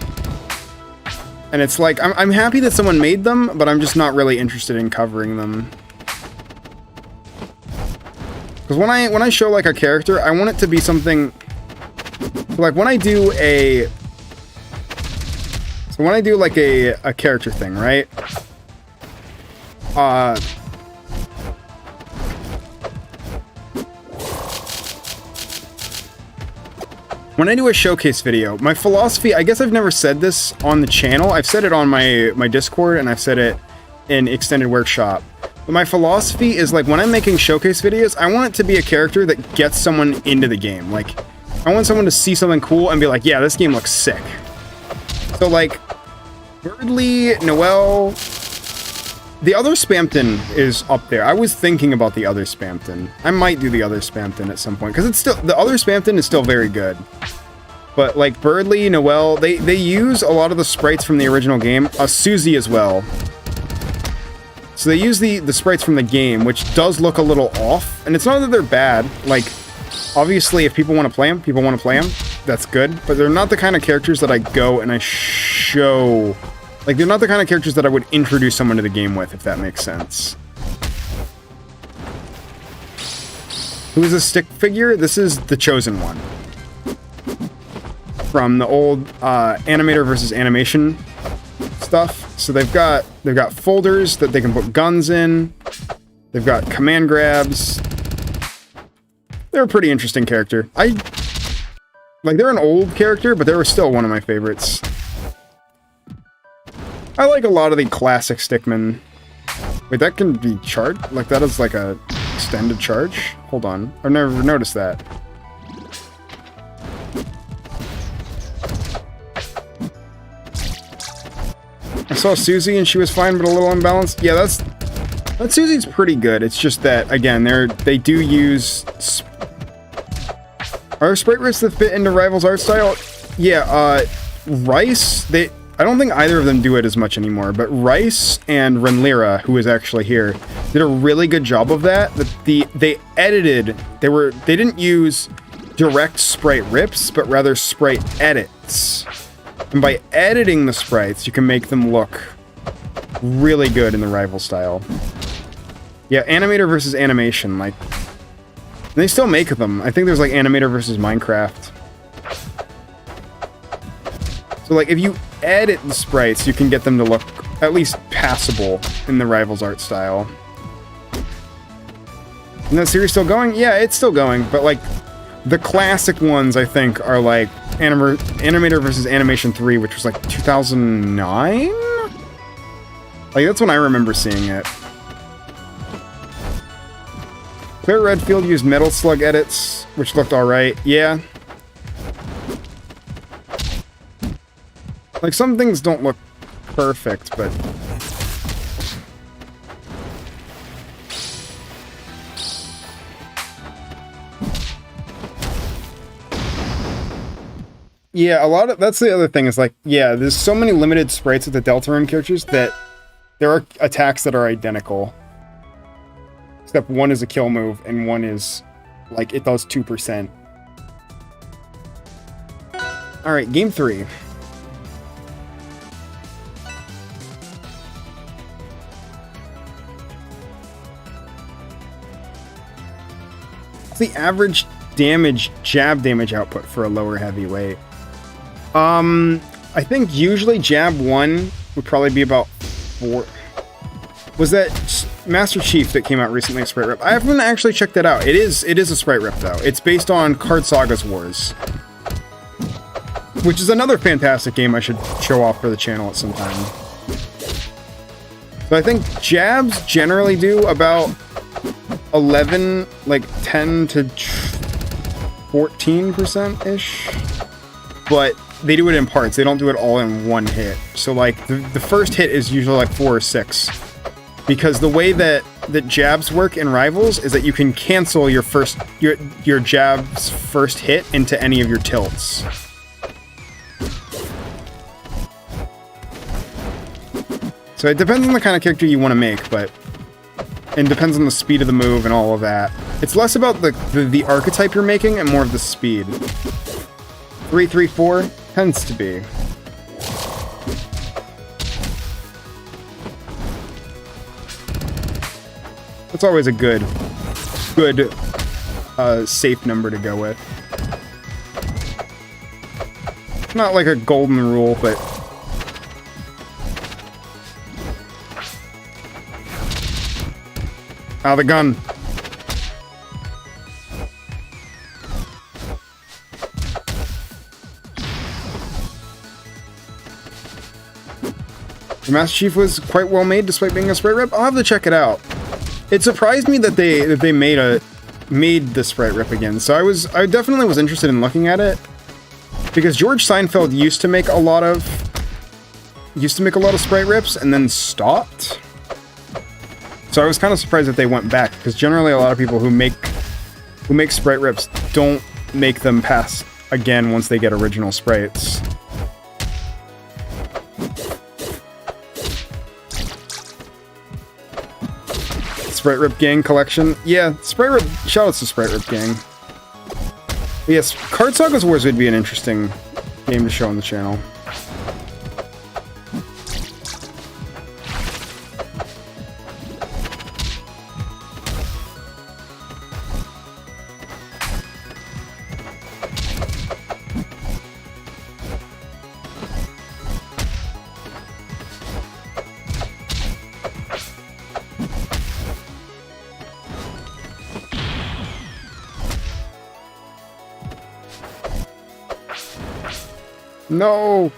And it's like, I'm happy that someone made them, but I'm just not really interested in covering them. Because when I show like a character, I want it to be something like when I do like a character thing, right? When I do a showcase video, my philosophy, I guess I've never said this on the channel. I've said it on my Discord, and I've said it in Extended Workshop. But my philosophy is, like, when I'm making showcase videos, I want it to be a character that gets someone into the game. Like, I want someone to see something cool and be like, yeah, this game looks sick. So, like, Birdly, Noelle, the other Spamton is up there. I was thinking about the other Spamton. I might do the other Spamton at some point, because it's still, the other Spamton is still very good. But like Birdly, Noelle, they use a lot of the sprites from the original game. Susie as well. So they use the sprites from the game, which does look a little off. And it's not that they're bad. Like, obviously, if people want to play them, that's good. But they're not the kind of characters that I go and I show. Like, they're not the kind of characters that I would introduce someone to the game with, if that makes sense. Who is this stick figure? This is the Chosen One. From the old animator versus animation stuff. So they've got folders that they can put guns in. They've got command grabs. They're a pretty interesting character. They're an old character, but they were still one of my favorites. I like a lot of the classic stickmen. Wait, that can be charged? Like, that is like a extended charge? Hold on. I've never noticed that. I saw Susie and she was fine, but a little unbalanced. Yeah, that Susie's pretty good. It's just that, again, they do use... Are sprite rips that fit into Rival's art style? Yeah, Rice, I don't think either of them do it as much anymore, but Rice and Renlira, who is actually here, did a really good job of that. They didn't use direct sprite rips, but rather sprite edits. And by editing the sprites, you can make them look really good in the Rival style. Yeah, animator versus animation, like, they still make them. I think there's like animator versus Minecraft. So like, if you edit the sprites, you can get them to look at least passable in the Rival's art style. And that series still going? Yeah, it's still going, but like, the classic ones, I think, are like Animator versus Animation 3, which was like 2009? Like, that's when I remember seeing it. Claire Redfield used Metal Slug edits, which looked alright. Yeah. Like, some things don't look perfect, but... Yeah, that's the other thing, is like, yeah, there's so many limited sprites with the Deltarune characters that there are attacks that are identical. Except one is a kill move, and one is, like, it does 2%. Alright, game 3. What's the average jab damage output for a lower heavyweight? I think usually jab 1 would probably be about 4. Was that Master Chief that came out recently, a sprite rip? I haven't actually checked that out. It is a sprite rip, though. It's based on Card Saga's Wars, which is another fantastic game I should show off for the channel at some time. So I think jabs generally do about 11, like 10 to 14%-ish, but they do it in parts. They don't do it all in one hit. So like the first hit is usually like 4 or 6. Because the way that jabs work in Rivals is that you can cancel your jab's first hit into any of your tilts. So it depends on the kind of character you want to make, but it depends on the speed of the move and all of that. It's less about the archetype you're making and more of the speed. 3-3-4 tends to be. That's always a good safe number to go with. Not like a golden rule, but out of the gun. The Master Chief was quite well made despite being a sprite rip. I'll have to check it out. It surprised me that they made the sprite rip again. So I definitely was interested in looking at it because George Seinfeld used to make a lot of sprite rips and then stopped. So I was kind of surprised that they went back because generally a lot of people who make sprite rips don't make them pass again once they get original sprites. Sprite Rip Gang collection. Yeah, Sprite Rip. Shoutouts to Sprite Rip Gang. Yes, Card Sagas Wars would be an interesting game to show on the channel. No!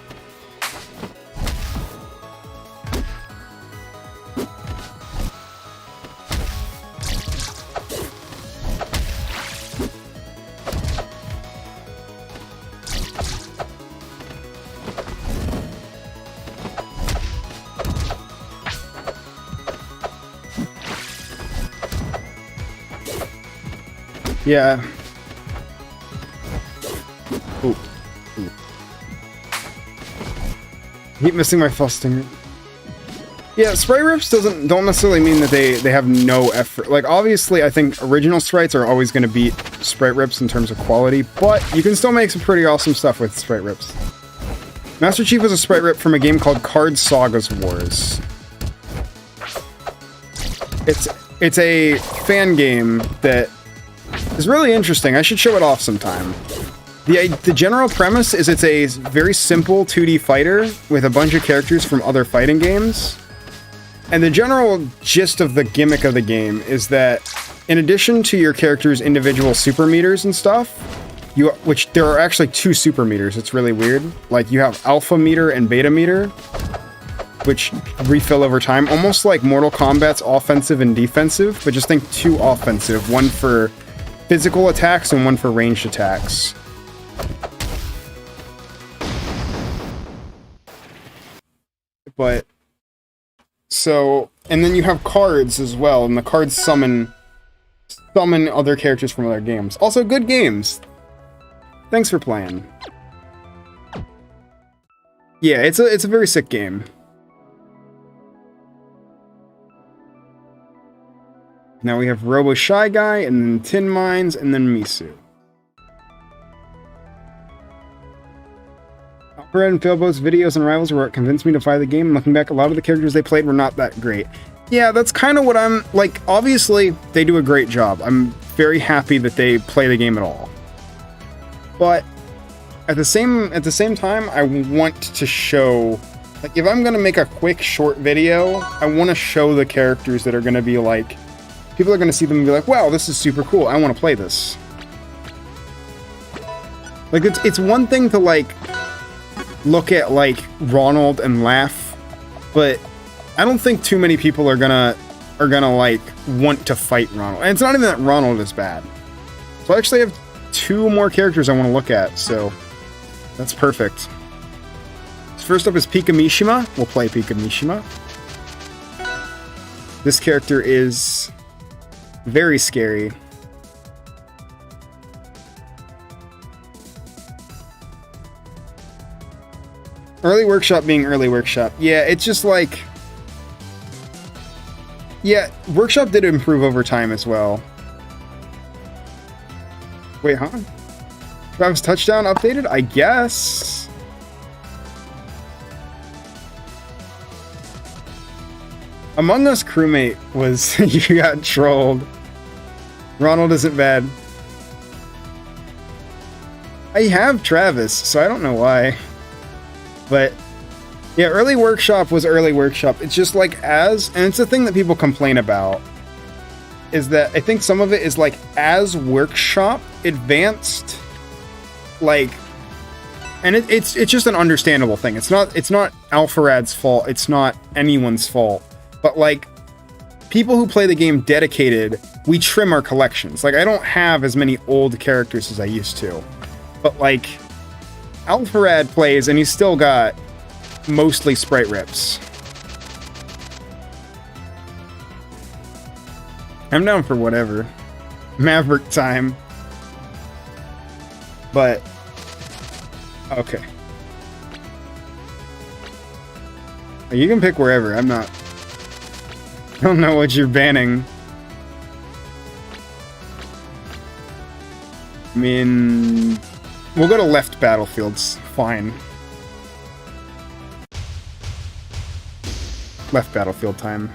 Yeah. Ooh. Ooh. Keep missing my Fustinger. Yeah, sprite rips don't necessarily mean that they have no effort. Like, obviously, I think original sprites are always going to beat sprite rips in terms of quality, but you can still make some pretty awesome stuff with sprite rips. Master Chief was a sprite rip from a game called Card Sagas Wars. It's a fan game that is really interesting. I should show it off sometime. The general premise is it's a very simple 2D fighter with a bunch of characters from other fighting games. And the general gist of the gimmick of the game is that in addition to your character's individual super meters and stuff, which there are actually 2 super meters, it's really weird. Like, you have alpha meter and beta meter, which refill over time, almost like Mortal Kombat's offensive and defensive, but just think 2 offensive, one for physical attacks and one for ranged attacks. But so, and then you have cards as well, and the cards summon other characters from other games. Also, good games. Thanks for playing. Yeah, it's a very sick game. Now we have Robo Shy Guy, and then Tin Mines, and then Misu. Alfred and Philbo's videos and rivals were what convinced me to buy the game. Looking back, a lot of the characters they played were not that great. Yeah, that's kind of what I'm like. Obviously, they do a great job. I'm very happy that they play the game at all. But at the same time, I want to show, like, if I'm gonna make a quick short video, I want to show the characters that are gonna be like, people are gonna see them and be like, wow, this is super cool. I want to play this. Like, it's one thing to like look at like Ronald and laugh, but I don't think too many people are gonna like want to fight Ronald. And it's not even that Ronald is bad. So I actually have 2 more characters I want to look at, so that's perfect. First up is Pika Mishima. We'll play Pika Mishima. This character is very scary. Early Workshop being Early Workshop. Yeah, it's just like... Yeah, Workshop did improve over time as well. Wait, huh? Travis Touchdown updated? I guess. Among Us crewmate was you got trolled. Ronald isn't bad. I have Travis, so I don't know why. But yeah, early workshop was early workshop. It's just like and it's a thing that people complain about, is that I think some of it is like as workshop advanced, like, and it's just an understandable thing. It's not Alpharad's fault. It's not anyone's fault. But like, people who play the game dedicated, we trim our collections. Like, I don't have as many old characters as I used to. But like, Alpharad plays and he's still got mostly sprite rips. I'm down for whatever. Maverick time. But okay. You can pick wherever. I don't know what you're banning. I mean, we'll go to left battlefields. Fine. Left battlefield time.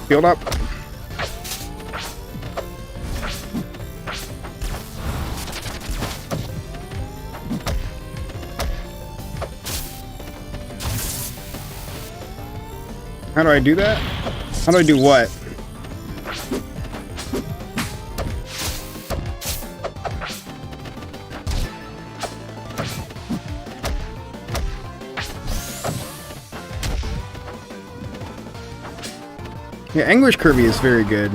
Field up. How do I do that? How do I do what? Yeah, Anguish Kirby is very good.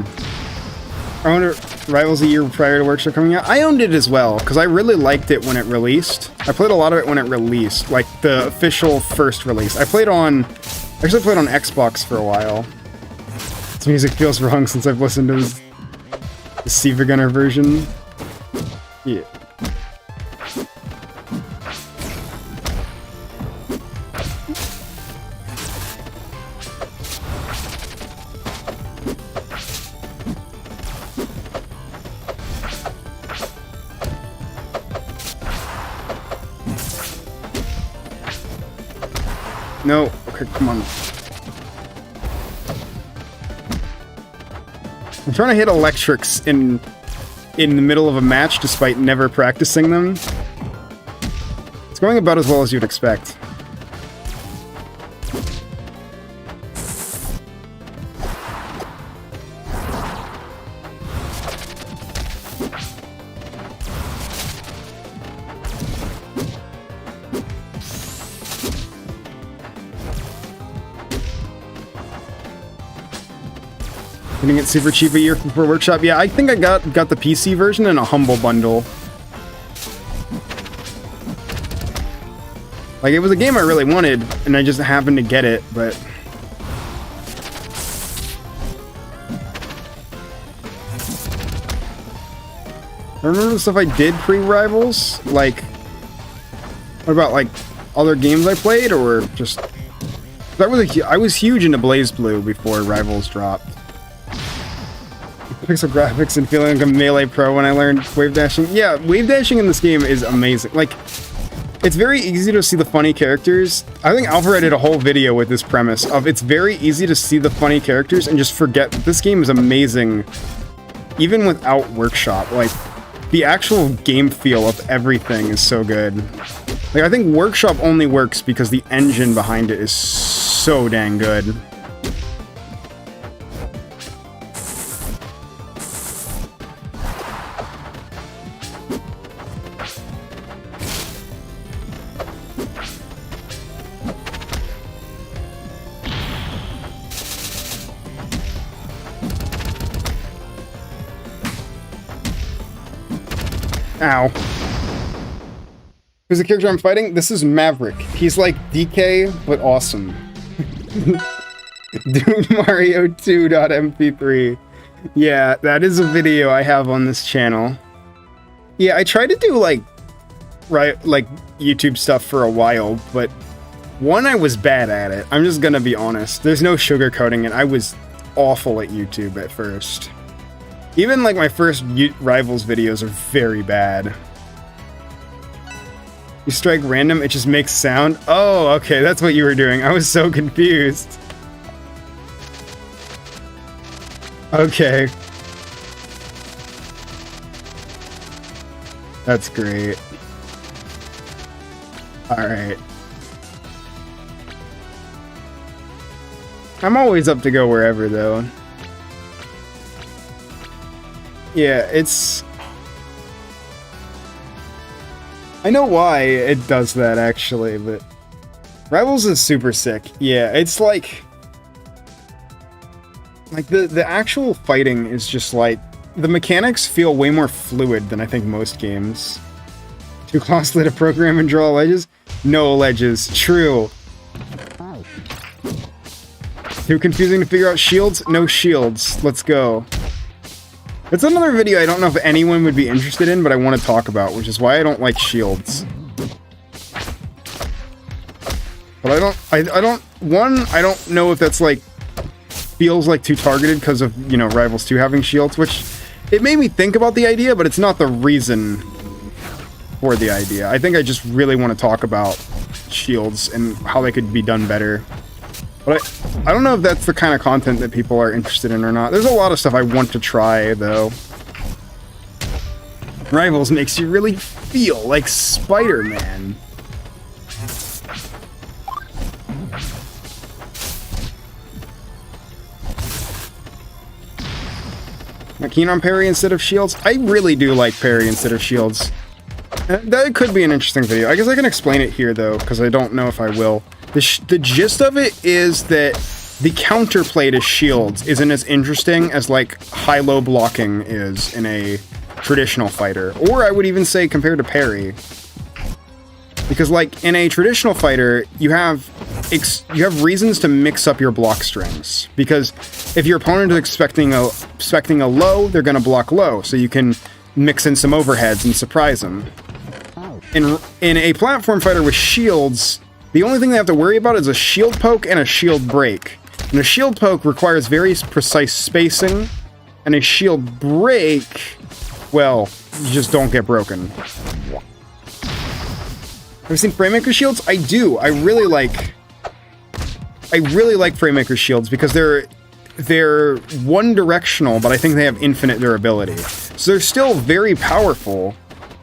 I wonder, Rivals a year prior to Workshop coming out? I owned it as well, because I really liked it when it released. I played a lot of it when it released, like the official first release. I actually played on Xbox for a while. This music feels wrong since I've listened to the Siva Gunner version. Yeah. No. Okay, come on. I'm trying to hit electrics in the middle of a match despite never practicing them. It's going about as well as you'd expect. Getting it super cheap a year before Workshop. Yeah, I think I got the PC version in a Humble Bundle. Like, it was a game I really wanted, and I just happened to get it, but... I remember the stuff I did pre-Rivals? Like, what about, like, other games I played, or just... I was huge into BlazBlue before Rivals dropped. Pixel graphics and feeling like a melee pro when I learned wave dashing. Yeah, wave dashing in this game is amazing. Like, it's very easy to see the funny characters. I think Alpharad did a whole video with this premise of it's very easy to see the funny characters and just forget that this game is amazing even without Workshop. Like, the actual game feel of everything is so good. Like, I think Workshop only works because the engine behind it is so dang good. Ow. Who's the character I'm fighting? This is Maverick. He's like DK, but awesome. Dude Mario 2.mp3. Yeah, that is a video I have on this channel. Yeah, I tried to do like YouTube stuff for a while, but one, I was bad at it. I'm just gonna be honest. There's no sugarcoating it. I was awful at YouTube at first. Even like my first Rivals videos are very bad. You strike random, it just makes sound. Oh, okay, that's what you were doing. I was so confused. Okay. That's great. Alright. I'm always up to go wherever, though. Yeah, it's... I know why it does that, actually, but... Rivals is super sick. Yeah, it's like... Like, the actual fighting is just like... The mechanics feel way more fluid than I think most games. Too costly to program and draw ledges? No ledges. True. Too confusing to figure out shields? No shields. Let's go. That's another video I don't know if anyone would be interested in, but I want to talk about, which is why I don't like shields. But I don't know if that's like, feels like too targeted because of, you know, Rivals 2 having shields, which it made me think about the idea, but it's not the reason for the idea. I think I just really want to talk about shields and how they could be done better. But I don't know if that's the kind of content that people are interested in or not. There's a lot of stuff I want to try, though. Rivals makes you really feel like Spider-Man. Am I keen on parry instead of shields? I really do like parry instead of shields. That could be an interesting video. I guess I can explain it here, though, because I don't know if I will. The gist of it is that the counterplay to shields isn't as interesting as, like, high-low blocking is in a traditional fighter. Or I would even say compared to parry. Because, like, in a traditional fighter, you have reasons to mix up your block strings. Because if your opponent is expecting a low, they're going to block low. So you can mix in some overheads and surprise them. In a platform fighter with shields, the only thing they have to worry about is a shield poke and a shield break. And a shield poke requires very precise spacing, and a shield break, well, you just don't get broken. Have you seen Framemaker shields? I do. I really like Framemaker shields because they're one-directional, but I think they have infinite durability. So they're still very powerful,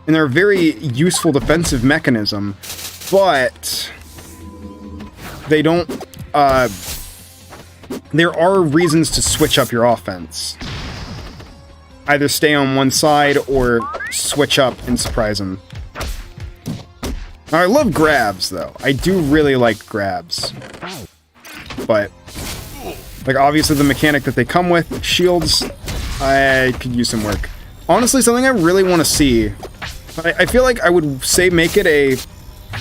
and they're a very useful defensive mechanism, but they don't, there are reasons to switch up your offense. Either stay on one side or switch up and surprise them. Now, I love grabs, though. I do really like grabs. But, like, obviously the mechanic that they come with, shields, I could use some work. Honestly, something I really want to see, I feel like I would say make it a...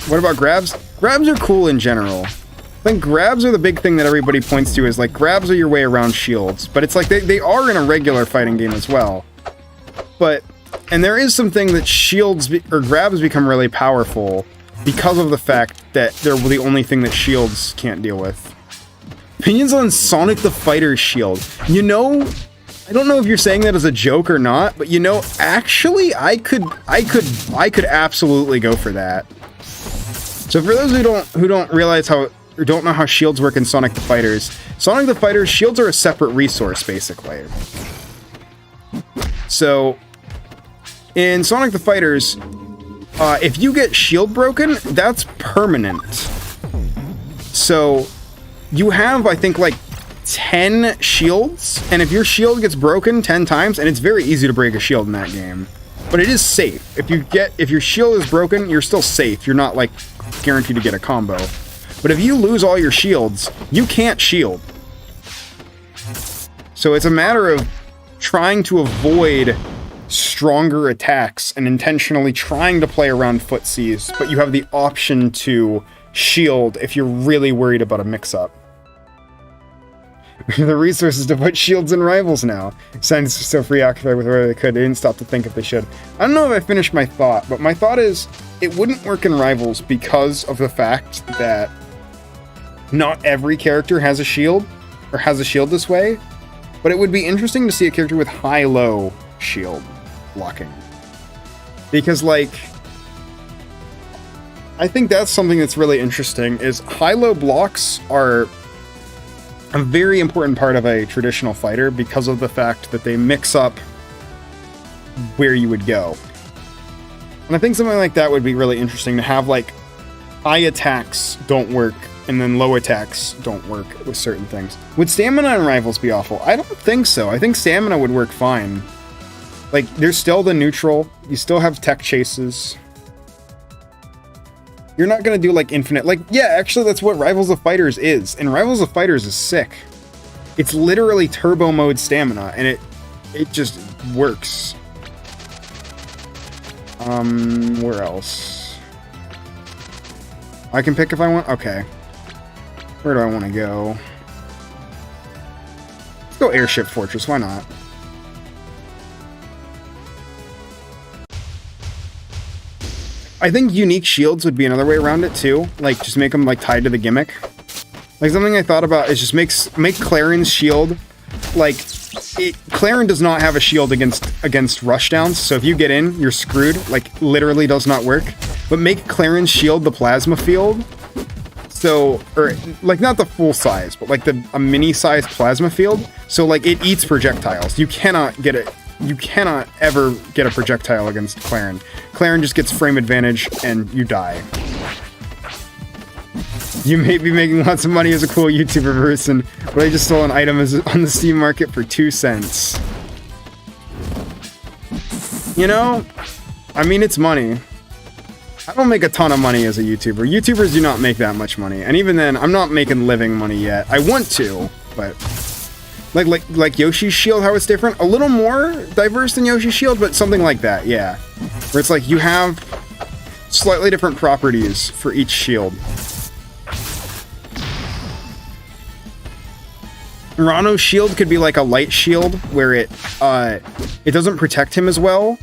What about grabs? Grabs are cool in general. I think grabs are the big thing that everybody points to, is like, grabs are your way around shields. But it's like, they are in a regular fighting game as well. But, and there is something that shields, or grabs become really powerful because of the fact that they're the only thing that shields can't deal with. Opinions on Sonic the Fighter's shield. You know, I don't know if you're saying that as a joke or not, but you know, actually, I could absolutely go for that. So for those who don't realize how, or don't know how shields work in Sonic the Fighter's shields are a separate resource, basically. So, in Sonic the Fighter's, if you get shield broken, that's permanent. So, you have, I think, like, 10 shields, and if your shield gets broken 10 times, and it's very easy to break a shield in that game, but it is safe. If your shield is broken, you're still safe. You're not, like, guaranteed to get a combo. But if you lose all your shields, you can't shield. So it's a matter of trying to avoid stronger attacks and intentionally trying to play around footsies, but you have the option to shield if you're really worried about a mix-up. the resources to put shields in rivals now. Scientists are so preoccupied with where they could, they didn't stop to think if they should. I don't know if I finished my thought, but my thought is it wouldn't work in rivals because of the fact that not every character has a shield, or has a shield this way, but it would be interesting to see a character with high-low shield blocking. Because, like, I think that's something that's really interesting, is high-low blocks are a very important part of a traditional fighter because of the fact that they mix up where you would go. And I think something like that would be really interesting to have, like, high attacks don't work and then low attacks don't work with certain things. Would stamina in rivals be awful? I don't think so. I think stamina would work fine. Like, there's still the neutral. You still have tech chases. You're not gonna do, like, infinite... Like, yeah, actually, that's what Rivals of Fighters is. And Rivals of Fighters is sick. It's literally turbo mode stamina, and it just works. Where else? I can pick if I want? Okay. Where do I want to go? Let's go Airship Fortress, why not? I think unique shields would be another way around it too. Like, just make them, like, tied to the gimmick. Like, something I thought about is just make Claren's shield, like, Claren does not have a shield against rushdowns, so if you get in, you're screwed. Like, literally does not work. But make Claren's shield the plasma field. So, or, like, not the full size, but, like, a mini-sized plasma field. So, like, it eats projectiles. You cannot ever get a projectile against Claren. Claren just gets frame advantage, and you die. You may be making lots of money as a cool YouTuber person, but I just stole an item on the Steam market for 2 cents. You know, I mean, it's money. I don't make a ton of money as a YouTuber. YouTubers do not make that much money, and even then, I'm not making living money yet. I want to, but... Like Yoshi's Shield, how it's different? A little more diverse than Yoshi's Shield, but something like that, yeah. Where it's like you have slightly different properties for each shield. Rano's shield could be like a light shield, where it doesn't protect him as well,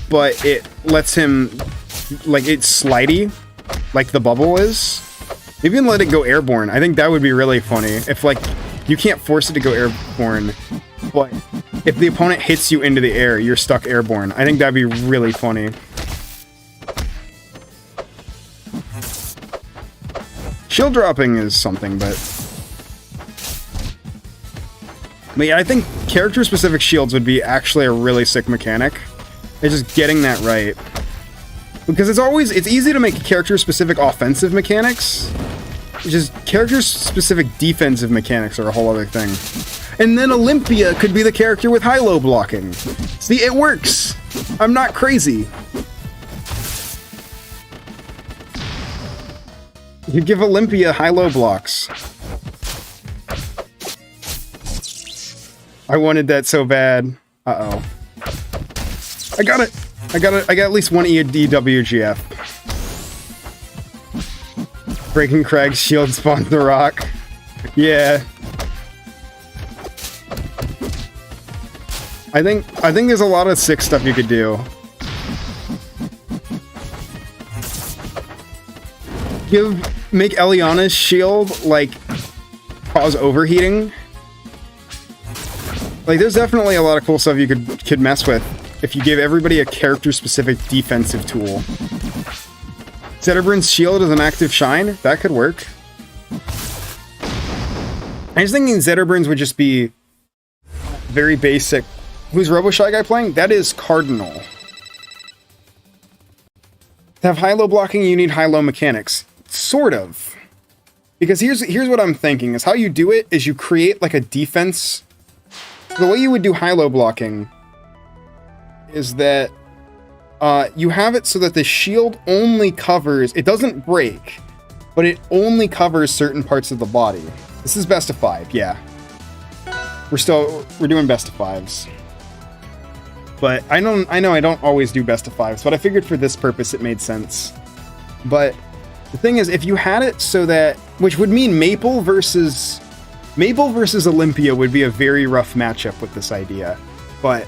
but it lets him, like, it's slidey, like the bubble is. Maybe even let it go airborne. I think that would be really funny. If, like, you can't force it to go airborne, but if the opponent hits you into the air, you're stuck airborne. I think that'd be really funny. Shield dropping is something, but yeah, I think character-specific shields would be actually a really sick mechanic. It's just getting that right. Because it's easy to make character-specific offensive mechanics. Just character-specific defensive mechanics are a whole other thing. And then Olympia could be the character with high-low blocking. See, it works! I'm not crazy. You give Olympia high-low blocks. I wanted that so bad. Uh-oh. I got it! I got at least one EWGF. Breaking Crag's shield spawns the rock. Yeah. I think there's a lot of sick stuff you could do. Make Eliana's shield, like, cause overheating. Like, there's definitely a lot of cool stuff you could mess with if you gave everybody a character-specific defensive tool. Zetterburn's shield is an active shine? That could work. I was thinking Zetterburn's would just be very basic. Who's RoboShy Guy playing? That is Cardinal. To have high-low blocking, you need high-low mechanics. Sort of. Because here's what I'm thinking, is how you do it is you create, like, a defense. The way you would do high-low blocking is that you have it so that the shield only covers... It doesn't break, but it only covers certain parts of the body. This is best of 5, yeah. We're doing best of 5s. But I know I don't always do best of 5s, but I figured for this purpose it made sense. But the thing is, if you had it so that... Which would mean Maple versus Maple versus Olympia would be a very rough matchup with this idea, but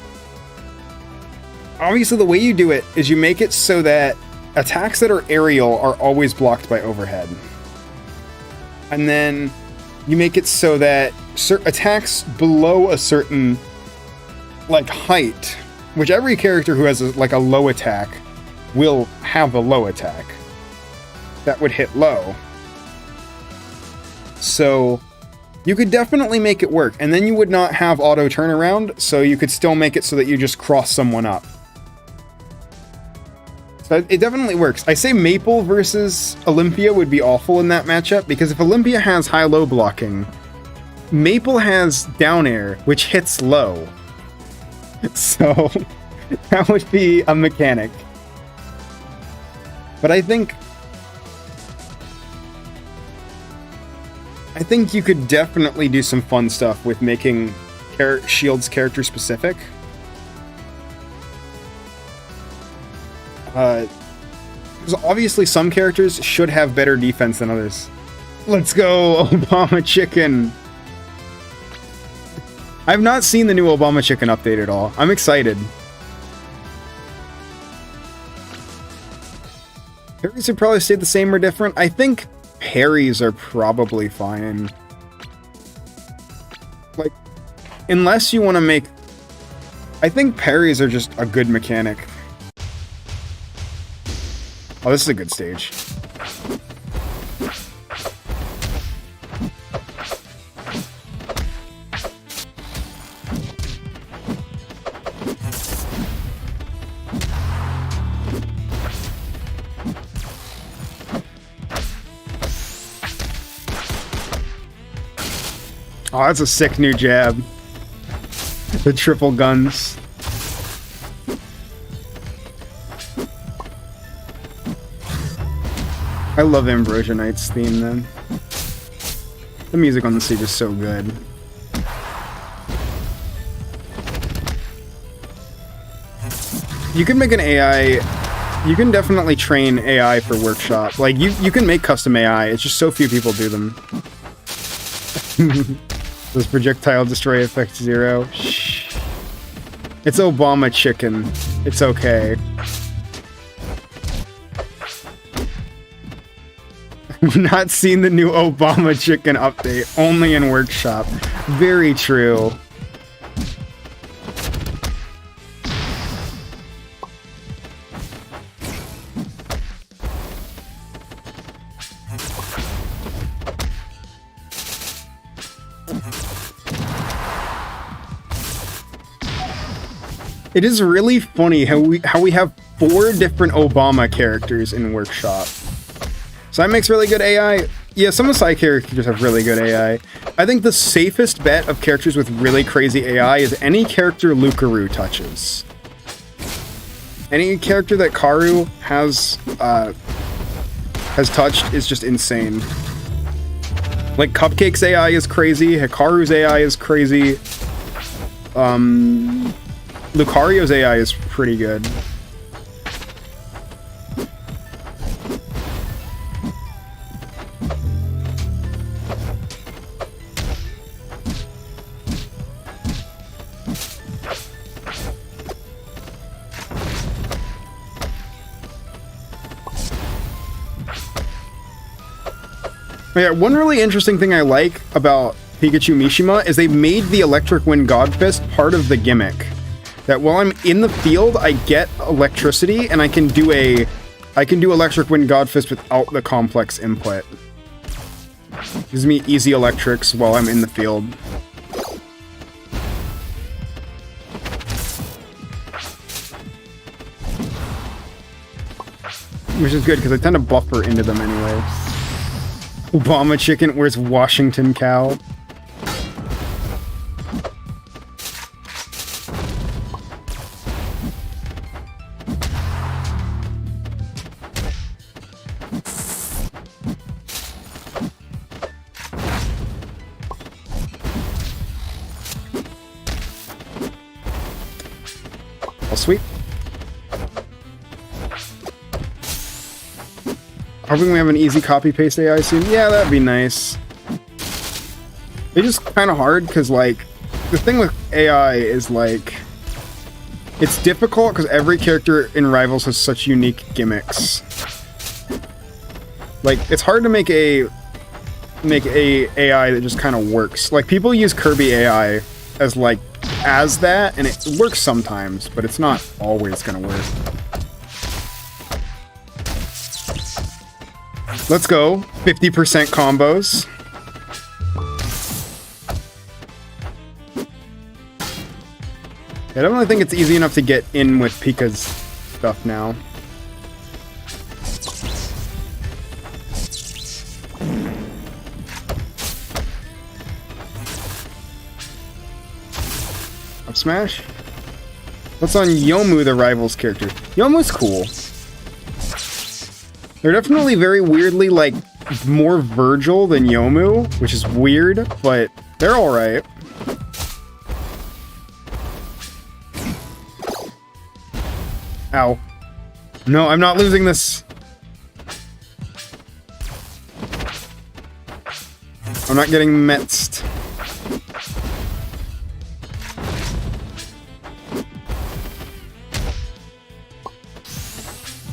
obviously the way you do it is you make it so that attacks that are aerial are always blocked by overhead. And then you make it so that attacks below a certain like height, which every character who has like a low attack will have a low attack that would hit low. So you could definitely make it work, and then you would not have auto turnaround, so you could still make it so that you just cross someone up. So it definitely works. I say Maple versus Olympia would be awful in that matchup, because if Olympia has high-low blocking, Maple has down air, which hits low. So that would be a mechanic. But I think you could definitely do some fun stuff with making shields character specific. Because obviously some characters should have better defense than others. Let's go, Obama Chicken! I've not seen the new Obama Chicken update at all. I'm excited. Parries would probably stay the same or different. I think parries are probably fine. Like, unless you want to make... I think parries are just a good mechanic. Oh, this is a good stage. Oh, that's a sick new jab. The triple guns. I love Ambrosia Knight's theme, then. The music on the stage is so good. You can make an AI... You can definitely train AI for workshop. Like, you can make custom AI, it's just so few people do them. Does projectile destroy effect 0? Shh. It's Obama Chicken. It's okay. I've not seen the new Obama Chicken update, only in workshop. Very true. It is really funny how we have 4 different Obama characters in workshop. So that makes really good AI. Yeah, some of the side characters have really good AI. I think the safest bet of characters with really crazy AI is any character Lucaru touches. Any character that Karu has touched is just insane. Like Cupcake's AI is crazy, Hikaru's AI is crazy. Lucario's AI is pretty good. Yeah, one really interesting thing I like about Pikachu Mishima is they made the Electric Wind God Fist part of the gimmick. That while I'm in the field, I get electricity, and I can do Electric Wind God Fist without the complex input. Gives me easy electrics while I'm in the field. Which is good, because I tend to buffer into them anyway. Obama Chicken, where's Washington Cow? Oh, sweet. Hoping we have an easy copy-paste AI soon. Yeah, that'd be nice. It's just kind of hard because, like, the thing with AI is, like, it's difficult because every character in Rivals has such unique gimmicks. Like, it's hard to make a AI that just kind of works. Like, people use Kirby AI as, like, as that, and it works sometimes, but it's not always gonna work. Let's go. 50% combos. I don't really think it's easy enough to get in with Pika's stuff now. Up smash? What's on Yomu, the Rivals character? Yomu's cool. They're definitely very weirdly, like, more Virgil than Yomu, which is weird, but they're alright. Ow. No, I'm not losing this. I'm not getting metzed.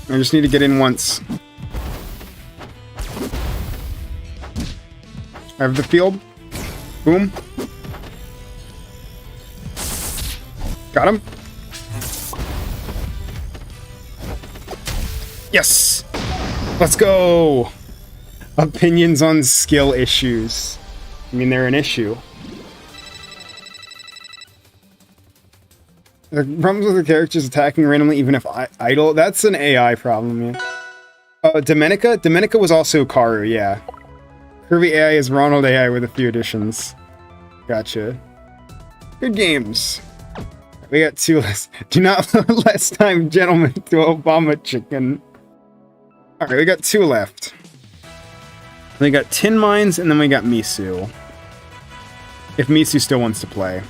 I just need to get in once. I have the field. Boom. Got him. Yes! Let's go! Opinions on skill issues. I mean, they're an issue. The problems with the characters attacking randomly even if idle, that's an AI problem, yeah. Domenica? Domenica was also Karu, yeah. Kirby AI is Ronald AI with a few additions. Gotcha. Good games. We got 2 less. Do not less time, gentlemen, to Obama chicken. Alright, we got 2 left. We got Tin Mines, and then we got Misu. If Misu still wants to play.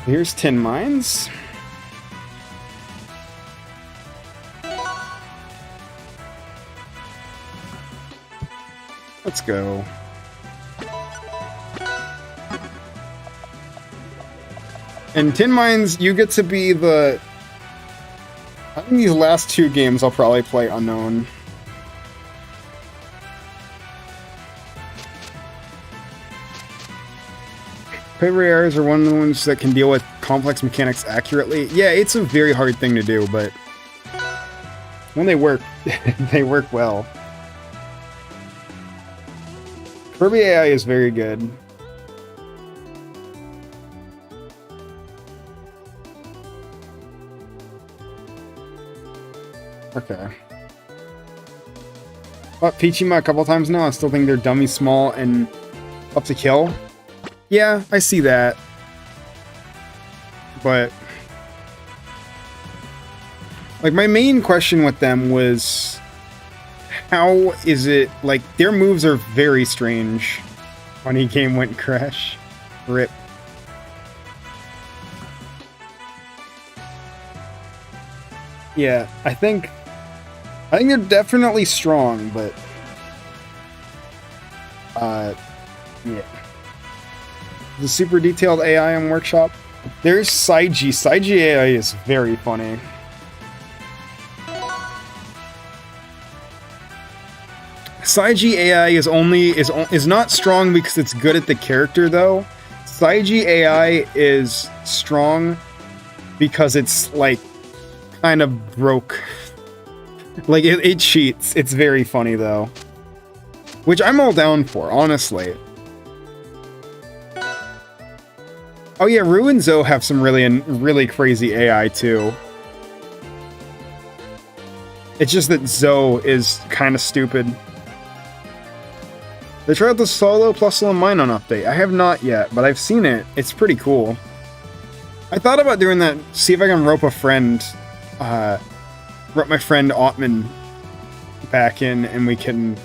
Here's Tin Mines. Let's go. In Tin Mines, you get to be the... I think these last 2 games I'll probably play unknown. Favorite areas are one of the ones that can deal with complex mechanics accurately. Yeah, it's a very hard thing to do, but when they work, they work well. Kirby AI is very good. Okay. Fought Pichima a couple times now. I still think they're dummy small and up to kill. Yeah, I see that. But like, my main question with them was, how is it, like, their moves are very strange. Funny game went crash. Rip. Yeah, I think they're definitely strong, but yeah. The super detailed AI on Workshop. There's Saiji. Saiji AI is very funny. Saiji AI is not strong because it's good at the character though. Saiji AI is strong because it's like kind of broke. Like it cheats. It's very funny though. Which I'm all down for, honestly. Oh yeah, Rue and Zoe have some really crazy AI too. It's just that Zoe is kind of stupid. They tried out the solo plus mine on update. I have not yet, but I've seen it. It's pretty cool. I thought about doing that, see if I can rope a friend, rope my friend Ottman back in, and we can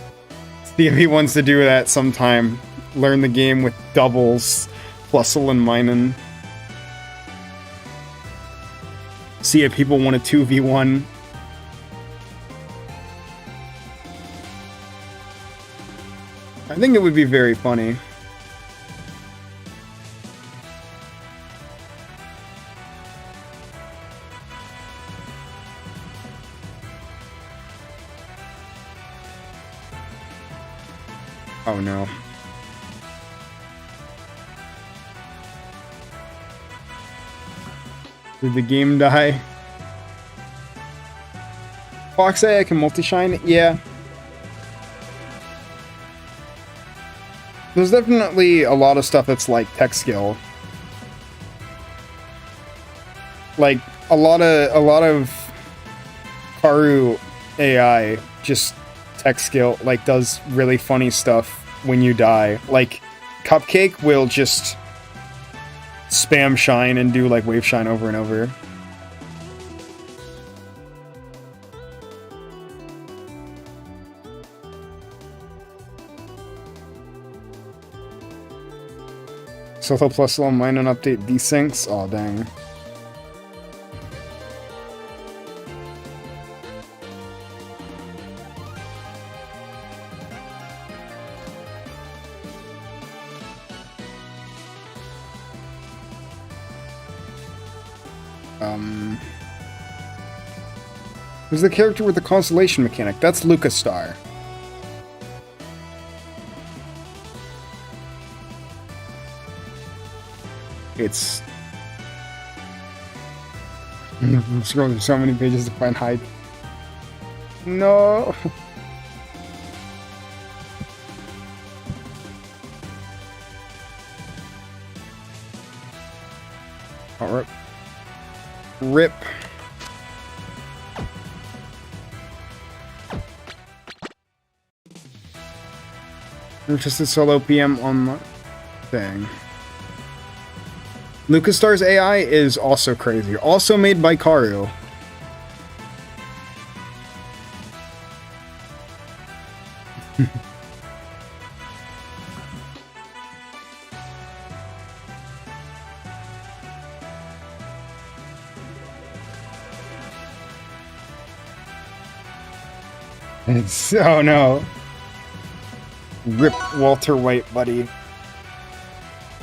see if he wants to do that sometime. Learn the game with doubles. Plusle and Minen. See if people want a 2v1. I think it would be very funny. Oh no. Did the game die? Fox say I can multi-shine? Yeah. There's definitely a lot of stuff that's like tech skill. Like a lot of Karu AI just tech skill like does really funny stuff when you die. Like Cupcake will just spam shine and do like wave shine over and over. Solo plus slow mine and update desyncs. Oh dang. Who's the character with the constellation mechanic? That's Lucas Star. It's... I'm scrolling through so many pages to find hype. No! Oh, rip. Rip. Interested solo PM on the thing. Lucas Star's AI is also crazy. Also made by Karu. It's... oh no. Rip Walter White, buddy.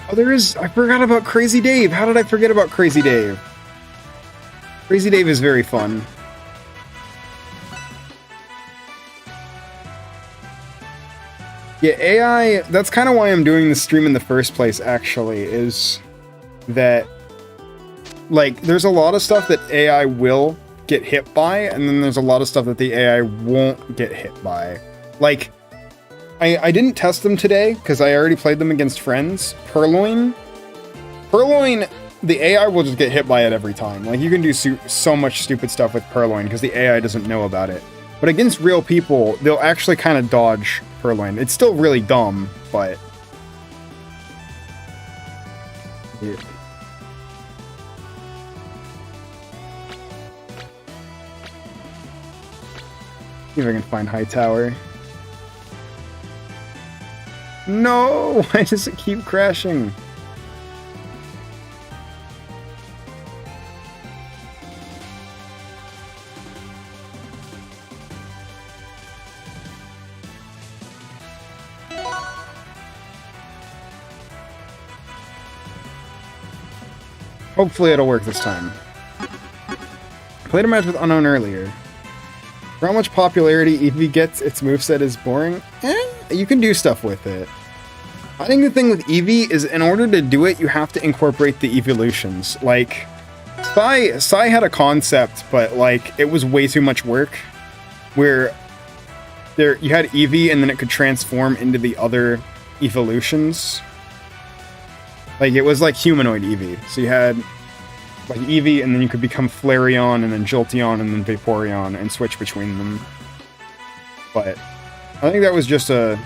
Oh, there is... I forgot about Crazy Dave. How did I forget about Crazy Dave? Crazy Dave is very fun. Yeah, AI... That's kind of why I'm doing this stream in the first place, actually, is that... like, there's a lot of stuff that AI will get hit by, and then there's a lot of stuff that the AI won't get hit by. Like... I didn't test them today, because I already played them against friends. Purloin, the AI will just get hit by it every time. Like, you can do so much stupid stuff with Purloin, because the AI doesn't know about it. But against real people, they'll actually kind of dodge Purloin. It's still really dumb, but... yeah. See if I can find Hightower. No! Why does it keep crashing? Hopefully it'll work this time. Played a match with Unknown earlier. For how much popularity Eevee gets, its moveset is boring. You can do stuff with it. I think the thing with Eevee is in order to do it, you have to incorporate the evolutions. Like, Sai had a concept, but like, it was way too much work. Where you had Eevee and then it could transform into the other evolutions. Like, it was like humanoid Eevee. So you had like Eevee, and then you could become Flareon, and then Jolteon, and then Vaporeon, and switch between them. But I think that was just a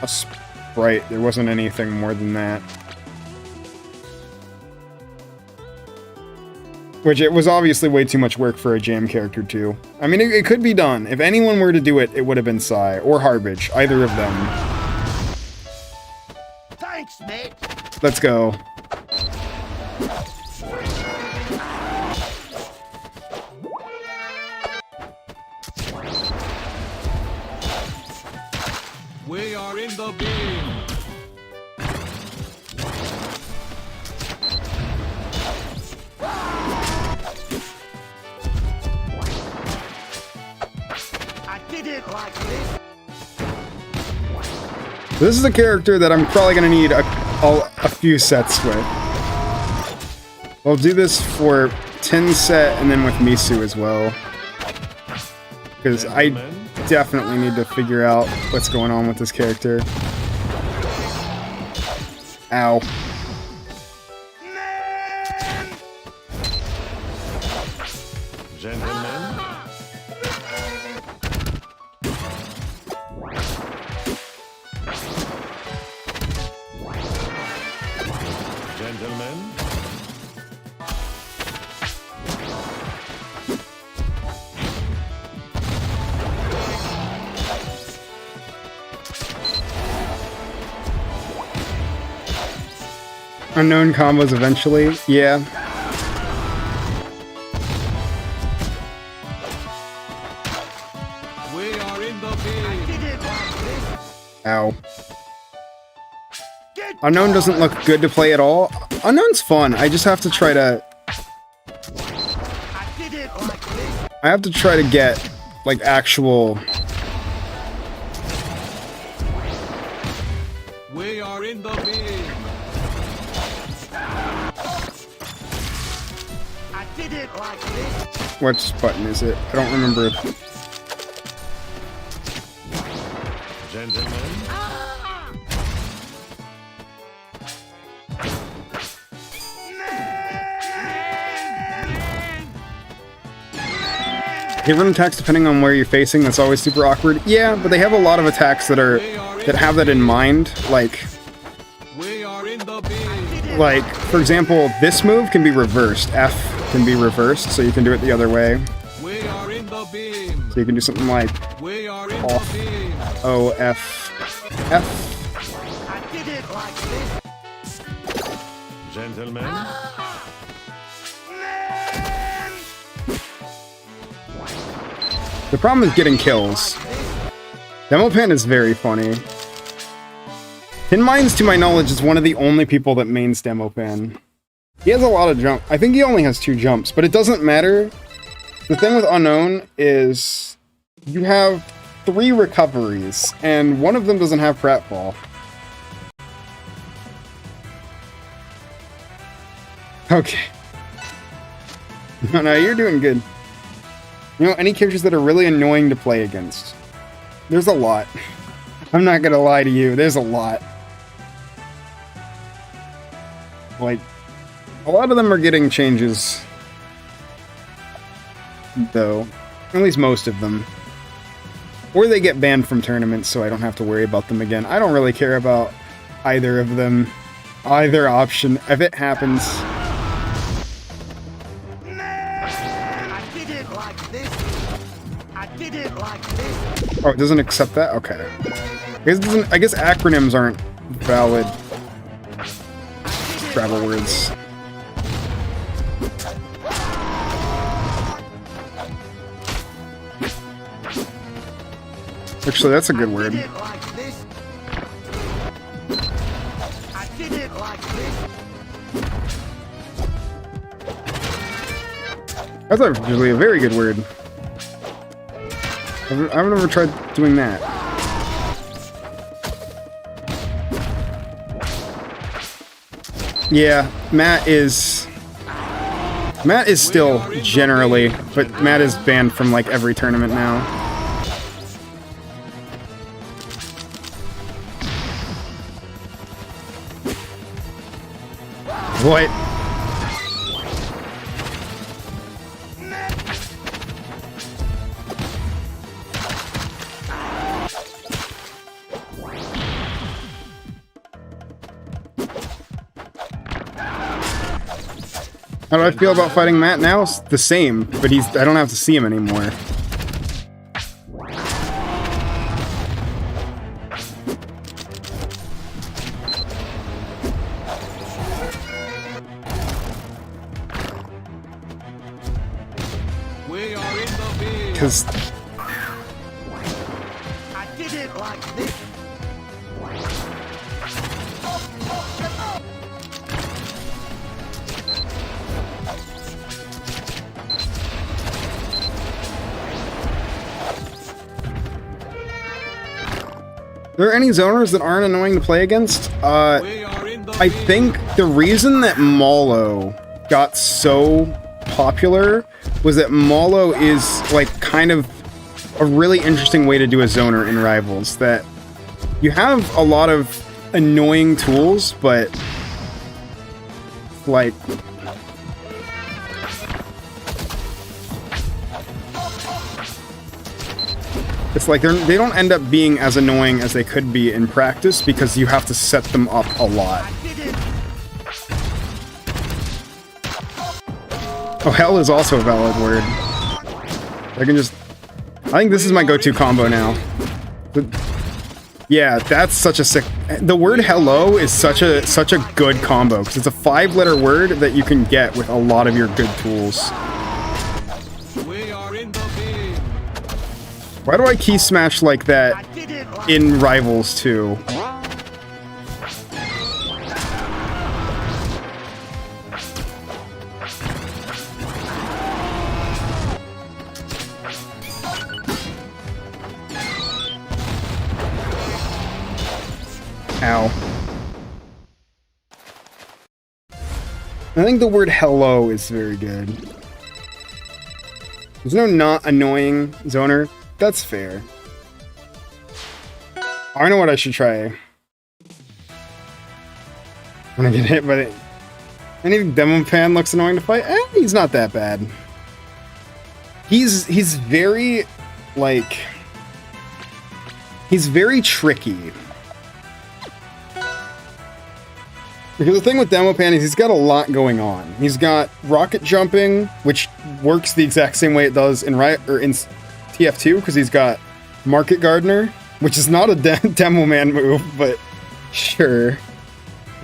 sprite. There wasn't anything more than that. Which, it was obviously way too much work for a jam character, too. I mean, it could be done. If anyone were to do it, it would have been Sai, or Harbage. Either of them. Thanks, mate. Let's go. We are in the beam. I did it like this. This is a character that I'm probably going to need a few sets with. I'll do this for Tin set and then with Misu as well. Because I definitely need to figure out what's going on with this character. Ow. Gentlemen. Gentlemen. Unknown combos eventually, yeah. We are in the beam. Did it like this. Ow. Unknown doesn't look good to play at all. Unknown's fun, I just have to try to... I did it like this. I have to try to get, like, actual... We are in the beam. I did it like this. Which button is it? I don't remember. Gentlemen. Different attacks depending on where you're facing, that's always super awkward. Yeah, but they have a lot of attacks that have that in mind. We are in the beam. Like, for example, this move can be reversed. F can be reversed, so you can do it the other way. We are in the beam. So you can do something like We are in off, the beam. O, F, F. I did it like this. Gentlemen. The problem is getting kills. Demopan is very funny. Hinmines, to my knowledge, is one of the only people that mains Demopan. He has a lot of jump. I think he only has 2 jumps, but it doesn't matter. The thing with Unknown is you have 3 recoveries, and one of them doesn't have pratfall. Okay. No, you're doing good. You know, any characters that are really annoying to play against? There's a lot. I'm not gonna lie to you, there's a lot. Like, a lot of them are getting changes. Though. At least most of them. Or they get banned from tournaments, so I don't have to worry about them again. I don't really care about either of them. Either option. If it happens... I did it like this. I did it like this. Oh, it doesn't accept that? Okay. I guess acronyms aren't valid travel words. Actually, that's a good word. I did it like this. I did it like this. That's actually a very good word. I've never tried doing that. Yeah, Matt is still generally, but Matt is banned from like every tournament now. What? How do I feel about fighting Matt now? It's the same, but I don't have to see him anymore. We are in the beam. Because I did it like this. there any zoners that aren't annoying to play against? We are in the I think the reason that Molo got so popular was that Molo is like kind of a really interesting way to do a zoner in Rivals, that you have a lot of annoying tools, but like it's like they don't end up being as annoying as they could be in practice because you have to set them up a lot. Oh, hell is also a valid word. I think this is my go-to combo now. But yeah, that's such a sick... The word hello is such a good combo, because it's a 5-letter word that you can get with a lot of your good tools. We are in the bin. Why do I key smash like that in Rivals too? Ow. I think the word hello is very good. There's no not annoying zoner. That's fair. I know what I should try. When I get hit by it. Any demo pan looks annoying to fight? He's not that bad. He's very, like... He's very tricky. Because the thing with Demopan is he's got a lot going on. He's got rocket jumping, which works the exact same way it does in TF2, because he's got Market Gardener, which is not a Demoman move, but sure.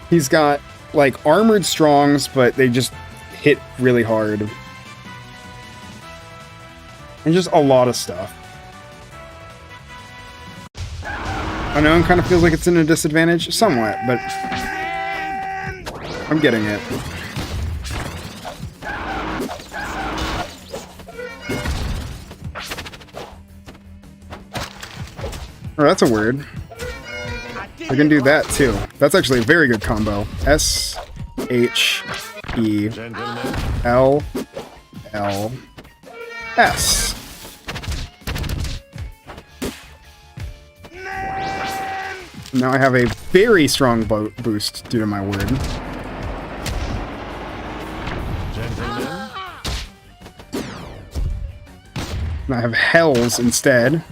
He's got, like, Armored Strongs, but they just hit really hard. And just a lot of stuff. I know it kind of feels like it's in a disadvantage, somewhat, but... I'm getting it. Oh, that's a word. I can do that too. That's actually a very good combo. S H E L L S. Now I have a very strong boost due to my word. And I have hells instead.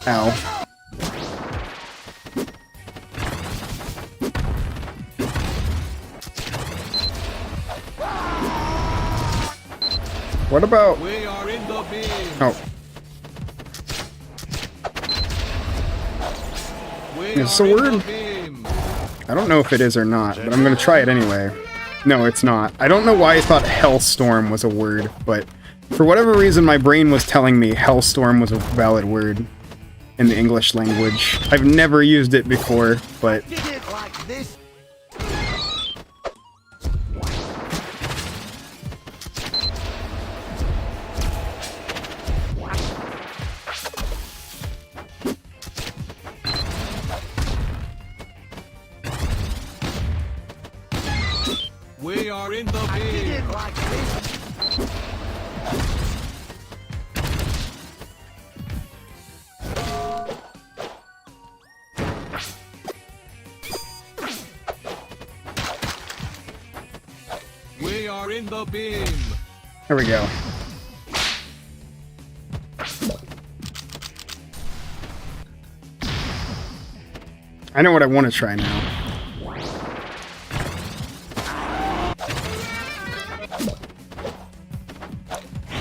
Ow. What about... We are in the bin. Oh. Is this a word? I don't know if it is or not, but I'm gonna try it anyway. No, it's not. I don't know why I thought Hellstorm was a word, but for whatever reason my brain was telling me Hellstorm was a valid word in the English language. I've never used it before, but... We are in the bin. We are in the bin. There we go. I know what I want to try now.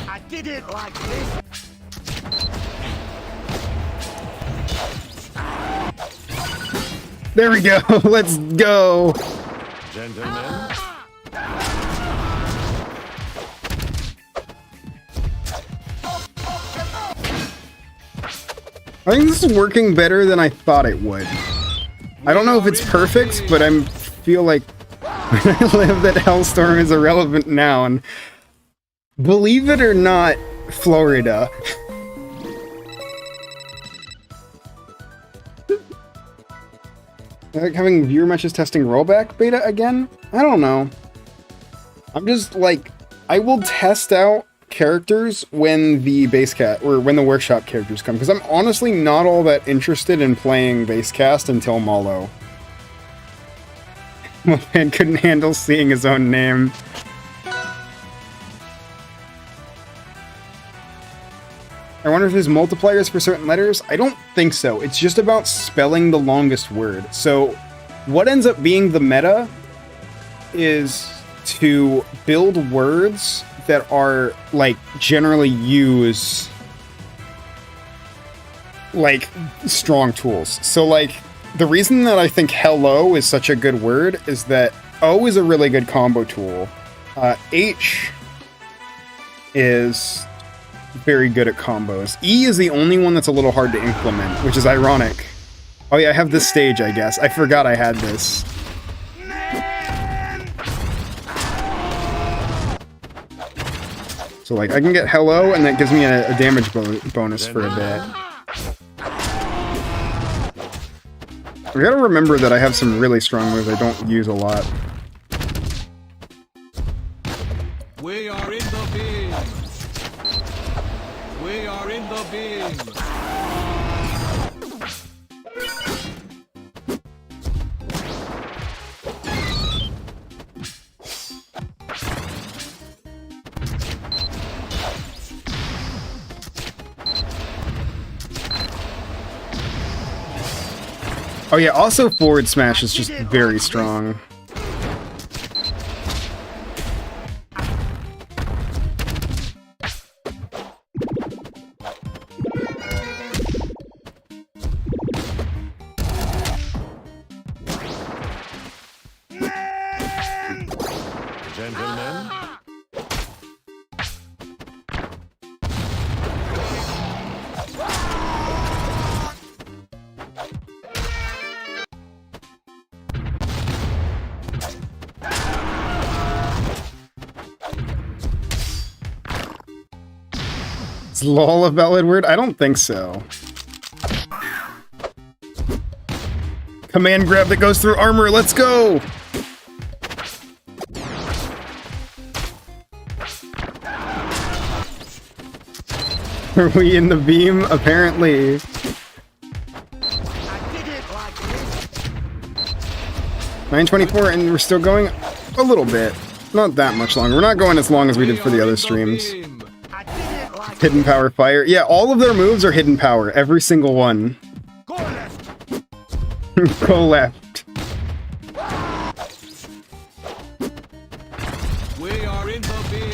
I did it like this. There we go. Let's go. Gentlemen. I think this is working better than I thought it would. I don't know if it's perfect, but I feel like I live that Hellstorm is irrelevant now, and believe it or not, Florida. Like having viewer matches testing rollback beta again? I don't know. I'm just like, I will test out characters when the when the workshop characters come, because I'm honestly not all that interested in playing basecast until Malo. My man couldn't handle seeing his own name. I wonder if there's multipliers for certain letters? I don't think so. It's just about spelling the longest word. So what ends up being the meta is to build words that are, like, generally use, like, strong tools. So, like, the reason that I think hello is such a good word is that O is a really good combo tool. H is very good at combos. E is the only one that's a little hard to implement, which is ironic. Oh yeah, I have this stage, I guess. I forgot I had this. So like, I can get hello, and that gives me a damage bonus for a bit. I gotta remember that I have some really strong moves I don't use a lot. We are in the beam. We are in the beam. Oh yeah, also forward smash is just very strong. Gentlemen. Is lol a valid word? I don't think so. Command grab that goes through armor, let's go! Are we in the beam? Apparently. I did it like this. 9:24 and we're still going a little bit. Not that much longer. We're not going as long as we did for the other streams. I did it like Hidden power fire. Yeah, all of their moves are hidden power. Every single one. go left. Go left. We are in the beam.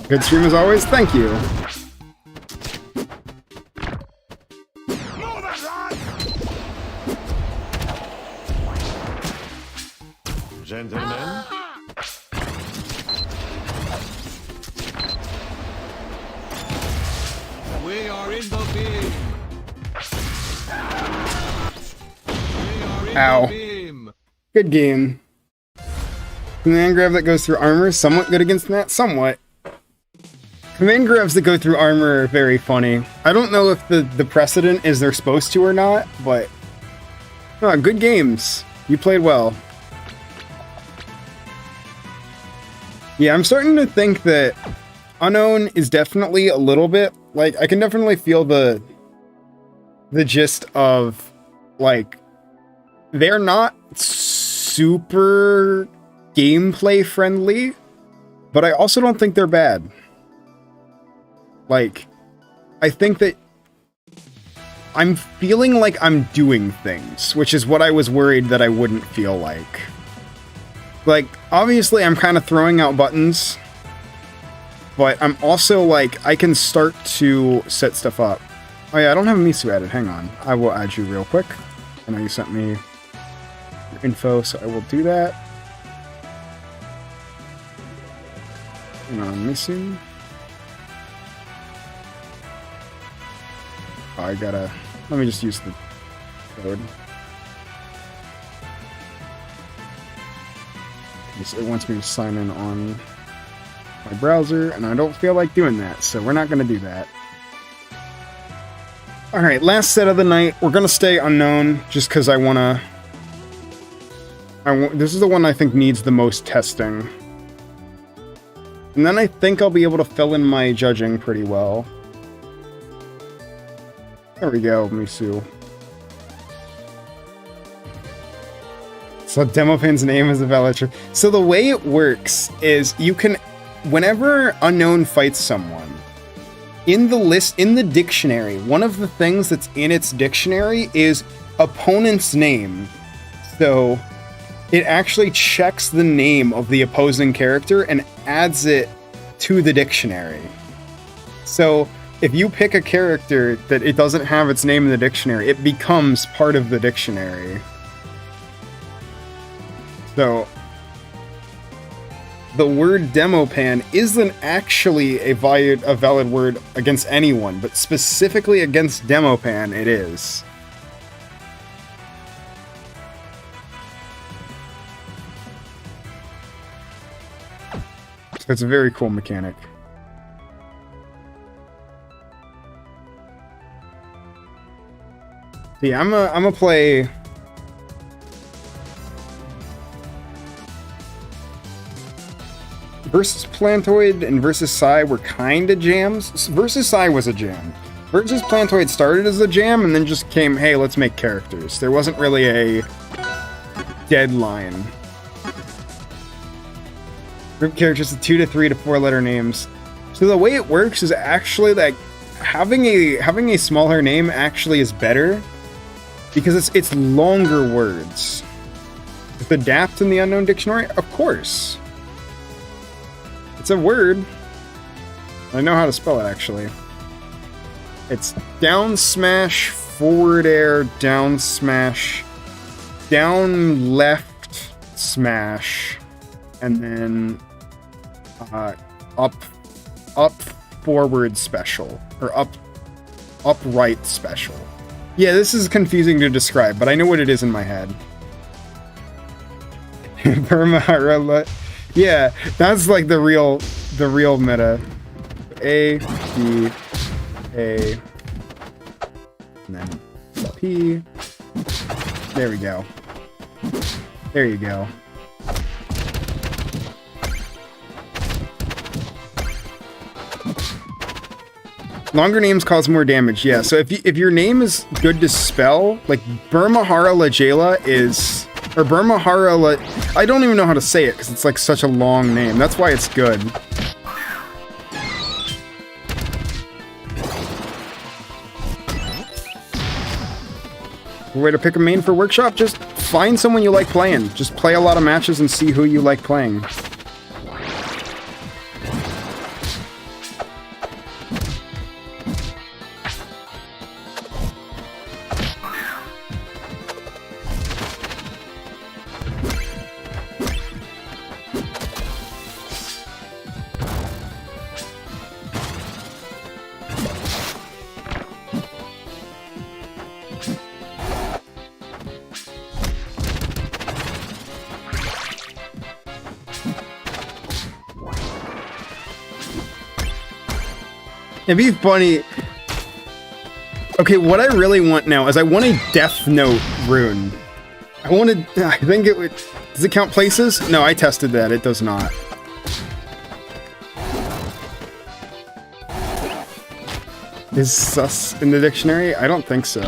Good stream as always. Thank you. Move it, lad. Gentlemen. We are in the beam. We are in Ow. the beam. Good game. Command grab that goes through armor. Somewhat good against that. Somewhat. Command grabs that go through armor are very funny. I don't know if the precedent is they're supposed to or not, but... Oh, good games. You played well. Yeah, I'm starting to think that Unknown is definitely a little bit... Like, I can definitely feel the gist of, like... They're not super gameplay friendly, but I also don't think they're bad. Like, I think that I'm feeling like I'm doing things, which is what I was worried that I wouldn't feel like. Like, obviously I'm kind of throwing out buttons, but I'm also like, I can start to set stuff up. Oh yeah, I don't have Misu added, hang on. I will add you real quick. I know you sent me your info, so I will do that. Hang on, Misu. Oh, I gotta... Let me just use the code. It wants me to sign in on my browser, and I don't feel like doing that, so we're not going to do that. Alright, last set of the night. We're going to stay unknown, just because I want to... This is the one I think needs the most testing. And then I think I'll be able to fill in my judging pretty well. There we go, Misu. So Demopan's name is a valid. So the way it works is you can, whenever Unknown fights someone, in the list, in the dictionary, one of the things that's in its dictionary is opponent's name. So it actually checks the name of the opposing character and adds it to the dictionary. So if you pick a character that it doesn't have its name in the dictionary, it becomes part of the dictionary. So the word Demopan isn't actually a valid word against anyone, but specifically against Demopan it is. So it's a very cool mechanic. Yeah, I'm a play. Versus Plantoid and Versus Psy were kinda jams. Versus Psy was a jam. Versus Plantoid started as a jam and then just came, hey, let's make characters. There wasn't really a deadline. Group characters with 2 to 3 to 4 letter names. So the way it works is actually that having a smaller name actually is better because it's longer words. If adapt in the Unknown Dictionary, of course. It's a word. I know how to spell it actually. It's down smash, forward air, down smash, down left smash, and then up forward special, or upright special. Yeah, this is confusing to describe, but I know what it is in my head. Burma, yeah, that's like the real meta. A, B, A, and then P. There we go. There you go. Longer names cause more damage, yeah. So if your name is good to spell, like Burmahara Lajela is... Or Burmahara I don't even know how to say it, because it's like such a long name. That's why it's good. Way to pick a main for workshop? Just find someone you like playing. Just play a lot of matches and see who you like playing. It'd be funny. Okay, what I really want now is I want a Death Note rune. I think it would... Does it count places? No, I tested that. It does not. Is sus in the dictionary? I don't think so.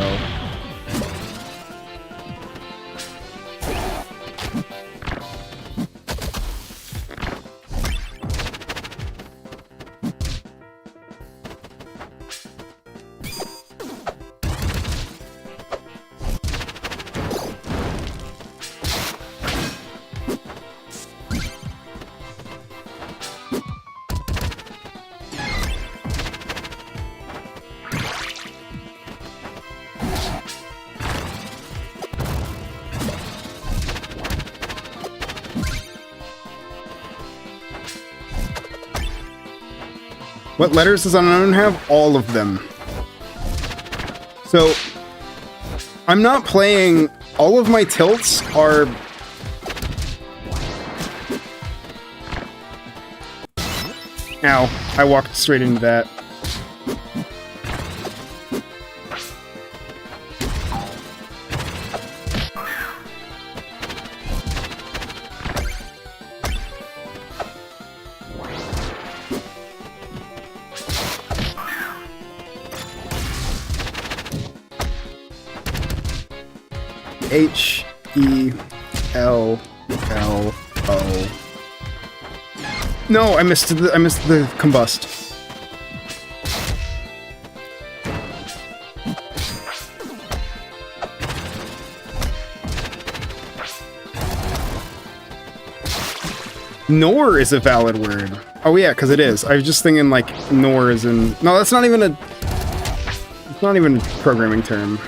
What letters does Unknown have? All of them. So, I'm not playing... All of my tilts are... Ow, I walked straight into that. H-E-L-L-O. No, I missed the combust. Nor is a valid word. Oh yeah, because it is. I was just thinking like nor is in. No, that's not even a. It's not even a programming term.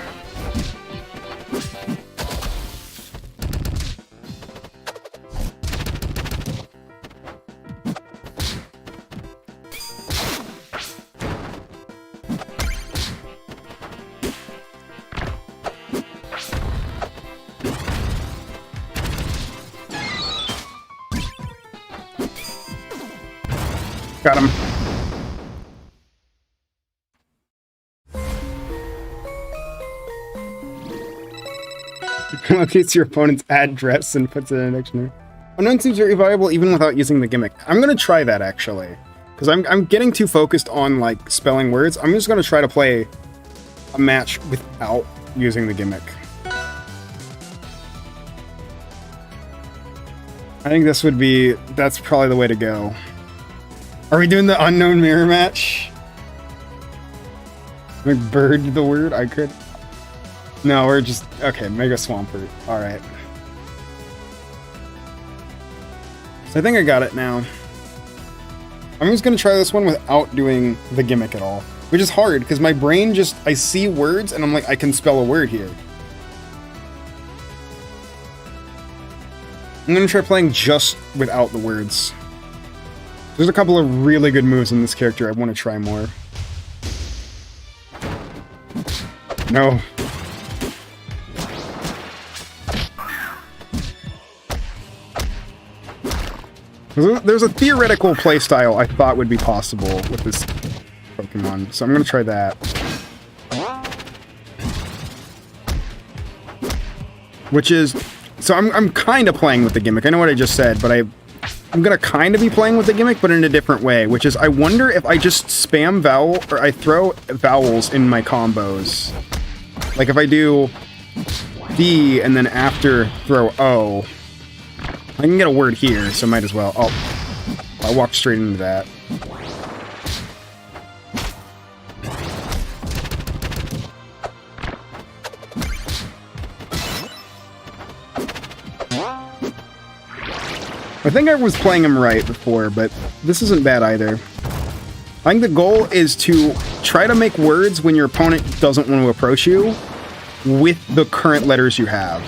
Got him. Locates your opponent's address and puts it in a dictionary. Unknown seems very valuable even without using the gimmick. I'm gonna try that actually, because I'm getting too focused on like spelling words. I'm just gonna try to play a match without using the gimmick. I think that's probably the way to go. Are we doing the unknown mirror match? Like bird the word? I could. No, we're just okay. Mega Swampert. All right. So I think I got it now. I'm just gonna try this one without doing the gimmick at all, which is hard because my brain I see words and I'm like, I can spell a word here. I'm gonna try playing just without the words. There's a couple of really good moves in this character I want to try more. No. There's a theoretical playstyle I thought would be possible with this Pokemon, so I'm gonna try that. Which is... So I'm kind of playing with the gimmick. I know what I just said, but I'm gonna kind of be playing with the gimmick, but in a different way, which is I wonder if I just spam vowel, or I throw vowels in my combos. Like if I do D and then after throw O, I can get a word here, so might as well. Oh, I walked straight into that. I think I was playing him right before, but this isn't bad either. I think the goal is to try to make words when your opponent doesn't want to approach you with the current letters you have.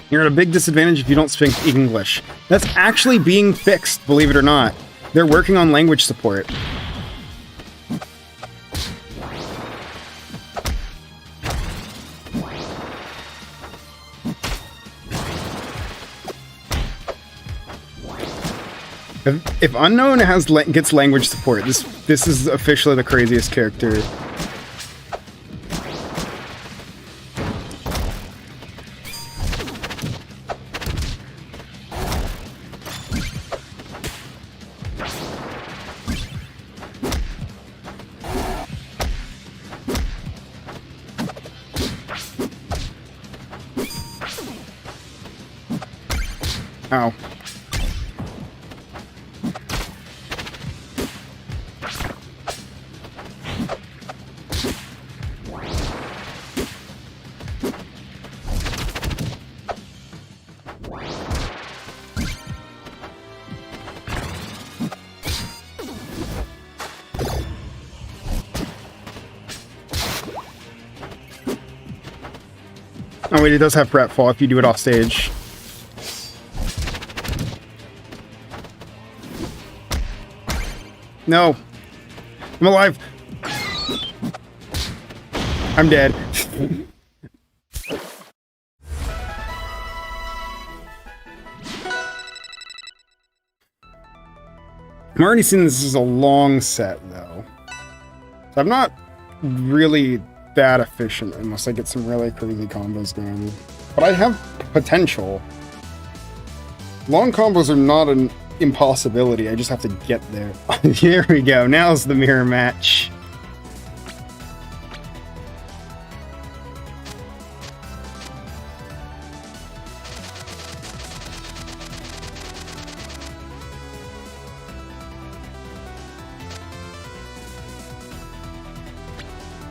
You're at a big disadvantage if you don't speak English. That's actually being fixed, believe it or not. They're working on language support. If Unknown gets language support, this is officially the craziest character. Ow. Oh wait, it does have pratfall if you do it off stage. No. I'm alive. I'm dead. I'm already seeing this as a long set, though. So I'm not really that efficient unless I get some really crazy combos going. But I have potential. Long combos are not an impossibility, I just have to get there. Here we go, now's the mirror match.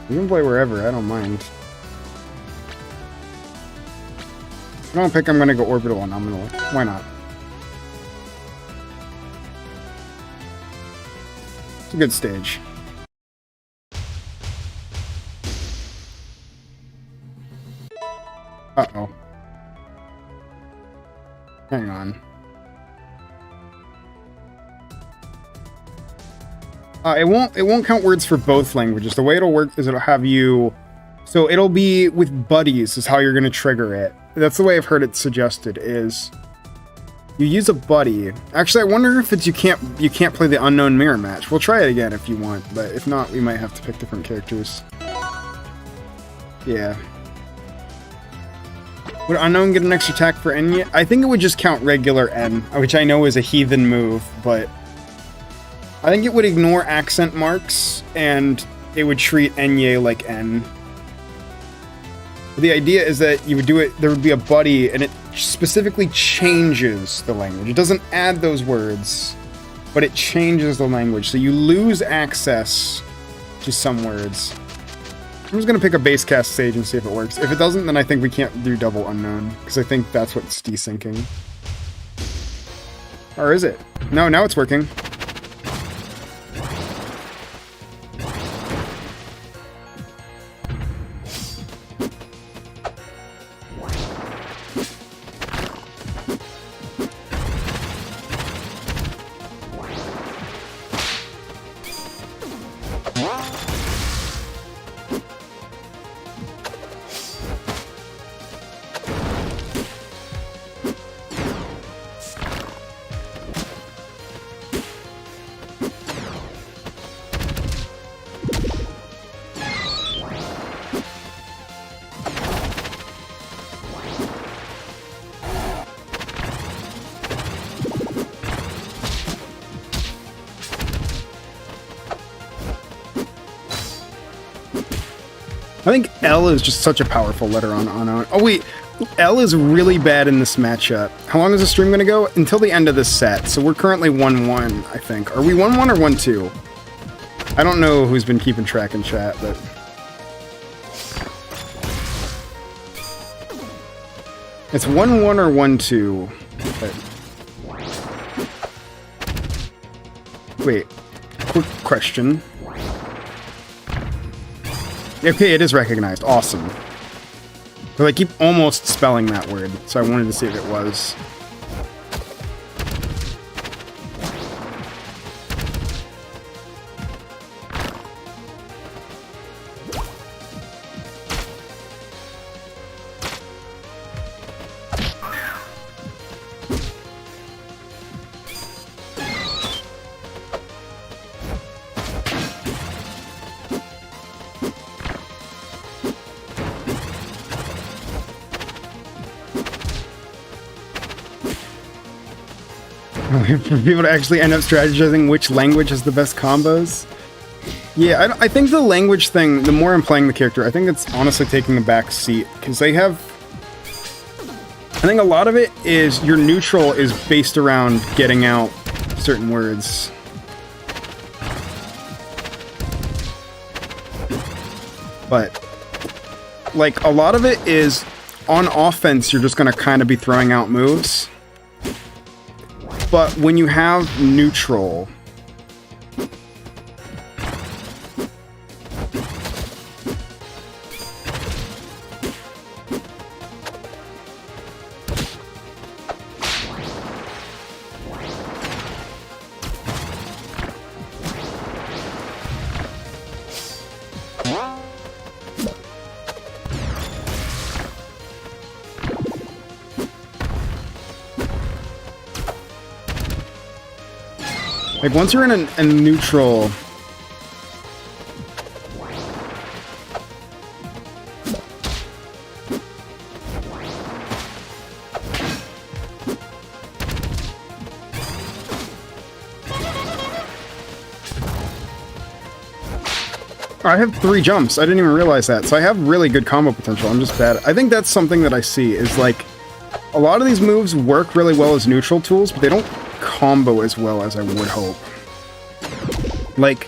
You can play wherever, I don't mind. If I don't pick, I'm gonna go orbital and nominal. Why not? It's a good stage. Uh-oh. Hang on. It won't count words for both languages. The way it'll work is it'll have you... So it'll be with buddies is how you're going to trigger it. That's the way I've heard it suggested, is... You use a buddy. Actually, I wonder if it's you can't play the unknown mirror match. We'll try it again if you want, but if not, we might have to pick different characters. Yeah. Would unknown get an extra attack for N? I think it would just count regular N, which I know is a heathen move, but... I think it would ignore accent marks, and it would treat Enye like N. The idea is that you would do it, there would be a buddy, and it specifically changes the language. It doesn't add those words, but it changes the language. So you lose access to some words. I'm just going to pick a base cast stage and see if it works. If it doesn't, then I think we can't do double unknown, because I think that's what's desyncing. Or is it? No, now it's working. I think L is just such a powerful letter on Unknown. Oh wait, L is really bad in this matchup. How long is the stream going to go? Until the end of this set. So we're currently 1-1, I think. Are we 1-1 or 1-2? I don't know who's been keeping track in chat, but... It's 1-1 or 1-2. Wait, quick question. Okay, it is recognized. Awesome. But I keep almost spelling that word, so I wanted to see if it was. For people to actually end up strategizing which language has the best combos. Yeah, I think the language thing, the more I'm playing the character, I think it's honestly taking a back seat, because they have... I think a lot of it is your neutral is based around getting out certain words. But, like, a lot of it is, on offense, you're just going to kind of be throwing out moves. But when you have neutral, Like, once you're in a neutral... I have 3 jumps. I didn't even realize that. So I have really good combo potential. I'm just bad. I think that's something that I see is like a lot of these moves work really well as neutral tools, but they don't combo as well as I would hope. Like,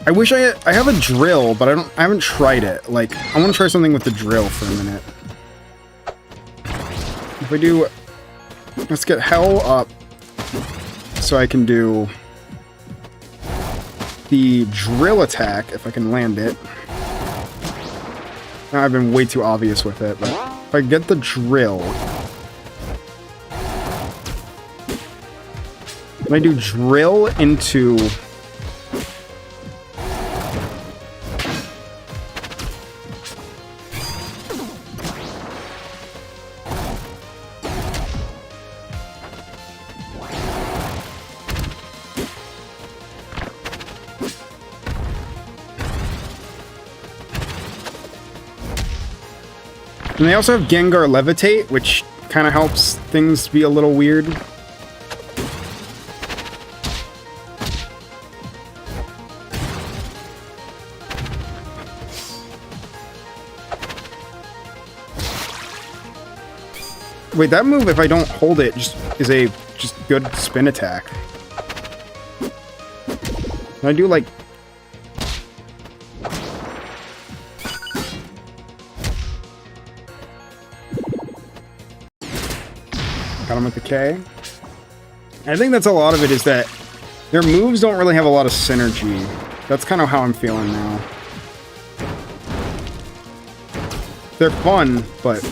I wish I have a drill, but I haven't tried it. Like, I want to try something with the drill for a minute. If I do, let's get hell up so I can do the drill attack, if I can land it. I've been way too obvious with it, but if I get the drill... When I do drill into... And they also have Gengar Levitate, which kind of helps things be a little weird. Wait, that move, if I don't hold it, is a good spin attack. Can I do, like... Got him with the K. I think that's a lot of it, is that their moves don't really have a lot of synergy. That's kind of how I'm feeling now. They're fun, but...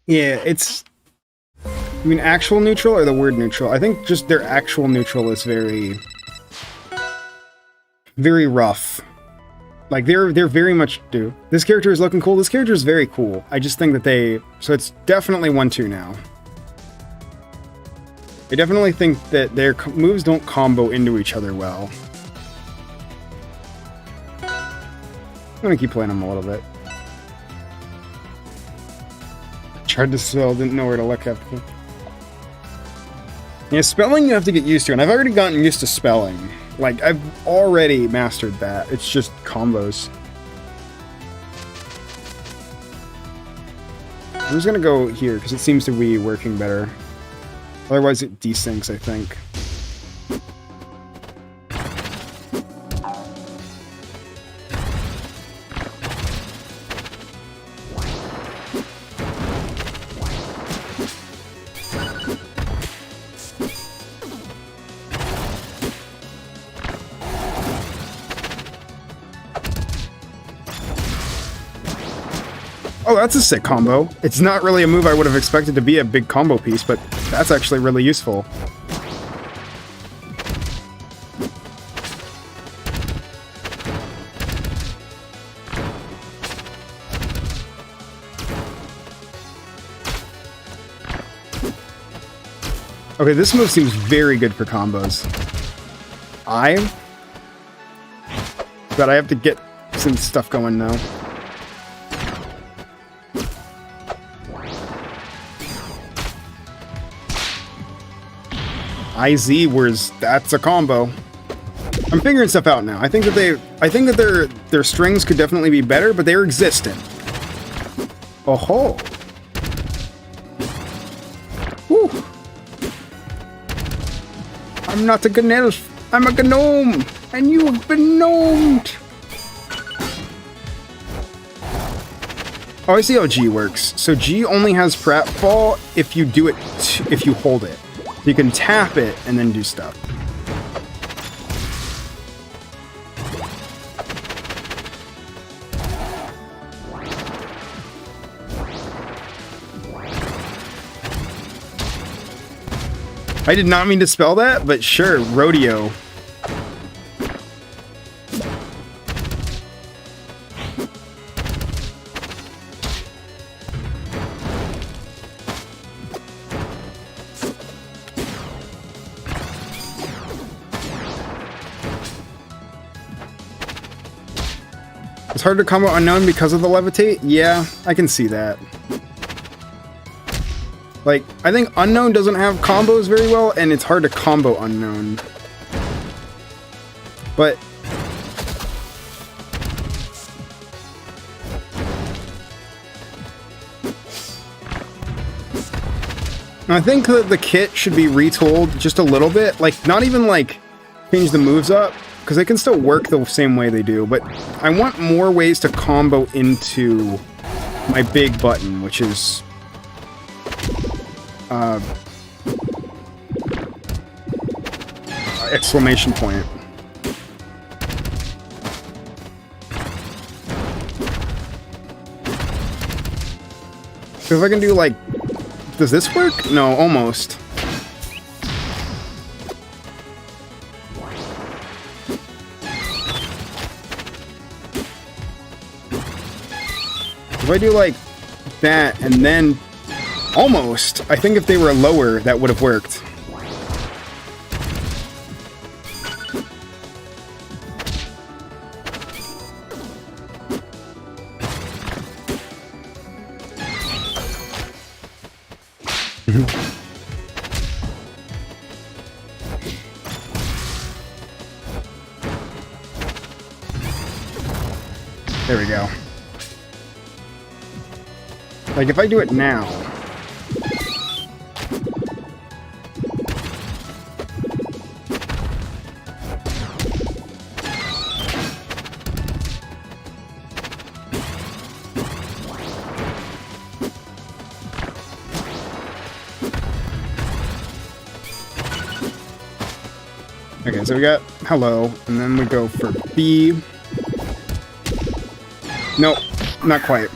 Yeah, it's... You mean actual neutral or the word neutral? I think just their actual neutral is very... very rough. Like, they're very much... This character is looking cool. This character is very cool. I just think that they... So it's definitely 1-2 now. I definitely think that their moves don't combo into each other well. I'm gonna keep playing them a little bit. Tried to spell, didn't know where to look after. Yeah, spelling you have to get used to, and I've already gotten used to spelling. Like, I've already mastered that. It's just combos. I'm just gonna go here, because it seems to be working better. Otherwise it desyncs, I think. Oh, that's a sick combo. It's not really a move I would have expected to be a big combo piece, but that's actually really useful. Okay, this move seems very good for combos. But I have to get some stuff going now. IZ, whereas that's a combo. I'm figuring stuff out now. I think that their strings could definitely be better, but they're existent. Oh ho! Whew. I'm not a Gnelf. I'm a gnome, and you have been gnomed. Oh, I see how G works. So G only has pratfall if you do it, if you hold it. You can tap it and then do stuff. I did not mean to spell that, but sure, rodeo. It's hard to combo unknown because of the levitate? Yeah, I can see that. Like, I think unknown doesn't have combos very well, and it's hard to combo unknown. But I think that the kit should be retooled just a little bit. Like, not even like change the moves up, because they can still work the same way they do, but I want more ways to combo into my big button, which is exclamation point. So if I can do like, does this work? No, almost. If I do like that and then almost, I think if they were lower, that would have worked. There we go. Like, if I do it now... Okay, so we got hello, and then we go for B. Nope, not quite.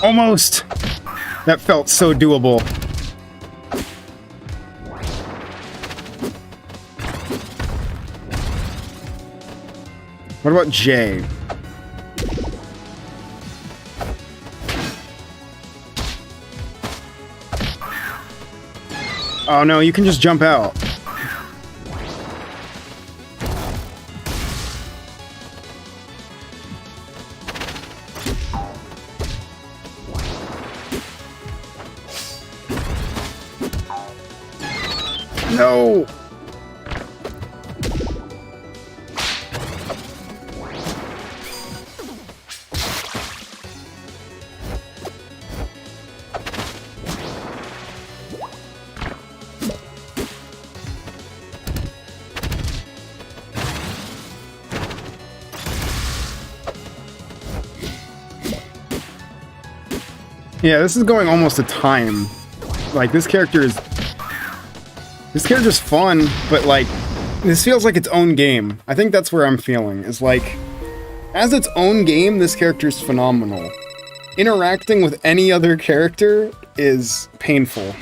Almost! That felt so doable. What about J? Oh no, you can just jump out. No! Yeah, this is going almost to time. Like, this character's fun, but like, this feels like its own game. I think that's where I'm feeling, is like, as its own game, this character's phenomenal. Interacting with any other character is painful.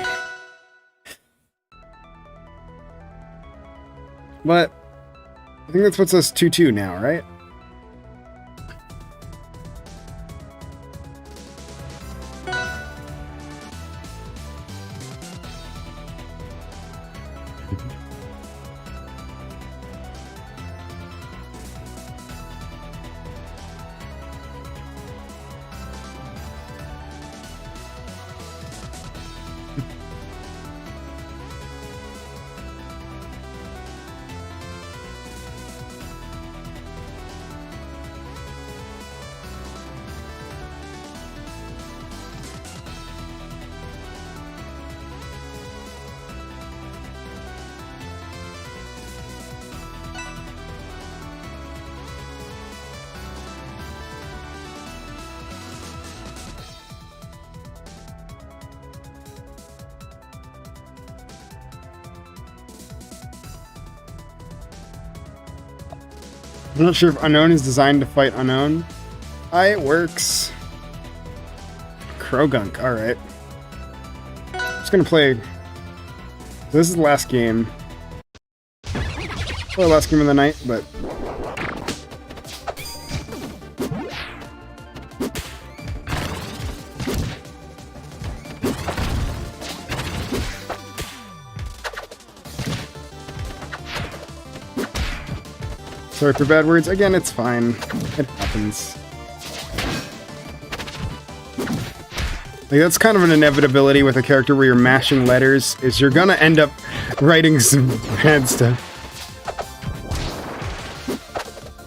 But, I think that puts us 2-2 now, right? I'm not sure if Unknown is designed to fight Unknown. It works. Krogunk, alright. Just gonna play... This is the last game. Probably the last game of the night, but... Sorry for bad words. Again, it's fine. It happens. Like, that's kind of an inevitability with a character where you're mashing letters, is you're gonna end up writing some bad stuff.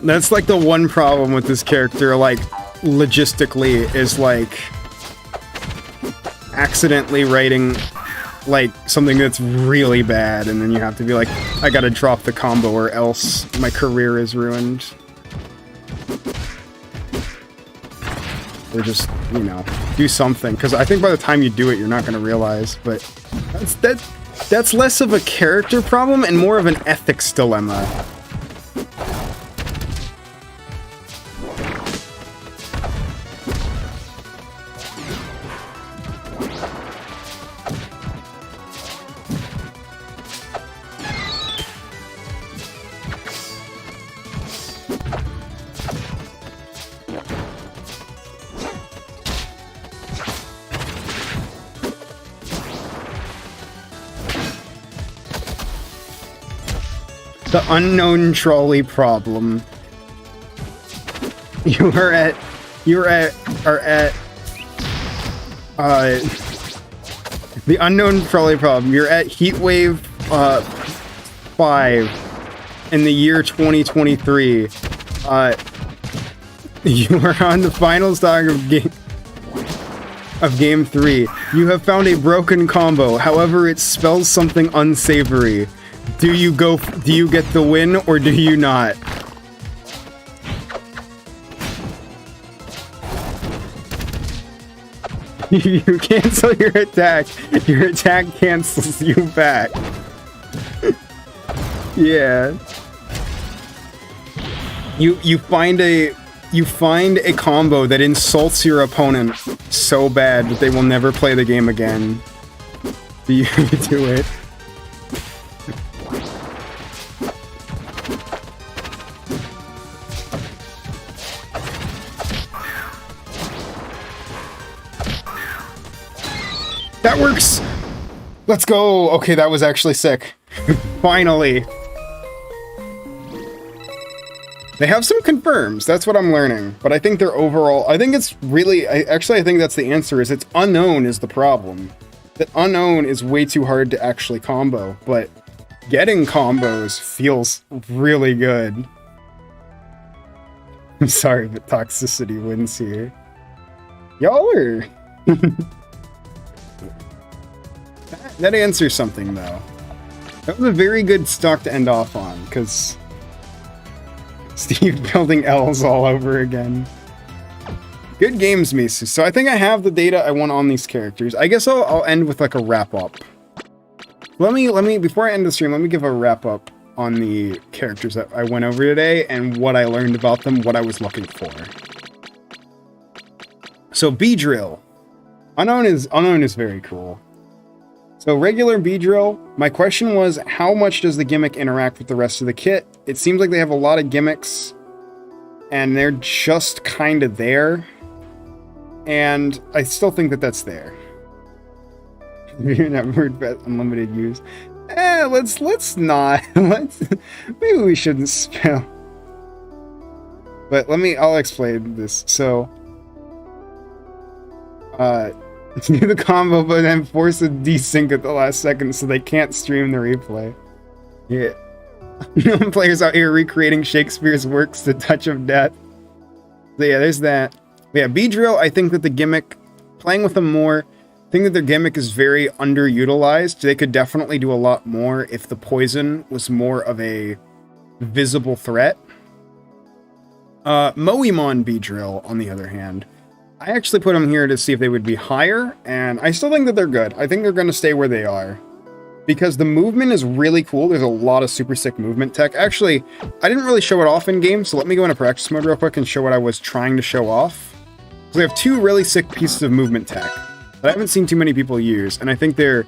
That's like the one problem with this character, like, logistically, is like accidentally writing like something that's really bad, and then you have to be like, I gotta drop the combo or else my career is ruined. Or just, you know, do something, because I think by the time you do it, you're not gonna realize, but that's less of a character problem and more of an ethics dilemma. The unknown trolley problem. Are at the unknown trolley problem. You're at Heatwave 5 in the year 2023. You are on the final stage of game 3. You have found a broken combo. However, it spells something unsavory. Do you get the win or do you not? You cancel your attack. Your attack cancels you back. Yeah. You find a combo that insults your opponent so bad that they will never play the game again. Do you do it? That works! Let's go! Okay, that was actually sick. Finally! They have some confirms, that's what I'm learning. But I think they're overall... I think it's really... I think that's the answer, is it's unknown is the problem. That unknown is way too hard to actually combo, but getting combos feels really good. I'm sorry, but toxicity wins here. Y'all are... That answers something, though. That was a very good stock to end off on, because Steve building L's all over again. Good games, Misu. So I think I have the data I want on these characters. I guess I'll end with like a wrap-up. Let me, before I end the stream, let me give a wrap-up on the characters that I went over today and what I learned about them, what I was looking for. So Beedrill. Unknown is very cool. So regular Beedrill, my question was, how much does the gimmick interact with the rest of the kit? It seems like they have a lot of gimmicks, and they're just kind of there. And I still think that that's there. Word bet unlimited use. Let's not. Maybe we shouldn't spell. But I'll explain this. So, do the combo, but then force a desync at the last second so they can't stream the replay. Yeah. No players out here recreating Shakespeare's works, The Touch of Death. So yeah, there's that. But yeah, Beedrill, I think that the gimmick, playing with them more, I think that their gimmick is very underutilized. They could definitely do a lot more if the poison was more of a visible threat. Moemon Beedrill, on the other hand, I actually put them here to see if they would be higher, and I still think that they're good. I think they're going to stay where they are. because the movement is really cool. There's a lot of super sick movement tech. Actually, I didn't really show it off in game, so let me go into practice mode real quick and show what I was trying to show off. So we have two really sick pieces of movement tech that I haven't seen too many people use, and I think they're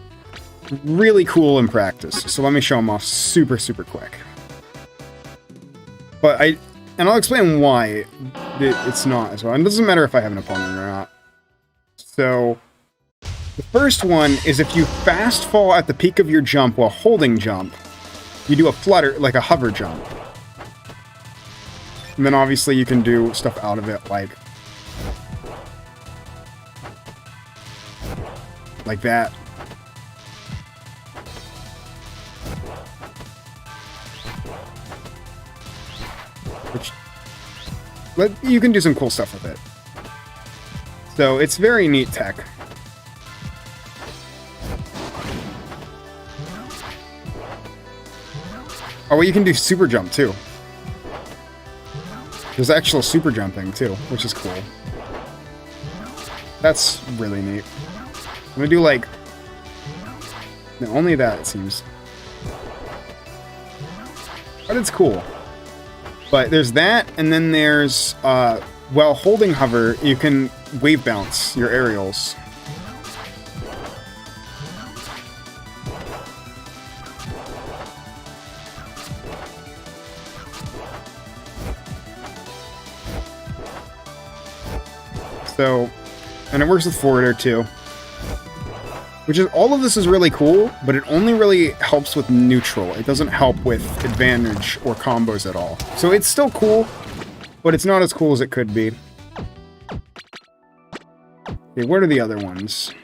really cool in practice. So let me show them off super, super quick. And I'll explain why it's not as well. And it doesn't matter if I have an opponent or not. So the first one is if you fast fall at the peak of your jump while holding jump, you do a flutter, like a hover jump. And then obviously you can do stuff out of it like that. You can do some cool stuff with it. So it's very neat tech. Oh, well, you can do super jump too. There's actual super jumping too, which is cool. That's really neat. I'm gonna do like... No, only that, it seems. But it's cool. But there's that, and then there's, while holding hover, you can wave bounce your aerials. So, and it works with forwarder too. Which is, all of this is really cool, but it only really helps with neutral. It doesn't help with advantage or combos at all. So it's still cool, but it's not as cool as it could be. Okay, what are the other ones?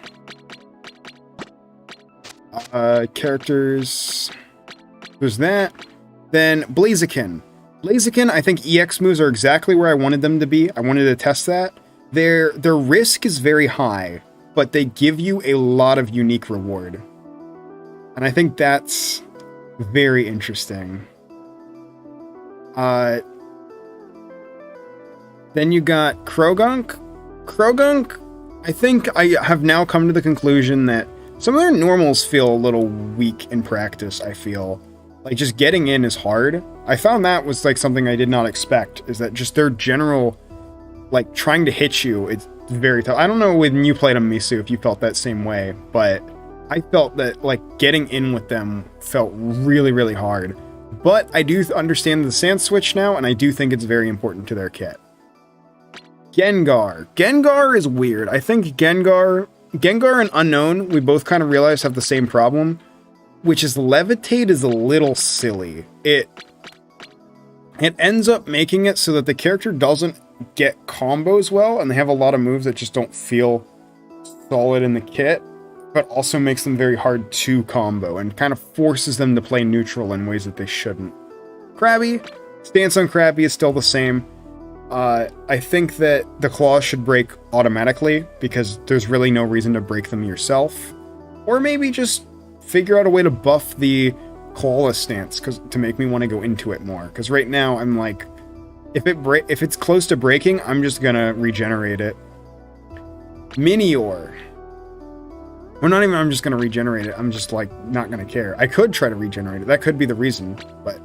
Characters. There's that. Then Blaziken. Blaziken, I think EX moves are exactly where I wanted them to be. I wanted to test that. Their risk is very high, but they give you a lot of unique reward. And I think that's very interesting. Then you got Krogunk. Krogunk, I think I have now come to the conclusion that some of their normals feel a little weak in practice, I feel. Like, just getting in is hard. I found that was, like, something I did not expect, is that just their general, like, trying to hit you, it's very tough. I don't know when you played on Misu if you felt that same way, but I felt that, like, getting in with them felt really, really hard. But I do understand the Sand Switch now, and I do think it's very important to their kit. Gengar. Gengar is weird. I think Gengar and Unknown, we both kind of realize have the same problem, which is Levitate is a little silly. It ends up making it so that the character doesn't get combos well, and they have a lot of moves that just don't feel solid in the kit, but also makes them very hard to combo, and kind of forces them to play neutral in ways that they shouldn't. Krabby. Stance on Krabby is still the same. I think that the claws should break automatically, because there's really no reason to break them yourself. Or maybe just figure out a way to buff the clawless stance to make me want to go into it more. Because right now, I'm like, if it's close to breaking, I'm just gonna regenerate it. Minior. Or not even I'm just gonna regenerate it, I'm just like not gonna care. I could try to regenerate it, that could be the reason, but...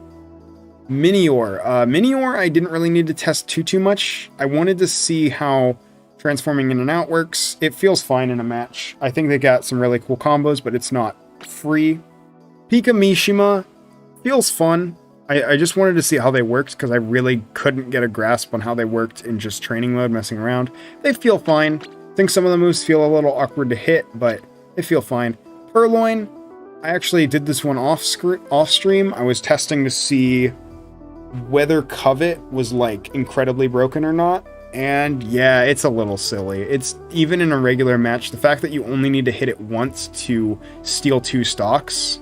Minior. Minior, I didn't really need to test too much. I wanted to see how transforming in and out works. It feels fine in a match. I think they got some really cool combos, but it's not free. Pika Mishima feels fun. I just wanted to see how they worked, because I really couldn't get a grasp on how they worked in just training mode, messing around. They feel fine. I think some of the moves feel a little awkward to hit, but they feel fine. Purloin, I actually did this one off stream. I was testing to see whether Covet was, like, incredibly broken or not. And yeah, it's a little silly. It's, even in a regular match, the fact that you only need to hit it once to steal 2 stocks,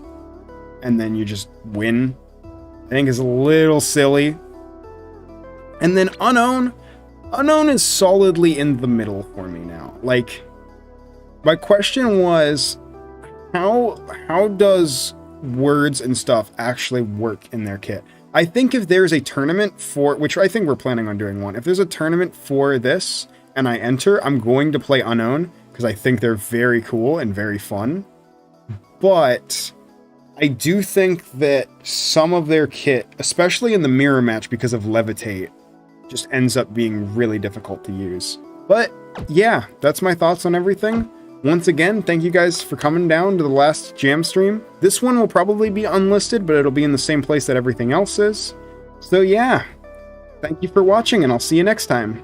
and then you just win, I think is a little silly. And then Unknown. Unknown is solidly in the middle for me now. Like, my question was, how does words and stuff actually work in their kit? I think if there's a tournament for, which I think we're planning on doing one, if there's a tournament for this and I enter, I'm going to play Unknown, because I think they're very cool and very fun. But I do think that some of their kit, especially in the mirror match because of Levitate, just ends up being really difficult to use. But yeah, that's my thoughts on everything. Once again, thank you guys for coming down to the last jam stream. This one will probably be unlisted, but it'll be in the same place that everything else is. So yeah, thank you for watching, and I'll see you next time.